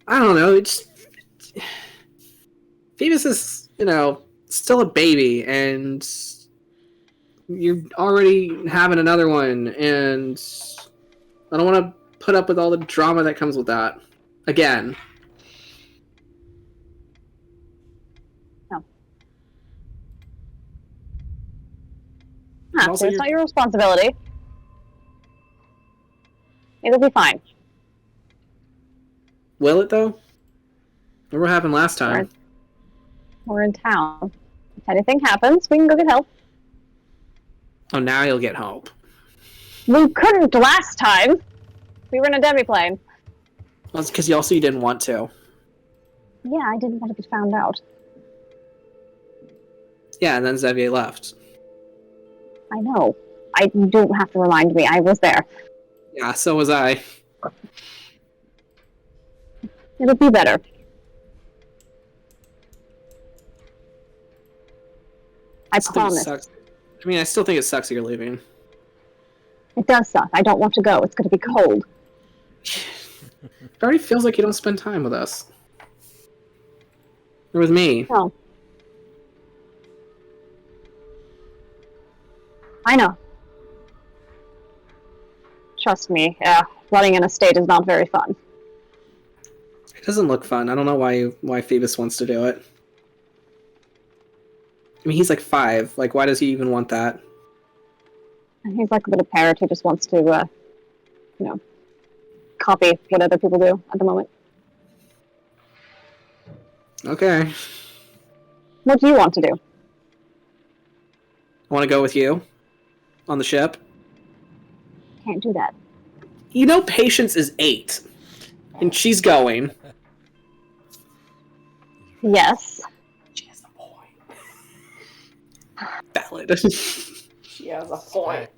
I don't know. It's Phoebus is, still a baby, and you're already having another one, and I don't want to put up with all the drama that comes with that again. No. So it's not your responsibility. It'll be fine. Will it, though? Remember what happened last time? We're in town. If anything happens, we can go get help. Oh, now you'll get help. We couldn't last time. We were in a demi-plane. Well, it's because you didn't want to. Yeah, I didn't want to be found out. Yeah, and then Xavier left. I know. I don't have to remind me. I was there. Yeah, so was I. It'll be better. I promise. I mean, I still think it sucks that you're leaving. It does suck. I don't want to go. It's going to be cold. It already feels like you don't spend time with us. Or with me. No. I know. Trust me, running an estate is not very fun. It doesn't look fun. I don't know why Phoebus wants to do it. I mean, he's like 5. Like, why does he even want that? He's like a little parrot who just wants to, copy what other people do at the moment. Okay. What do you want to do? I want to go with you on the ship. Can't do that. Patience is 8. And she's going. Yes. She has a point. Valid. She has a point.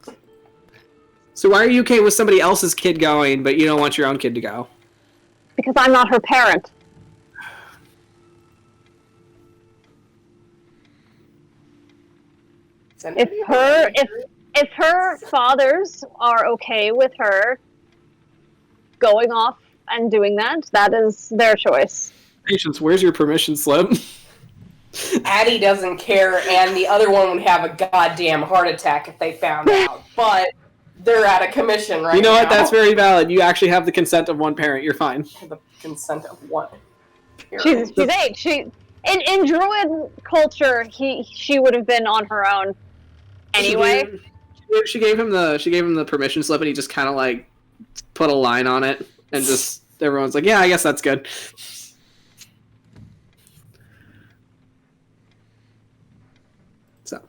So why are you okay with somebody else's kid going, but you don't want your own kid to go? Because I'm not her parent. If her fathers are okay with her going off and doing that, that is their choice. Patience, where's your permission slip? Addie doesn't care, and the other one would have a goddamn heart attack if they found out. But they're out of commission right now. You know what? That's very valid. You actually have the consent of one parent. You're fine. The consent of one parent. She's 8. In druid culture, she would have been on her own anyway. She gave him the permission slip, and he just kind of like put a line on it, and just everyone's like, "Yeah, I guess that's good." So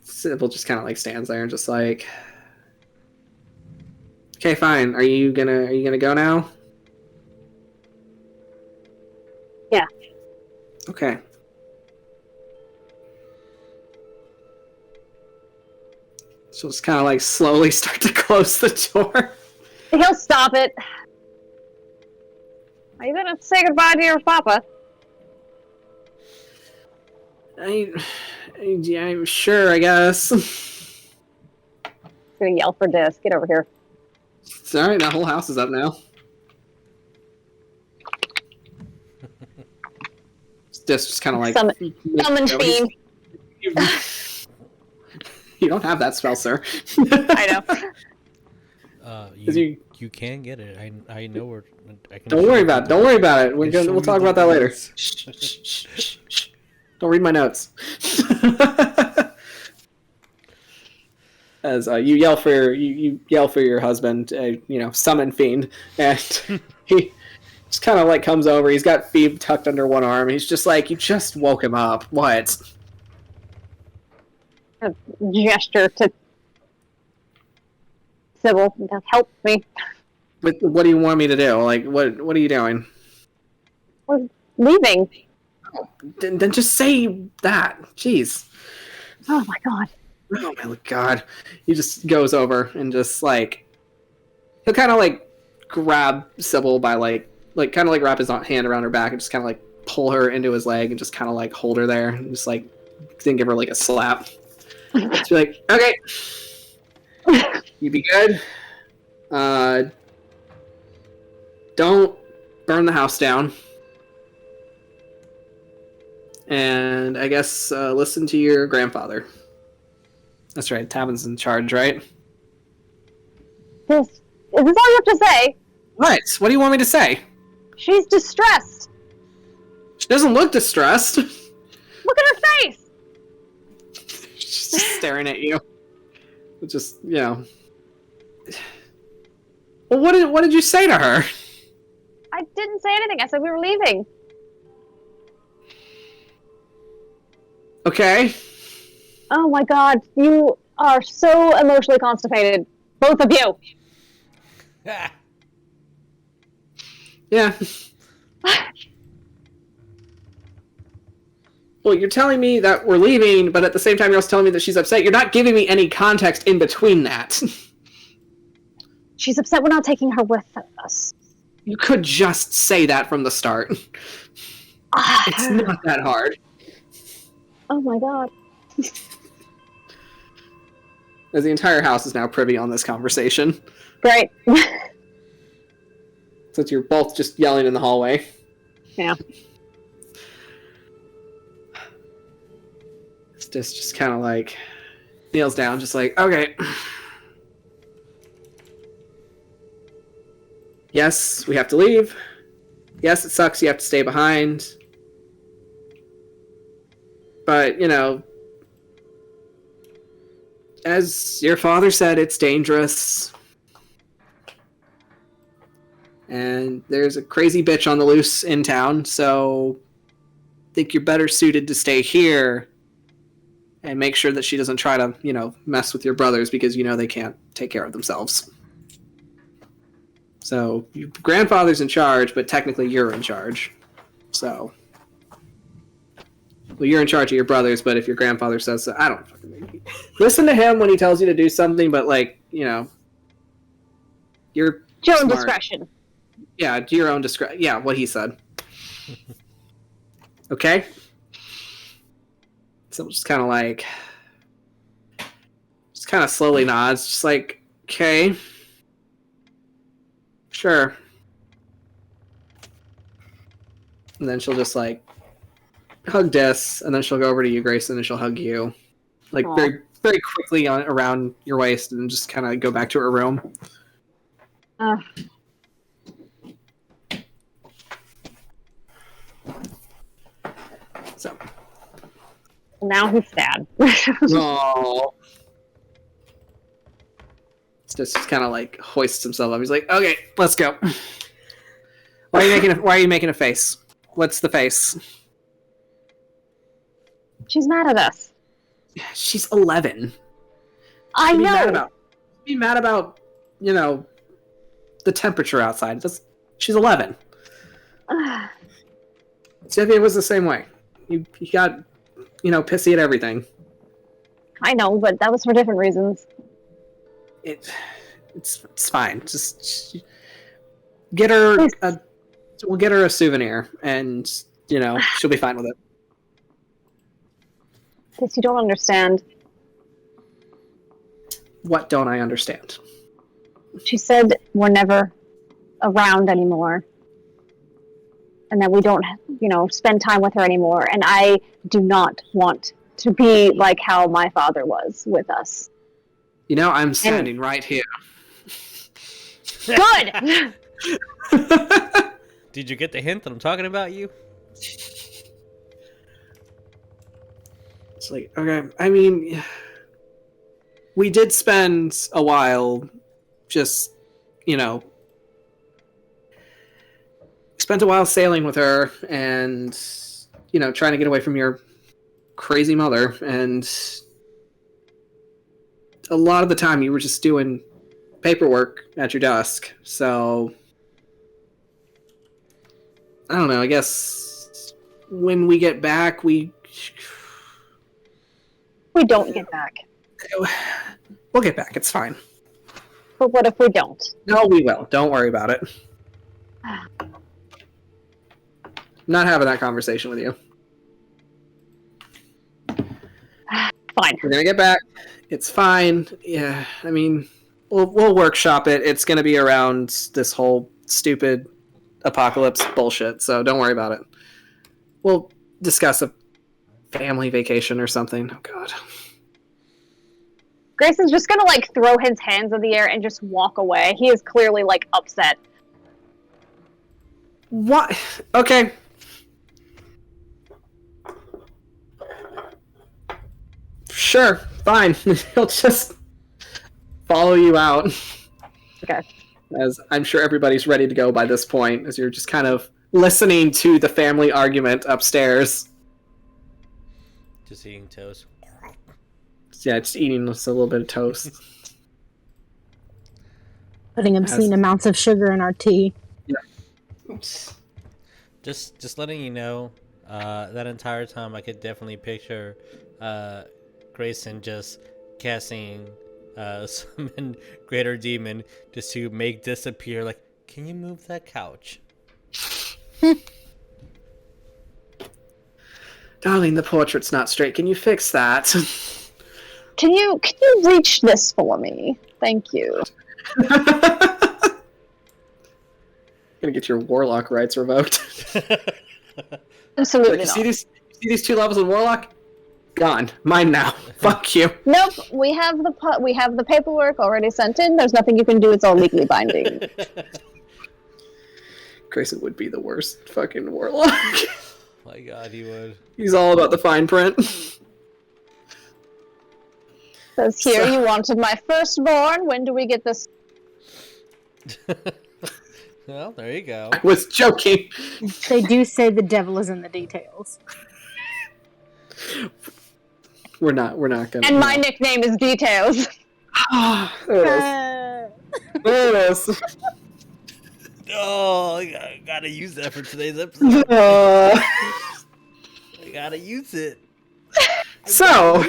Sybil just kind of like stands there and just like, "Okay, fine. Are you gonna go now?" Yeah. Okay. So just kind of like slowly start to close the door. He'll stop it. Are you gonna say goodbye to your papa? I'm sure, I guess. He's gonna yell for Dis. Get over here. It's alright, that whole house is up now. Dis just kind of like... Summon fiend. You don't have that spell, sir. I know. You can get it. I know where. I can Don't worry about it. Don't worry about it. We'll talk about that later. Shh. Don't read my notes. As you yell for your husband, summon fiend, and he just kind of like comes over. He's got Phoebe tucked under one arm. He's just like, you just woke him up. What? A gesture to Sybil to help me. What do you want me to do? Like, what are you doing? We're leaving. Then just say that. Jeez. Oh my god. Oh my god. He just goes over and just like he'll kind of like grab Sybil by like kind of like wrap his hand around her back and just kind of like pull her into his leg and just kind of like hold her there and just like then give her like a slap. Just be like, okay, you be good. Don't burn the house down. And I guess listen to your grandfather. That's right, Tabitha's in charge, right? Is this all you have to say? What? What do you want me to say? She's distressed. She doesn't look distressed. Look at her face. She's just staring at you. Just, you know. Well, what did you say to her? I didn't say anything. I said we were leaving. Okay. Oh my god, you are so emotionally constipated. Both of you. Yeah. Well, you're telling me that we're leaving, but at the same time you're also telling me that she's upset. You're not giving me any context in between that. She's upset we're not taking her with us. You could just say that from the start. It's not that hard. Oh my god. As the entire house is now privy on this conversation. Great. Since you're both just yelling in the hallway. Yeah. It's just kind of like kneels down, just like, okay. Yes, we have to leave. Yes, it sucks you have to stay behind. But, you know, as your father said, it's dangerous. And there's a crazy bitch on the loose in town, so I think you're better suited to stay here and make sure that she doesn't try to, you know, mess with your brothers because you know they can't take care of themselves. So, your grandfather's in charge, but technically you're in charge. So, well, you're in charge of your brothers, but if your grandfather says so, I don't fucking know. Listen to him when he tells you to do something, but, like, you know, you're Your own smart. discretion. Yeah, to your own discretion. Yeah, what he said. Okay? So just kind of like... Just kind of slowly nods, just like, okay. Sure. And then she'll just, like, hug Des, and then she'll go over to you, Greyson, and she'll hug you. Like, Aww. very very quickly around your waist, and just kind of go back to her room. So. Now he's sad. Oh. Just kind of like hoists himself up. He's like, "Okay, let's go." Why are you making a face? What's the face? She's mad at us. She's 11. I know. Be mad about, you know, the temperature outside. She's 11. Xavier was the same way. He got, you know, pissy at everything. I know, but that was for different reasons. It's fine. Just get her we'll get her a souvenir, and, you know, she'll be fine with it. Guess you don't understand. What don't I understand? She said we're never around anymore. And that we don't, you know, spend time with her anymore. And I do not want to be like how my father was with us. You know, I'm standing right here. Good! Did you get the hint that I'm talking about you? It's like, okay, I mean, we did spend a while just, you know, spent a while sailing with her and, you know, trying to get away from your crazy mother. And a lot of the time you were just doing paperwork at your desk. So I don't know. I guess when we get back, we don't get back. We'll get back. It's fine. But what if we don't? No, we will. Don't worry about it. Not having that conversation with you. Fine. We're gonna get back. It's fine. Yeah, I mean, we'll workshop it. It's gonna be around this whole stupid apocalypse bullshit. So don't worry about it. We'll discuss a family vacation or something. Oh God. Greyson's just gonna like throw his hands in the air and just walk away. He is clearly like upset. What? Okay. Sure, fine. He'll just follow you out. Okay. As I'm sure everybody's ready to go by this point, as you're just kind of listening to the family argument upstairs. Just eating toast. Yeah, just eating just a little bit of toast. Putting obscene amounts of sugar in our tea. Yeah. Just letting you know, that entire time I could definitely picture Greyson just casting summon Greater Demon just to make disappear. Like, can you move that couch? Darling, the portrait's not straight. Can you fix that? Can you reach this for me? Thank you. Gonna get your warlock rights revoked. Absolutely Like, not. see these 2 levels in warlock? Gone. Mine now. Fuck you. Nope. We have the paperwork already sent in. There's nothing you can do. It's all legally binding. Greyson would be the worst fucking warlock. My God, he would. He's all about the fine print. Says here, you wanted my firstborn. When do we get this? Well, there you go. I was joking. They do say the devil is in the details. We're not gonna. And my nickname is Details. There it is. Oh, I gotta use that for today's episode. I gotta use it. So.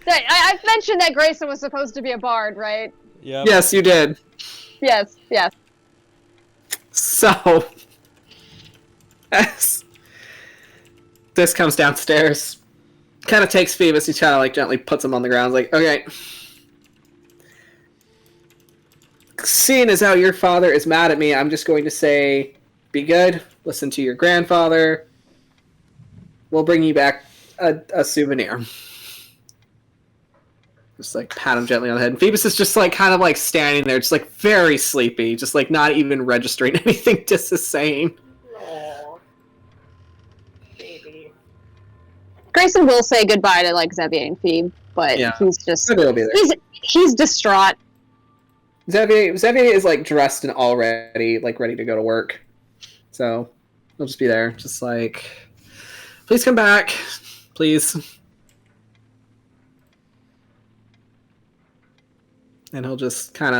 I mentioned that Greyson was supposed to be a bard, right? Yep. Yes, you did. Yes. So, as this comes downstairs, kind of takes Phoebus, he kind of like gently puts him on the ground, like, okay. Seeing as how your father is mad at me, I'm just going to say, be good, listen to your grandfather, we'll bring you back a souvenir. Just like pat him gently on the head. And Phoebus is just like kind of like standing there, just like very sleepy, just like not even registering anything Dis is saying. Aww. Baby. Greyson will say goodbye to like Xavier and Phoebe, but Yeah. he's just Xavier will be there. he's distraught. Xavier is like dressed and already like ready to go to work. So he'll just be there, just like, please come back. Please. And he'll just kind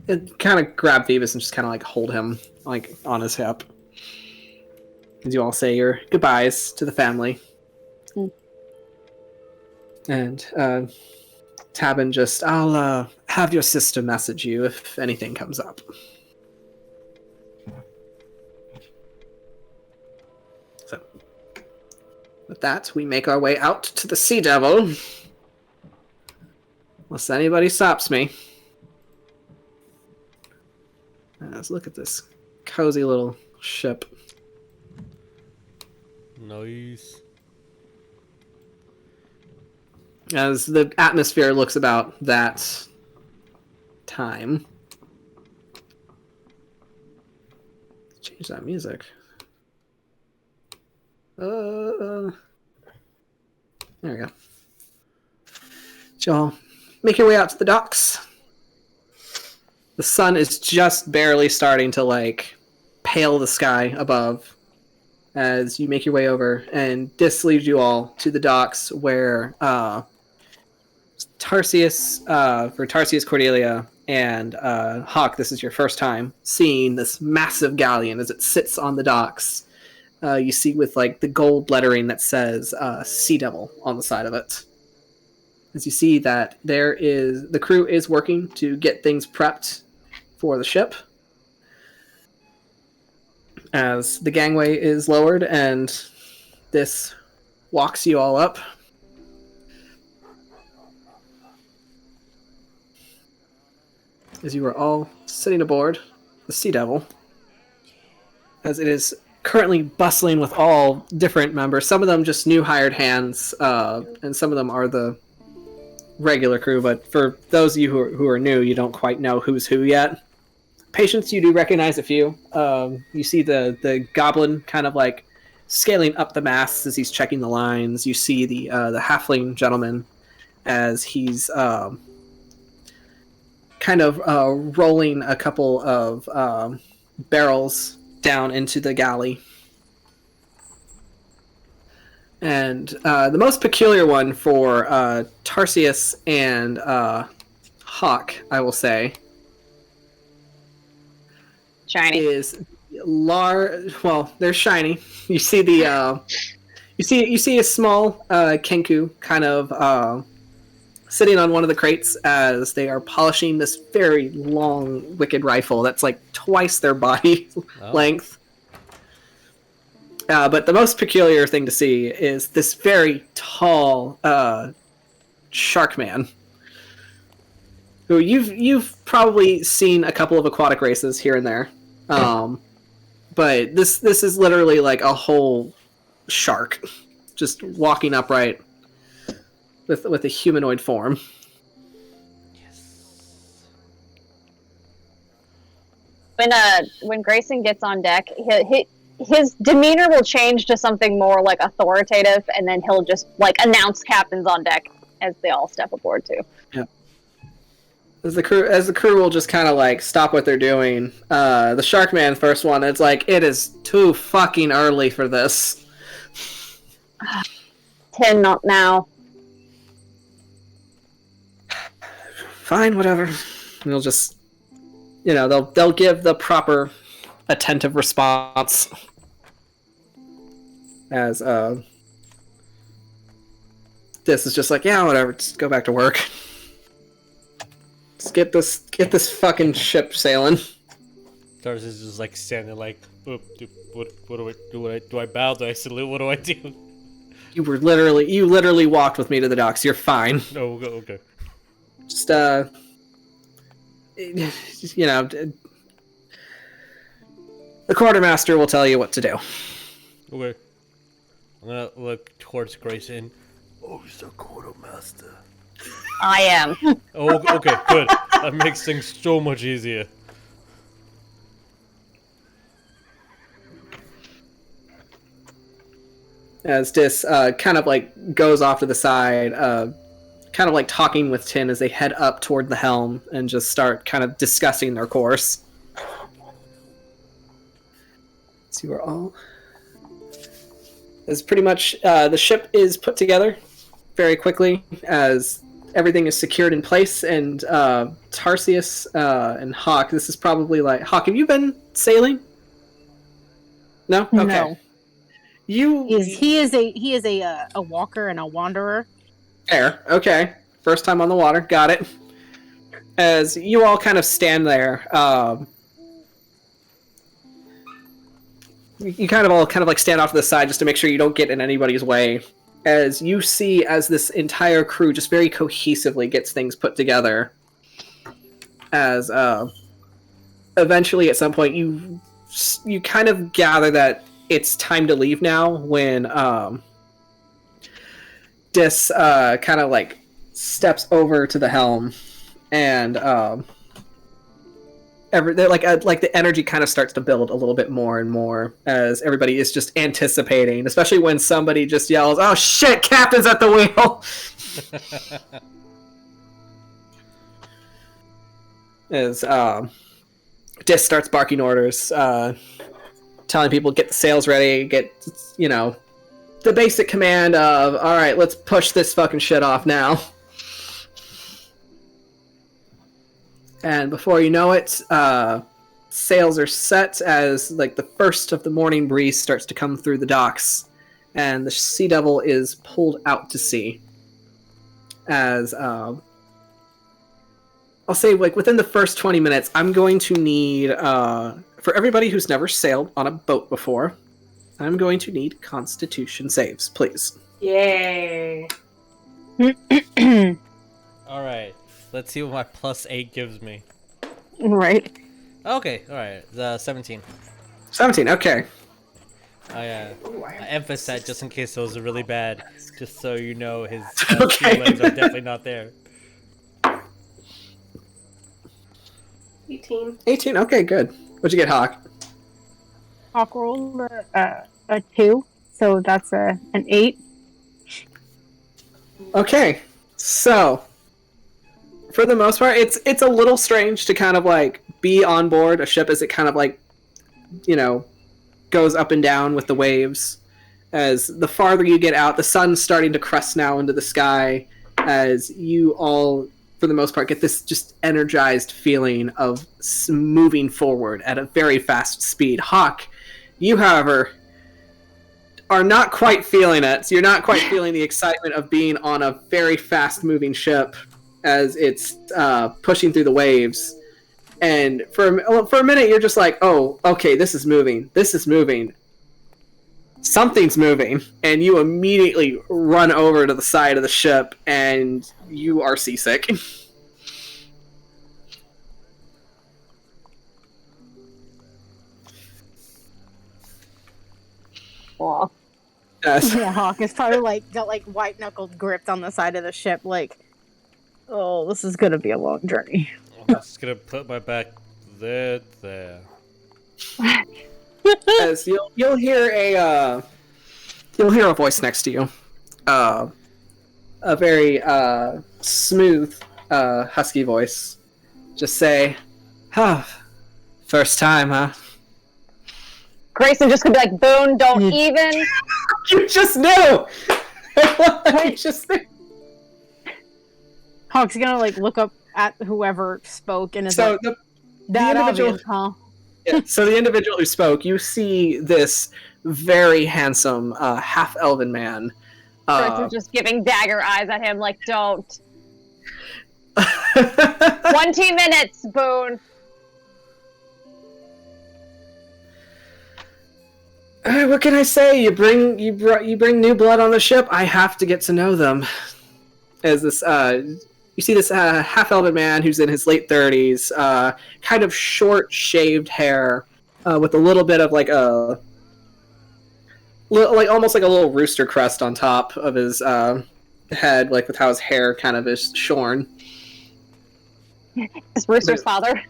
of grab Phoebus and just kind of like hold him like on his hip. As you all say your goodbyes to the family. Mm. And Tabin just, I'll have your sister message you if anything comes up. So, with that, we make our way out to the Sea Devil. Unless anybody stops me. Let's look at this cozy little ship. Nice. As the atmosphere looks about that time. Change that music. There we go. Y'all make your way out to the docks. The sun is just barely starting to like pale the sky above as you make your way over, and this leads you all to the docks where Tarsius, Cordelia, and Hawk, this is your first time seeing this massive galleon as it sits on the docks. You see with like the gold lettering that says Sea Devil on the side of it. As you see that the crew is working to get things prepped for the ship. As the gangway is lowered and this walks you all up. As you are all sitting aboard the Sea Devil, as it is currently bustling with all different members. Some of them just new hired hands, and some of them are the regular crew, but for those of you who are new, you don't quite know who's who yet. Patience, you do recognize a few. You see the goblin kind of like scaling up the masts as he's checking the lines. You see the halfling gentleman as he's kind of rolling a couple of barrels down into the galley. And the most peculiar one for Tarsius and Hawk, I will say, shiny is large. Well, they're shiny. You see the you see a small Kenku kind of sitting on one of the crates as they are polishing this very long wicked rifle that's like twice their body length. But the most peculiar thing to see is this very tall shark man, who you've probably seen a couple of aquatic races here and there, but this is literally like a whole shark, just walking upright with a humanoid form. When Greyson gets on deck, his demeanor will change to something more like authoritative, and then he'll just like announce captains on deck as they all step aboard too. Yeah. As the crew will just kind of like stop what they're doing. The Sharkman first one, it's like it is too fucking early for this. 10 not now. Fine, whatever. They'll just, they'll give the proper attentive response as this is just like, yeah, whatever, just go back to work. Just get this fucking ship sailing. Tarsius is just like standing like, what do I do? Do I bow? Do I salute? What do I do? You literally walked with me to the docks. You're fine. Oh, okay. Just the quartermaster will tell you what to do. Okay. I'm gonna look towards Greyson. Oh, he's the quartermaster. I am. Oh, okay, good. That makes things so much easier. As Dis kind of like goes off to the side, kind of like talking with Tin as they head up toward the helm and just start kind of discussing their course. So you are all... As pretty much the ship is put together very quickly as everything is secured in place, and Tarsius and Hawk, this is probably like... Hawk, have you been sailing? No? Okay. No. He is a walker and a wanderer. Fair. Okay. First time on the water. Got it. As you all kind of stand there, you kind of all like stand off to the side just to make sure you don't get in anybody's way. As you see, as this entire crew just very cohesively gets things put together. As eventually, at some point, you kind of gather that it's time to leave now. When Dis kind of like steps over to the helm, and the energy kind of starts to build a little bit more and more as everybody is just anticipating, especially when somebody just yells, "Oh shit, Captain's at the wheel!" As Dis starts barking orders, telling people get the sails ready, get the basic command of, all right, let's push this fucking shit off now. And before you know it, sails are set as like the first of the morning breeze starts to come through the docks, and the Sea Devil is pulled out to sea. As I'll say, like within the first 20 minutes, I'm going to need for everybody who's never sailed on a boat before, I'm going to need Constitution saves, please. Yay! All right. Let's see what my +8 gives me. Right. Okay. All right. The 17. 17. Okay. I emphasized that just in case those are really bad, just so you know his Okay. feelings are definitely not there. 18. 18. Okay, good. What'd you get, Hawk? Hawk rolled a 2, so that's an 8. Okay, so for the most part, it's a little strange to kind of like be on board a ship as it kind of like, you know, goes up and down with the waves. As the farther you get out, the sun's starting to crest now into the sky, as you all, for the most part, get this just energized feeling of moving forward at a very fast speed. Hawk, you, however, are not quite feeling it. So you're not quite feeling the excitement of being on a very fast-moving ship as it's pushing through the waves. And for a minute, you're just like, oh, okay, this is moving. This is moving. Something's moving. And you immediately run over to the side of the ship, and you are seasick. Aw. Yes. Yeah, Hawk is probably like got like white knuckled gripped on the side of the ship, like, oh, this is gonna be a long journey. I'm just gonna put my back there. As you'll hear a voice next to you, a very smooth, husky voice, just say, "Huh, first time, huh?" Greyson just could be like, Boone, don't even. You just knew. You just knew. Hawk's gonna like look up at whoever spoke and is So like, the that individual, obvious, huh? yeah, so the individual who spoke, you see this very handsome half-elven man. Grayson's just giving dagger eyes at him, like, don't. 20 minutes, Boone. What can I say? You bring new blood on the ship. I have to get to know them. As this, you see this half-elven man who's in his late 30s, kind of short, shaved hair, with a little bit of like almost like a little rooster crest on top of his head, like with how his hair kind of is shorn. It's Rooster's father.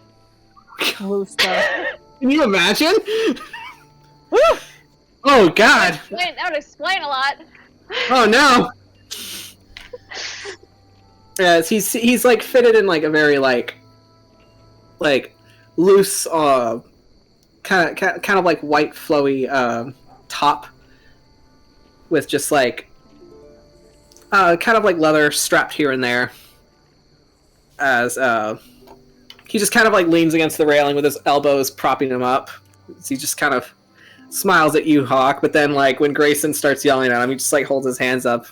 Rooster. Can you imagine? Woo! Oh God! That would explain a lot. Oh no! Yes, he's like fitted in like a very like loose kind of like white flowy top with just like kind of like leather strapped here and there. As he just kind of like leans against the railing with his elbows propping him up. So he just kind of smiles at you, Hawk, but then like when Greyson starts yelling at him, he just like holds his hands up.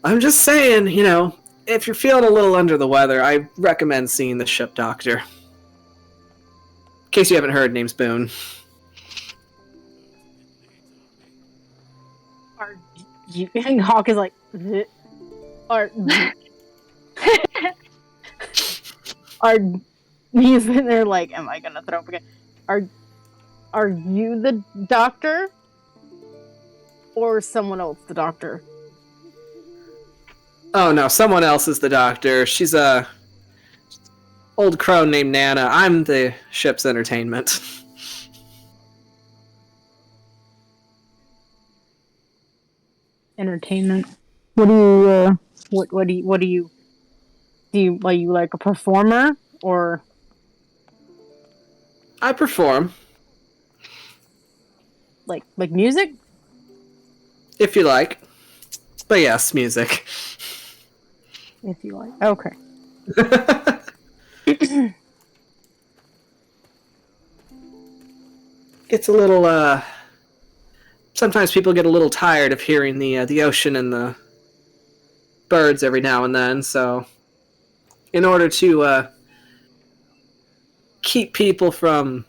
I'm just saying, you know, if you're feeling a little under the weather, I recommend seeing the ship doctor. In case you haven't heard, name's Boone. Are you? And Hawk is like, are he's in there like, am I gonna throw up again? Are you the doctor? Or is someone else the doctor? Oh no, someone else is the doctor. She's a old crone named Nana. I'm the ship's entertainment. Entertainment. What do you are you like a performer or? I perform. Like music? If you like. But yes, music. If you like. Okay. Gets a little, sometimes people get a little tired of hearing the ocean and the birds every now and then, so in order to keep people from,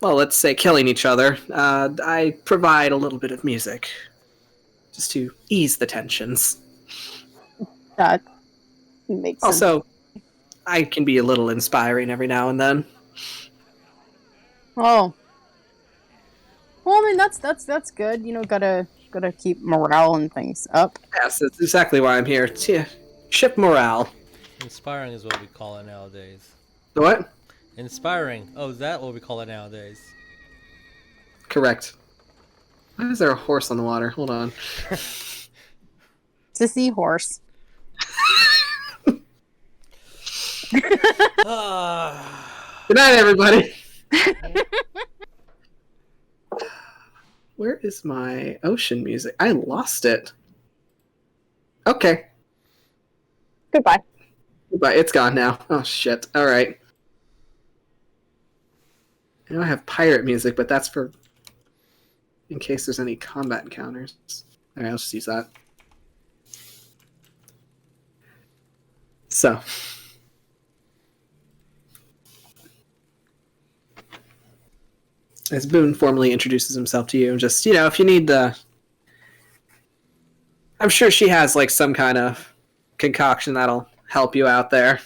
well, let's say killing each other, I provide a little bit of music just to ease the tensions. That makes sense. Also, I can be a little inspiring every now and then. Oh. Well, I mean, that's good. You know, gotta keep morale and things up. Yes, that's exactly why I'm here. To ship morale. Inspiring is what we call it nowadays. The what? Inspiring. Oh, is that what we call it nowadays? Correct. Why is there a horse on the water? Hold on. It's a seahorse. Good night, everybody. Where is my ocean music? I lost it. Okay. Goodbye. Goodbye. It's gone now. Oh, shit. All right. I know I have pirate music, but that's for in case there's any combat encounters. All right, let's just use that. So. As Boone formally introduces himself to you, just, you know, if you need the... I'm sure she has, like, some kind of concoction that'll help you out there.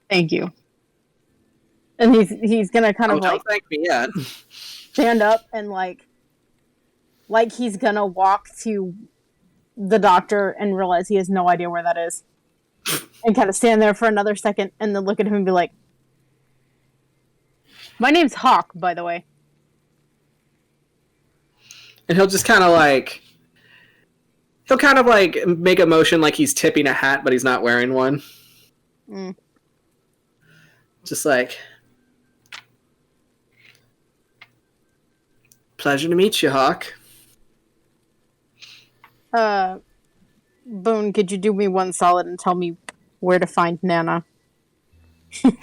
Thank you. And he's gonna kind of don't like thank me yet. stand up and like he's gonna walk to the doctor and realize he has no idea where that is. And kind of stand there for another second and then look at him and be like, "My name's Hawk, by the way." And he'll just kind of like... He'll kind of like make a motion like he's tipping a hat, but he's not wearing one. Mm. Just like... Pleasure to meet you, Hawk. Boone, could you do me one solid and tell me where to find Nana?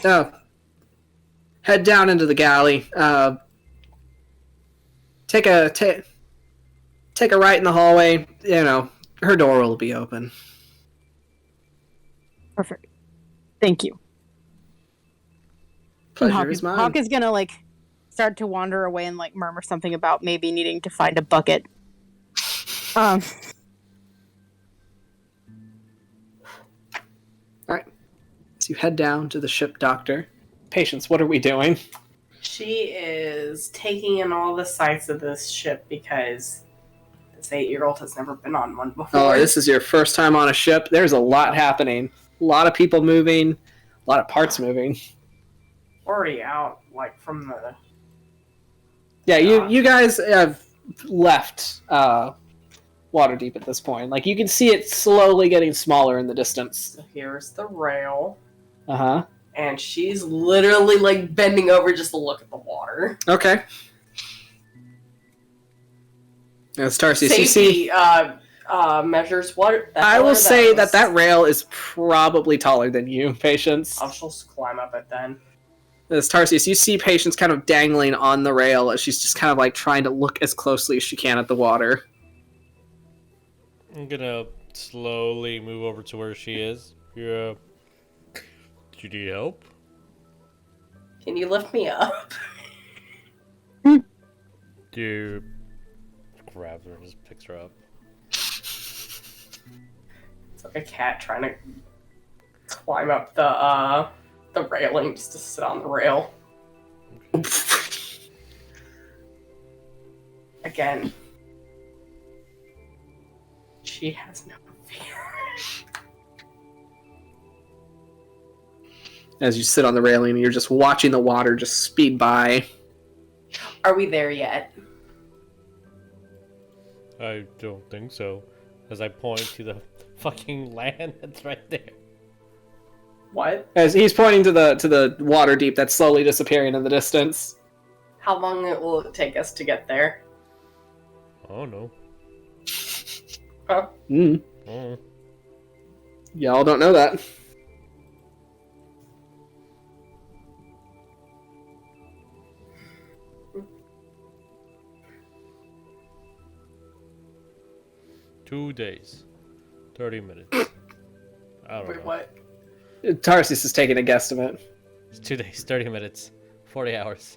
Oh. Head down into the galley. Take a right in the hallway. You know, her door will be open. Perfect. Thank you. Pleasure is mine. Hawk is gonna like start to wander away and like murmur something about maybe needing to find a bucket. Alright. So you head down to the ship doctor. Patience, what are we doing? She is taking in all the sights of this ship because this 8-year-old has never been on one before. Oh, this is your first time on a ship? There's a lot happening. A lot of people moving. A lot of parts moving. Already out, like, from the... Yeah, you guys have left Waterdeep at this point. Like, you can see it slowly getting smaller in the distance. So here's the rail. Uh-huh. And she's literally, like, bending over just to look at the water. Okay. Now, Tarsius, Safety, you see... measures what... I will say that rail is probably taller than you, Patience. I'll just climb up it then. As Tarsius, you see Patience kind of dangling on the rail as she's just kind of like trying to look as closely as she can at the water. I'm gonna slowly move over to where she is. Yeah. Do you need help? Can you lift me up? Dude. Grabs her and just picks her up. It's like a cat trying to climb up the railing just to sit on the rail. Again. She has no fear. As you sit on the railing, you're just watching the water just speed by. Are we there yet? I don't think so. As I point to the fucking land that's right there. What? As he's pointing to the water deep that's slowly disappearing in the distance. How long will it take us to get there? Oh no. Huh? Mm. Oh. Y'all don't know that. Two days, 30 minutes. I don't know. What? Tarsius is taking a guesstimate. It's 2 days, 30 minutes, 40 hours.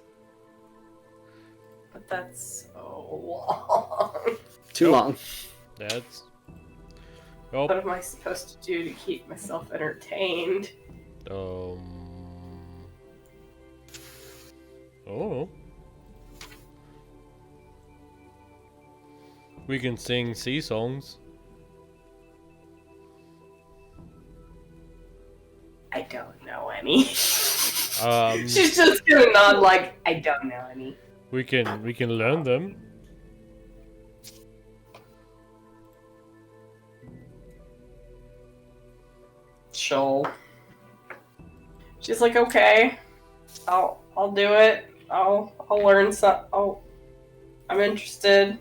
But that's so long. Too long. That's. What am I supposed to do to keep myself entertained? Oh. We can sing sea songs. I don't know any. Um, She's just gonna nod like, I don't know any. we can learn them. She'll. She's like, okay, I'll do it. I'll learn some. I'm interested.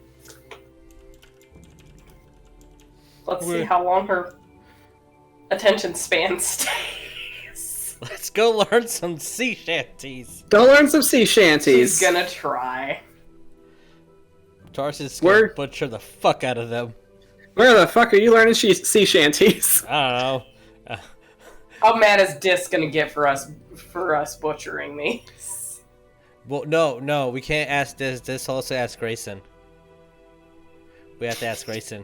Let's see how long her attention span stays. Let's go learn some sea shanties. Go learn some sea shanties. She's gonna try. Tarsius is gonna butcher the fuck out of them. Where the fuck are you learning sea shanties? I don't know. How mad is Dis gonna get for us butchering these? Well, no, we can't ask this. This also ask Greyson. We have to ask Greyson.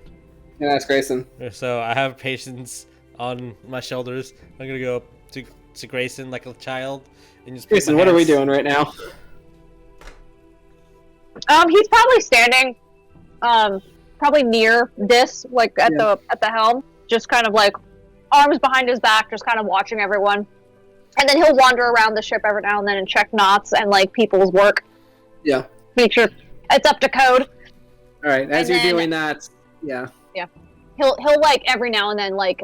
Yeah, that's Greyson. So I have patience on my shoulders. I'm gonna go up to Greyson like a child and just. Greyson, what are we doing right now? He's probably standing, probably near this, like at the helm, just kind of like arms behind his back, just kind of watching everyone. And then he'll wander around the ship every now and then and check knots and like people's work. Yeah. Make sure it's up to code. All right. As you're doing that, yeah. Yeah. He'll like every now and then like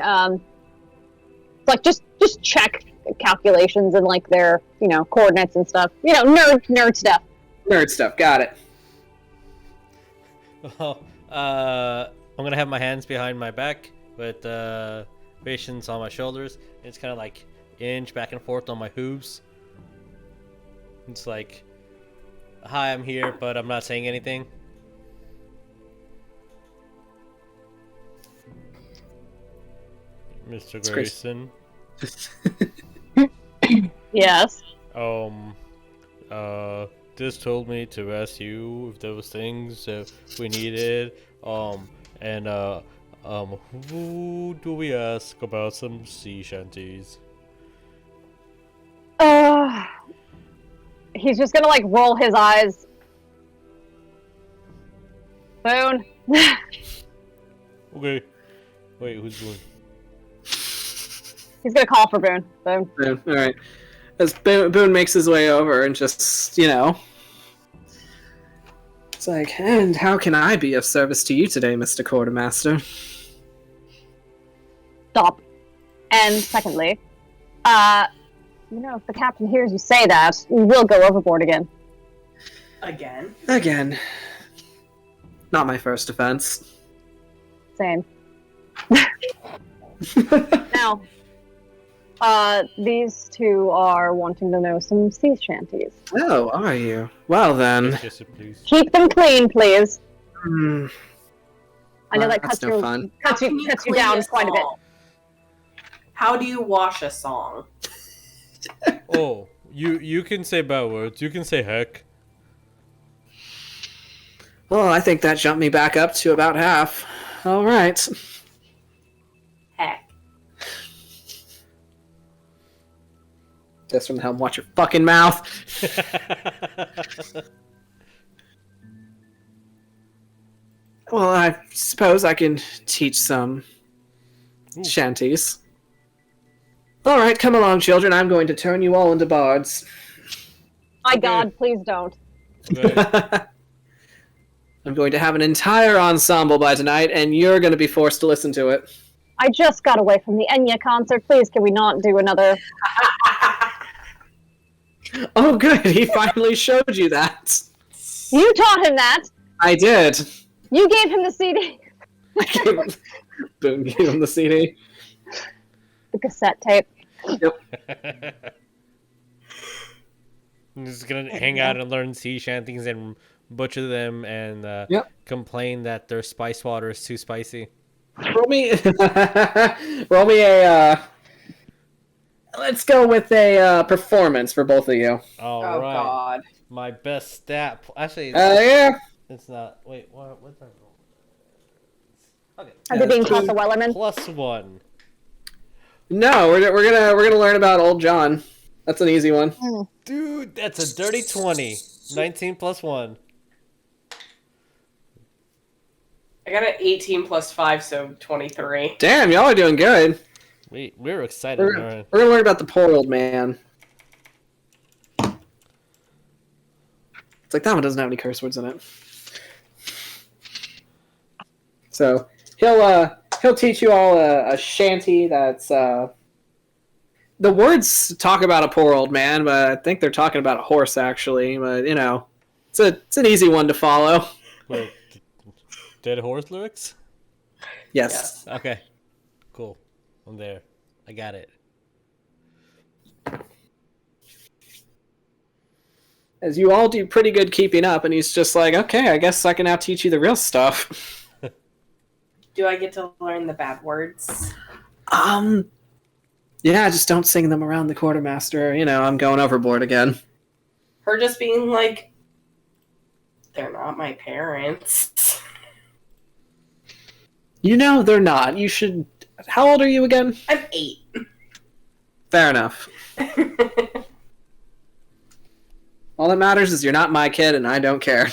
just check calculations and like their coordinates and stuff. Nerd stuff. Nerd stuff. Got it. Well, I'm gonna have my hands behind my back with patience on my shoulders. It's kind of like inch back and forth on my hooves. It's like, hi, I'm here, but I'm not saying anything. Mr. Greyson. Yes. This told me to ask you if there was things that we needed. Who do we ask about some sea shanties? He's just gonna like roll his eyes. Boone. Okay. Wait, who's Boone? He's gonna call for Boone. Boone. All right. As Boone makes his way over and just, it's like, and how can I be of service to you today, Mr. Quartermaster? Stop. And secondly, if the captain hears you say that, we will go overboard again. Again. Not my first offense. Same. Now, these two are wanting to know some sea shanties. Oh, are you? Well then. Yes, please. Keep them clean, please. I know that that's cuts no fun. you down quite a bit. How do you wash a song? Oh, you can say bad words. You can say heck. Well, I think that jumped me back up to about half. All right. Heck. Just from the helm, watch your fucking mouth. Well, I suppose I can teach some shanties. All right, come along, children. I'm going to turn you all into bards. My God, please don't. I'm going to have an entire ensemble by tonight, and you're going to be forced to listen to it. I just got away from the Enya concert. Please, can we not do another? Oh, good. He finally showed you that. You taught him that. I did. You gave him the CD. Boom, gave him the CD. The cassette tape. I'm just gonna hang out and learn sea shanties and butcher them and complain that their spice water is too spicy. Roll me a. Let's go with a performance for both of you. All Oh right. God. My best stat. Actually, yeah. it's not. Wait, what's that roll? Okay. Are they being taught the Wellerman? +1. No, we're gonna learn about old John. That's an easy one. Dude, that's a dirty 20. 19 + 1. I got an 18 + 5, so 23. Damn, y'all are doing good. We're excited. We're gonna learn about the poor old man. It's like that one doesn't have any curse words in it. So he'll teach you all a shanty that's the words talk about a poor old man, but I think they're talking about a horse actually. But you know, it's an easy one to follow. Wait, dead horse lyrics? Yes. Okay. Cool. I'm there. I got it. As you all do pretty good keeping up, and he's just like, okay, I guess I can now teach you the real stuff. Do I get to learn the bad words? Yeah, just don't sing them around the quartermaster. You know, I'm going overboard again. Her just being like, they're not my parents. You know they're not. You should... How old are you again? I'm 8. Fair enough. All that matters is you're not my kid, and I don't care.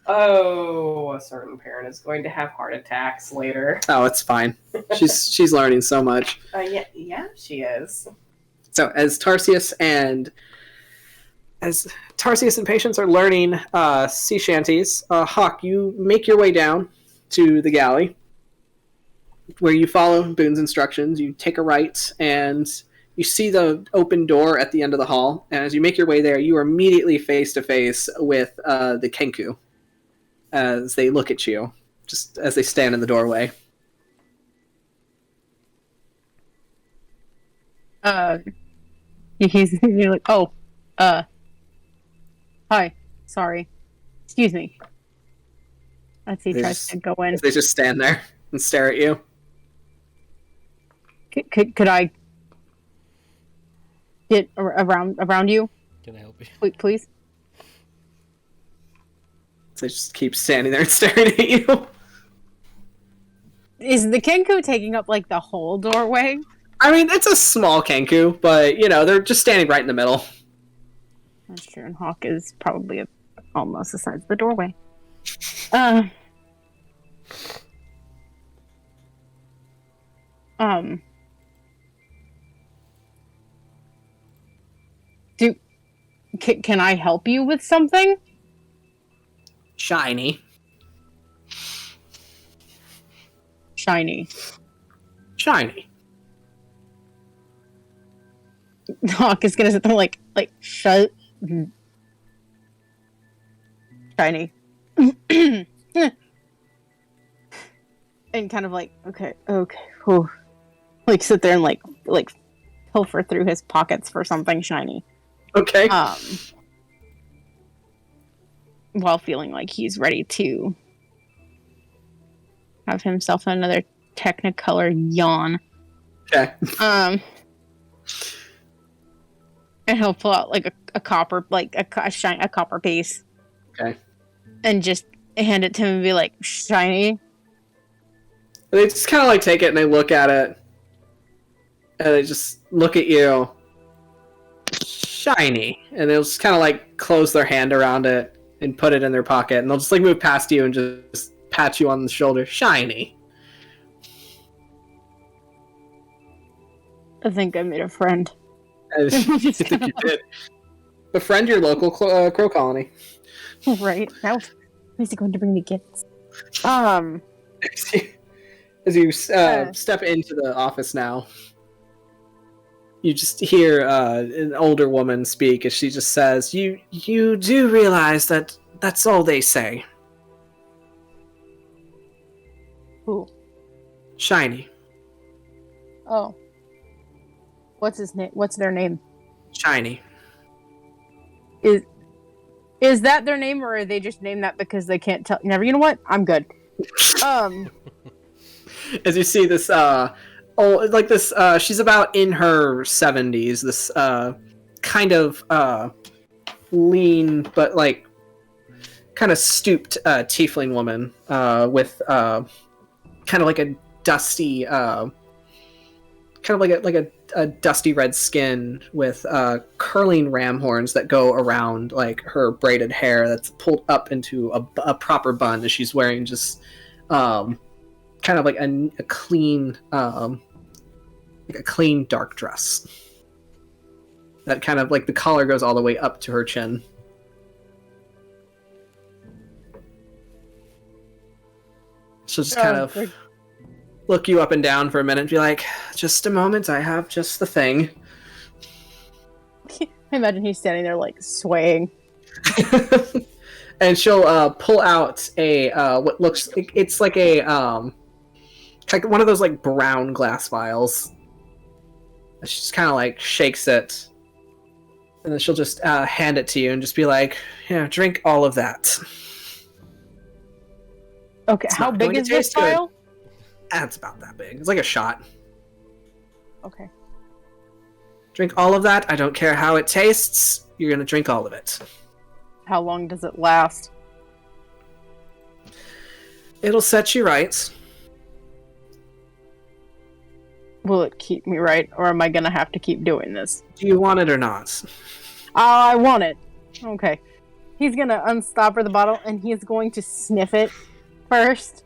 Oh, a certain parent is going to have heart attacks later. Oh, it's fine. She's learning so much. Yeah, she is. So as Tarsius and Patience are learning sea shanties, Hawk, you make your way down to the galley, where you follow Boone's instructions. You take a right, and you see the open door at the end of the hall. And as you make your way there, you are immediately face to face with the Kenku as they look at you, just as they stand in the doorway. He's like, oh, hi, sorry, excuse me. As he tries to go in. They just stand there and stare at you. Could I get around you? Can I help you? Please? They just keep standing there and staring at you. Is the Kenku taking up, like, the whole doorway? I mean, it's a small Kenku, but, you know, they're just standing right in the middle. That's true, and Hawk is probably almost the size of the doorway. Can I help you with something? Shiny. Hawk is gonna sit there like shut. Shiny. And kind of like, okay, whew. Like sit there and like pilfer through his pockets for something shiny. Okay. While feeling like he's ready to have himself another Technicolor yawn. Okay. And he'll pull out like a copper, like a copper piece. Okay. And just hand it to him and be like, shiny. They just kind of like take it and they look at it. And they just look at you. Shiny. And they'll just kind of like close their hand around it and put it in their pocket. And they'll just like move past you and just pat you on the shoulder. Shiny. I think I made a friend. I think you did. Befriend your local crow colony. Right. Now, he's going to bring me gifts. As you step into the office now, you just hear an older woman speak as she just says, You do realize that that's all they say. Who? Shiny. Oh. What's his name? What's their name? Shiny. Is that their name, or are they just named that because they can't tell? Never. You know what? I'm good. As you see this, she's about in her 70s. This kind of lean, but like kind of stooped tiefling woman with kind of like a dusty, kind of like a dusty red skin with curling ram horns that go around like her braided hair that's pulled up into a proper bun as she's wearing just kind of like a clean dark dress that kind of like the collar goes all the way up to her chin. She'll just kind of look you up and down for a minute and be like, just a moment, I have just the thing. I imagine he's standing there like swaying. And she'll pull out a what looks it's like a like one of those like brown glass vials. She just kind of like shakes it, and then she'll just hand it to you and just be like, drink all of that. Okay, how big is this vial? It's about that big. It's like a shot. Okay. Drink all of that. I don't care how it tastes. You're gonna drink all of it. How long does it last? It'll set you right. Will it keep me right, or am I gonna have to keep doing this? Do you want it or not? I want it. Okay. He's gonna unstopper the bottle, and he's going to sniff it first.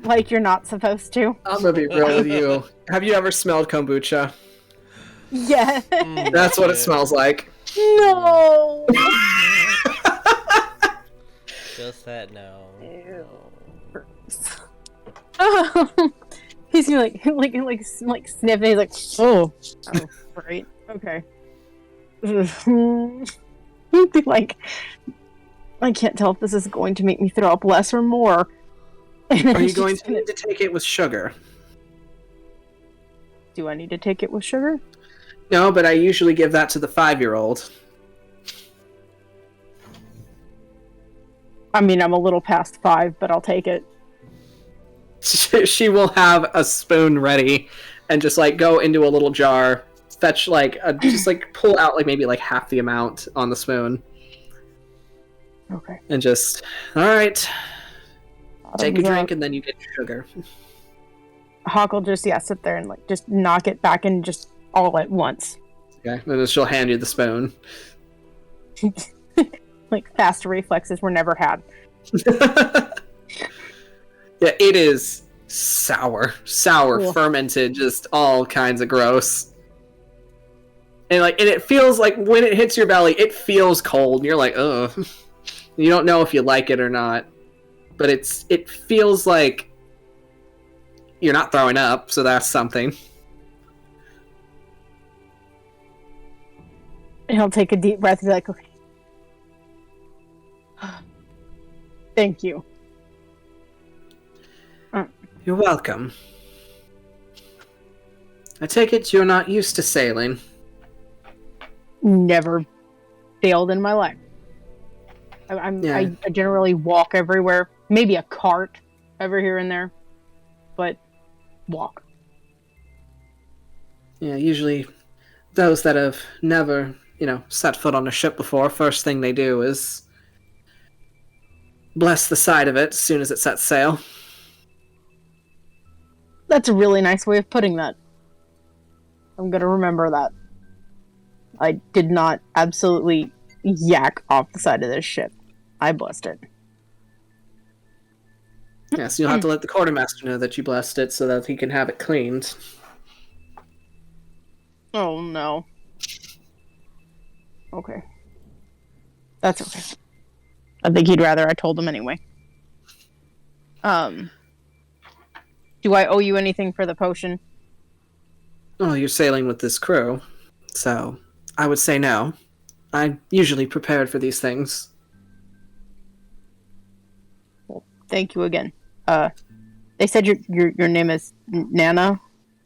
Like you're not supposed to. I'm gonna be real with you. Have you ever smelled kombucha? Yeah. That's what it smells like. No! Just that no. He's gonna like sniff and he's like, oh, right, okay. Like, I can't tell if this is going to make me throw up less or more. Are you going to need to take it with sugar? Do I need to take it with sugar? No, but I usually give that to the 5-year-old. I mean, I'm a little past 5, but I'll take it. She will have a spoon ready and just like go into a little jar, fetch like just like pull out like maybe like half the amount on the spoon. Okay. And just, all right, take a drink and then you get your sugar. Hawk will just sit there and like just knock it back in just all at once. Okay, and then she'll hand you the spoon. Like faster reflexes were never had. Yeah, it is sour, Ugh. fermented, just all kinds of gross. And it feels like when it hits your belly, it feels cold, and you're like, ugh. You don't know if you like it or not, but it feels like you're not throwing up, so that's something. And he'll take a deep breath and be like, okay. Thank you. You're welcome. I take it you're not used to sailing. Never sailed in my life. I generally walk everywhere. Maybe a cart over here and there, but walk. Yeah, usually those that have never, set foot on a ship before, first thing they do is bless the side of it as soon as it sets sail. That's a really nice way of putting that. I'm gonna remember that. I did not absolutely yak off the side of this ship. I blessed it. Yeah, so you'll have to let the quartermaster know that you blessed it so that he can have it cleaned. Oh no. Okay. That's okay. I think he'd rather I told him anyway. Do I owe you anything for the potion? Oh, you're sailing with this crew, so I would say no. I'm usually prepared for these things. Well, thank you again. They said your name is Nana.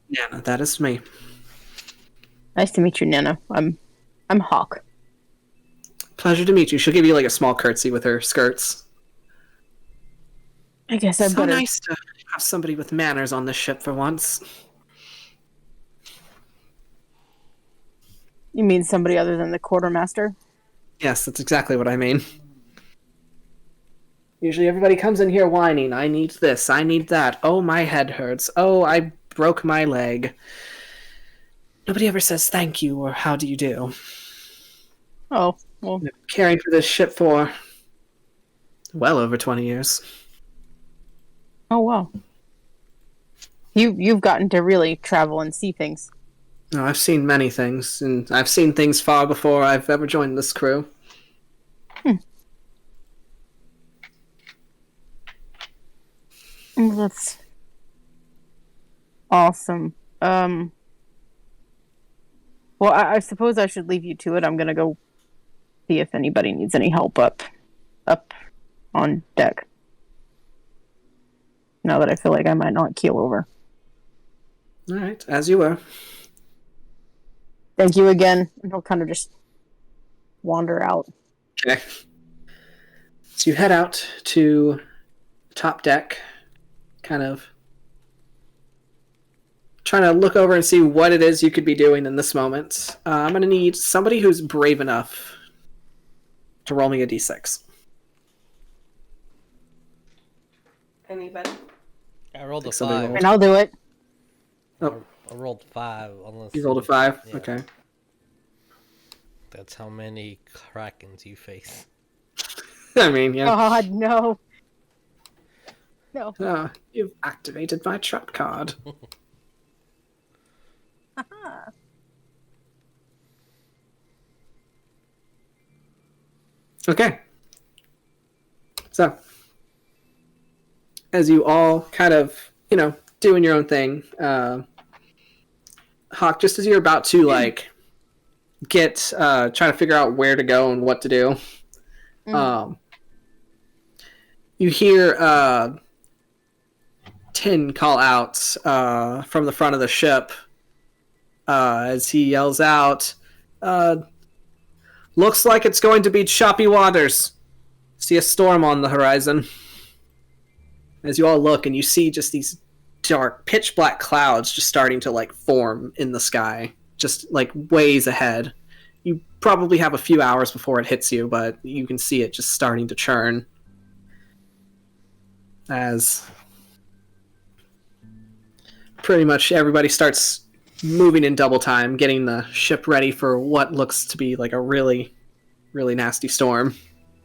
Nana, that is me. Nice to meet you, Nana. I'm Hawk. Pleasure to meet you. She'll give you like a small curtsy with her skirts. I guess I So better. nice to have somebody with manners on this ship for once. You mean somebody other than the quartermaster? Yes, that's exactly what I mean. Usually everybody comes in here whining, I need this, I need that, oh my head hurts, oh I broke my leg. Nobody ever says thank you or how do you do. Oh, well. I've been caring for this ship for well over 20 years. Oh, wow. You've gotten to really travel and see things. No, I've seen many things, and I've seen things far before I've ever joined this crew. That's awesome. Well, I suppose I should leave you to it. I'm gonna go see if anybody needs any help up on deck. Now that I feel like I might not keel over. All right, as you were. Thank you again. And he'll kind of just wander out. Okay. So you head out to top deck, kind of trying to look over and see what it is you could be doing in this moment. I'm going to need somebody who's brave enough to roll me a d6. Anybody? I rolled a Somebody 5. rolled. And I'll do it. Oh, I rolled 5. Unless you rolled a 5? Yeah. Okay. That's how many Krakens you face. I mean, yeah. God, no. No. Oh, you've activated my trap card. Okay. So, as you all kind of, doing your own thing, Hawk, just as you're about to, trying to figure out where to go and what to do, you hear Tin call out from the front of the ship as he yells out, looks like it's going to be choppy waters. See a storm on the horizon. As you all look and you see just these dark, pitch black clouds just starting to form in the sky, just ways ahead. You probably have a few hours before it hits you, but you can see it just starting to churn. As pretty much everybody starts moving in double time, getting the ship ready for what looks to be a really, really nasty storm.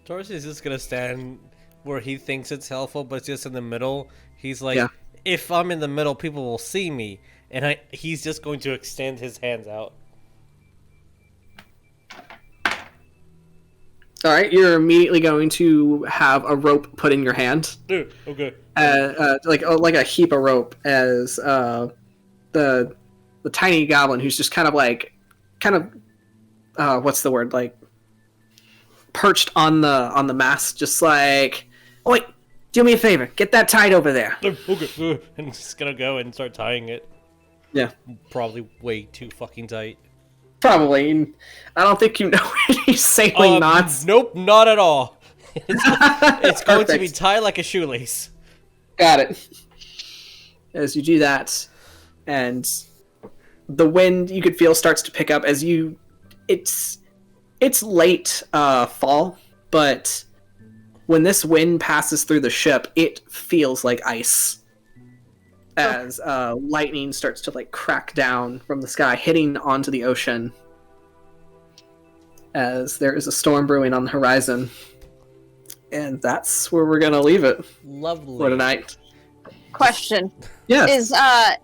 Tarsius is just gonna stand where he thinks it's helpful, but it's just in the middle. He's like, Yeah. If I'm in the middle, people will see me, and he's just going to extend his hands out. All right, you're immediately going to have a rope put in your hand. Dude, okay. Like a heap of rope as the tiny goblin who's just kind of what's the word, perched on the mast, just oh wait, do me a favor, get that tied over there. Okay. And he's just gonna go and start tying it. Yeah, probably way too fucking tight. Probably. I don't think you know any sailing knots. Nope, not at all. It's going to be tied like a shoelace. Got it. As you do that, and the wind you could feel starts to pick up as it's late fall, but when this wind passes through the ship, it feels like ice. As lightning starts to crack down from the sky, hitting onto the ocean. As there is a storm brewing on the horizon. And that's where we're gonna leave it. Lovely. For tonight. Question. Yes.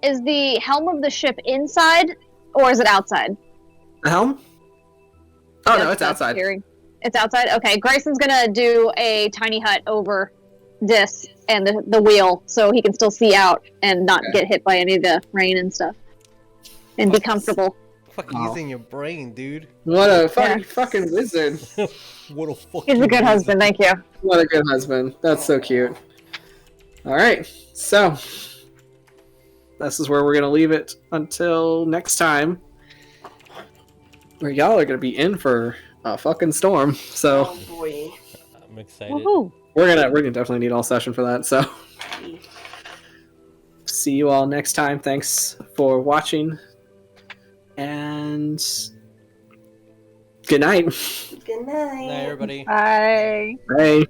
Is the helm of the ship inside or is it outside? The helm? Oh no, it's outside. It's outside? Okay, Greyson's gonna do a tiny hut over this and the wheel so he can still see out and not get hit by any of the rain and stuff. And be comfortable. Fucking using your brain, dude. What a fucking wizard. What a fucking He's a good husband, thank you. What a good husband. That's so cute. All right, so this is where we're gonna leave it until next time, where y'all are gonna be in for a fucking storm. So Oh boy. I'm excited. Woohoo! we're gonna definitely need all session for that. So see you all next time. Thanks for watching, and good night. Good night. Night, everybody. Bye. Bye.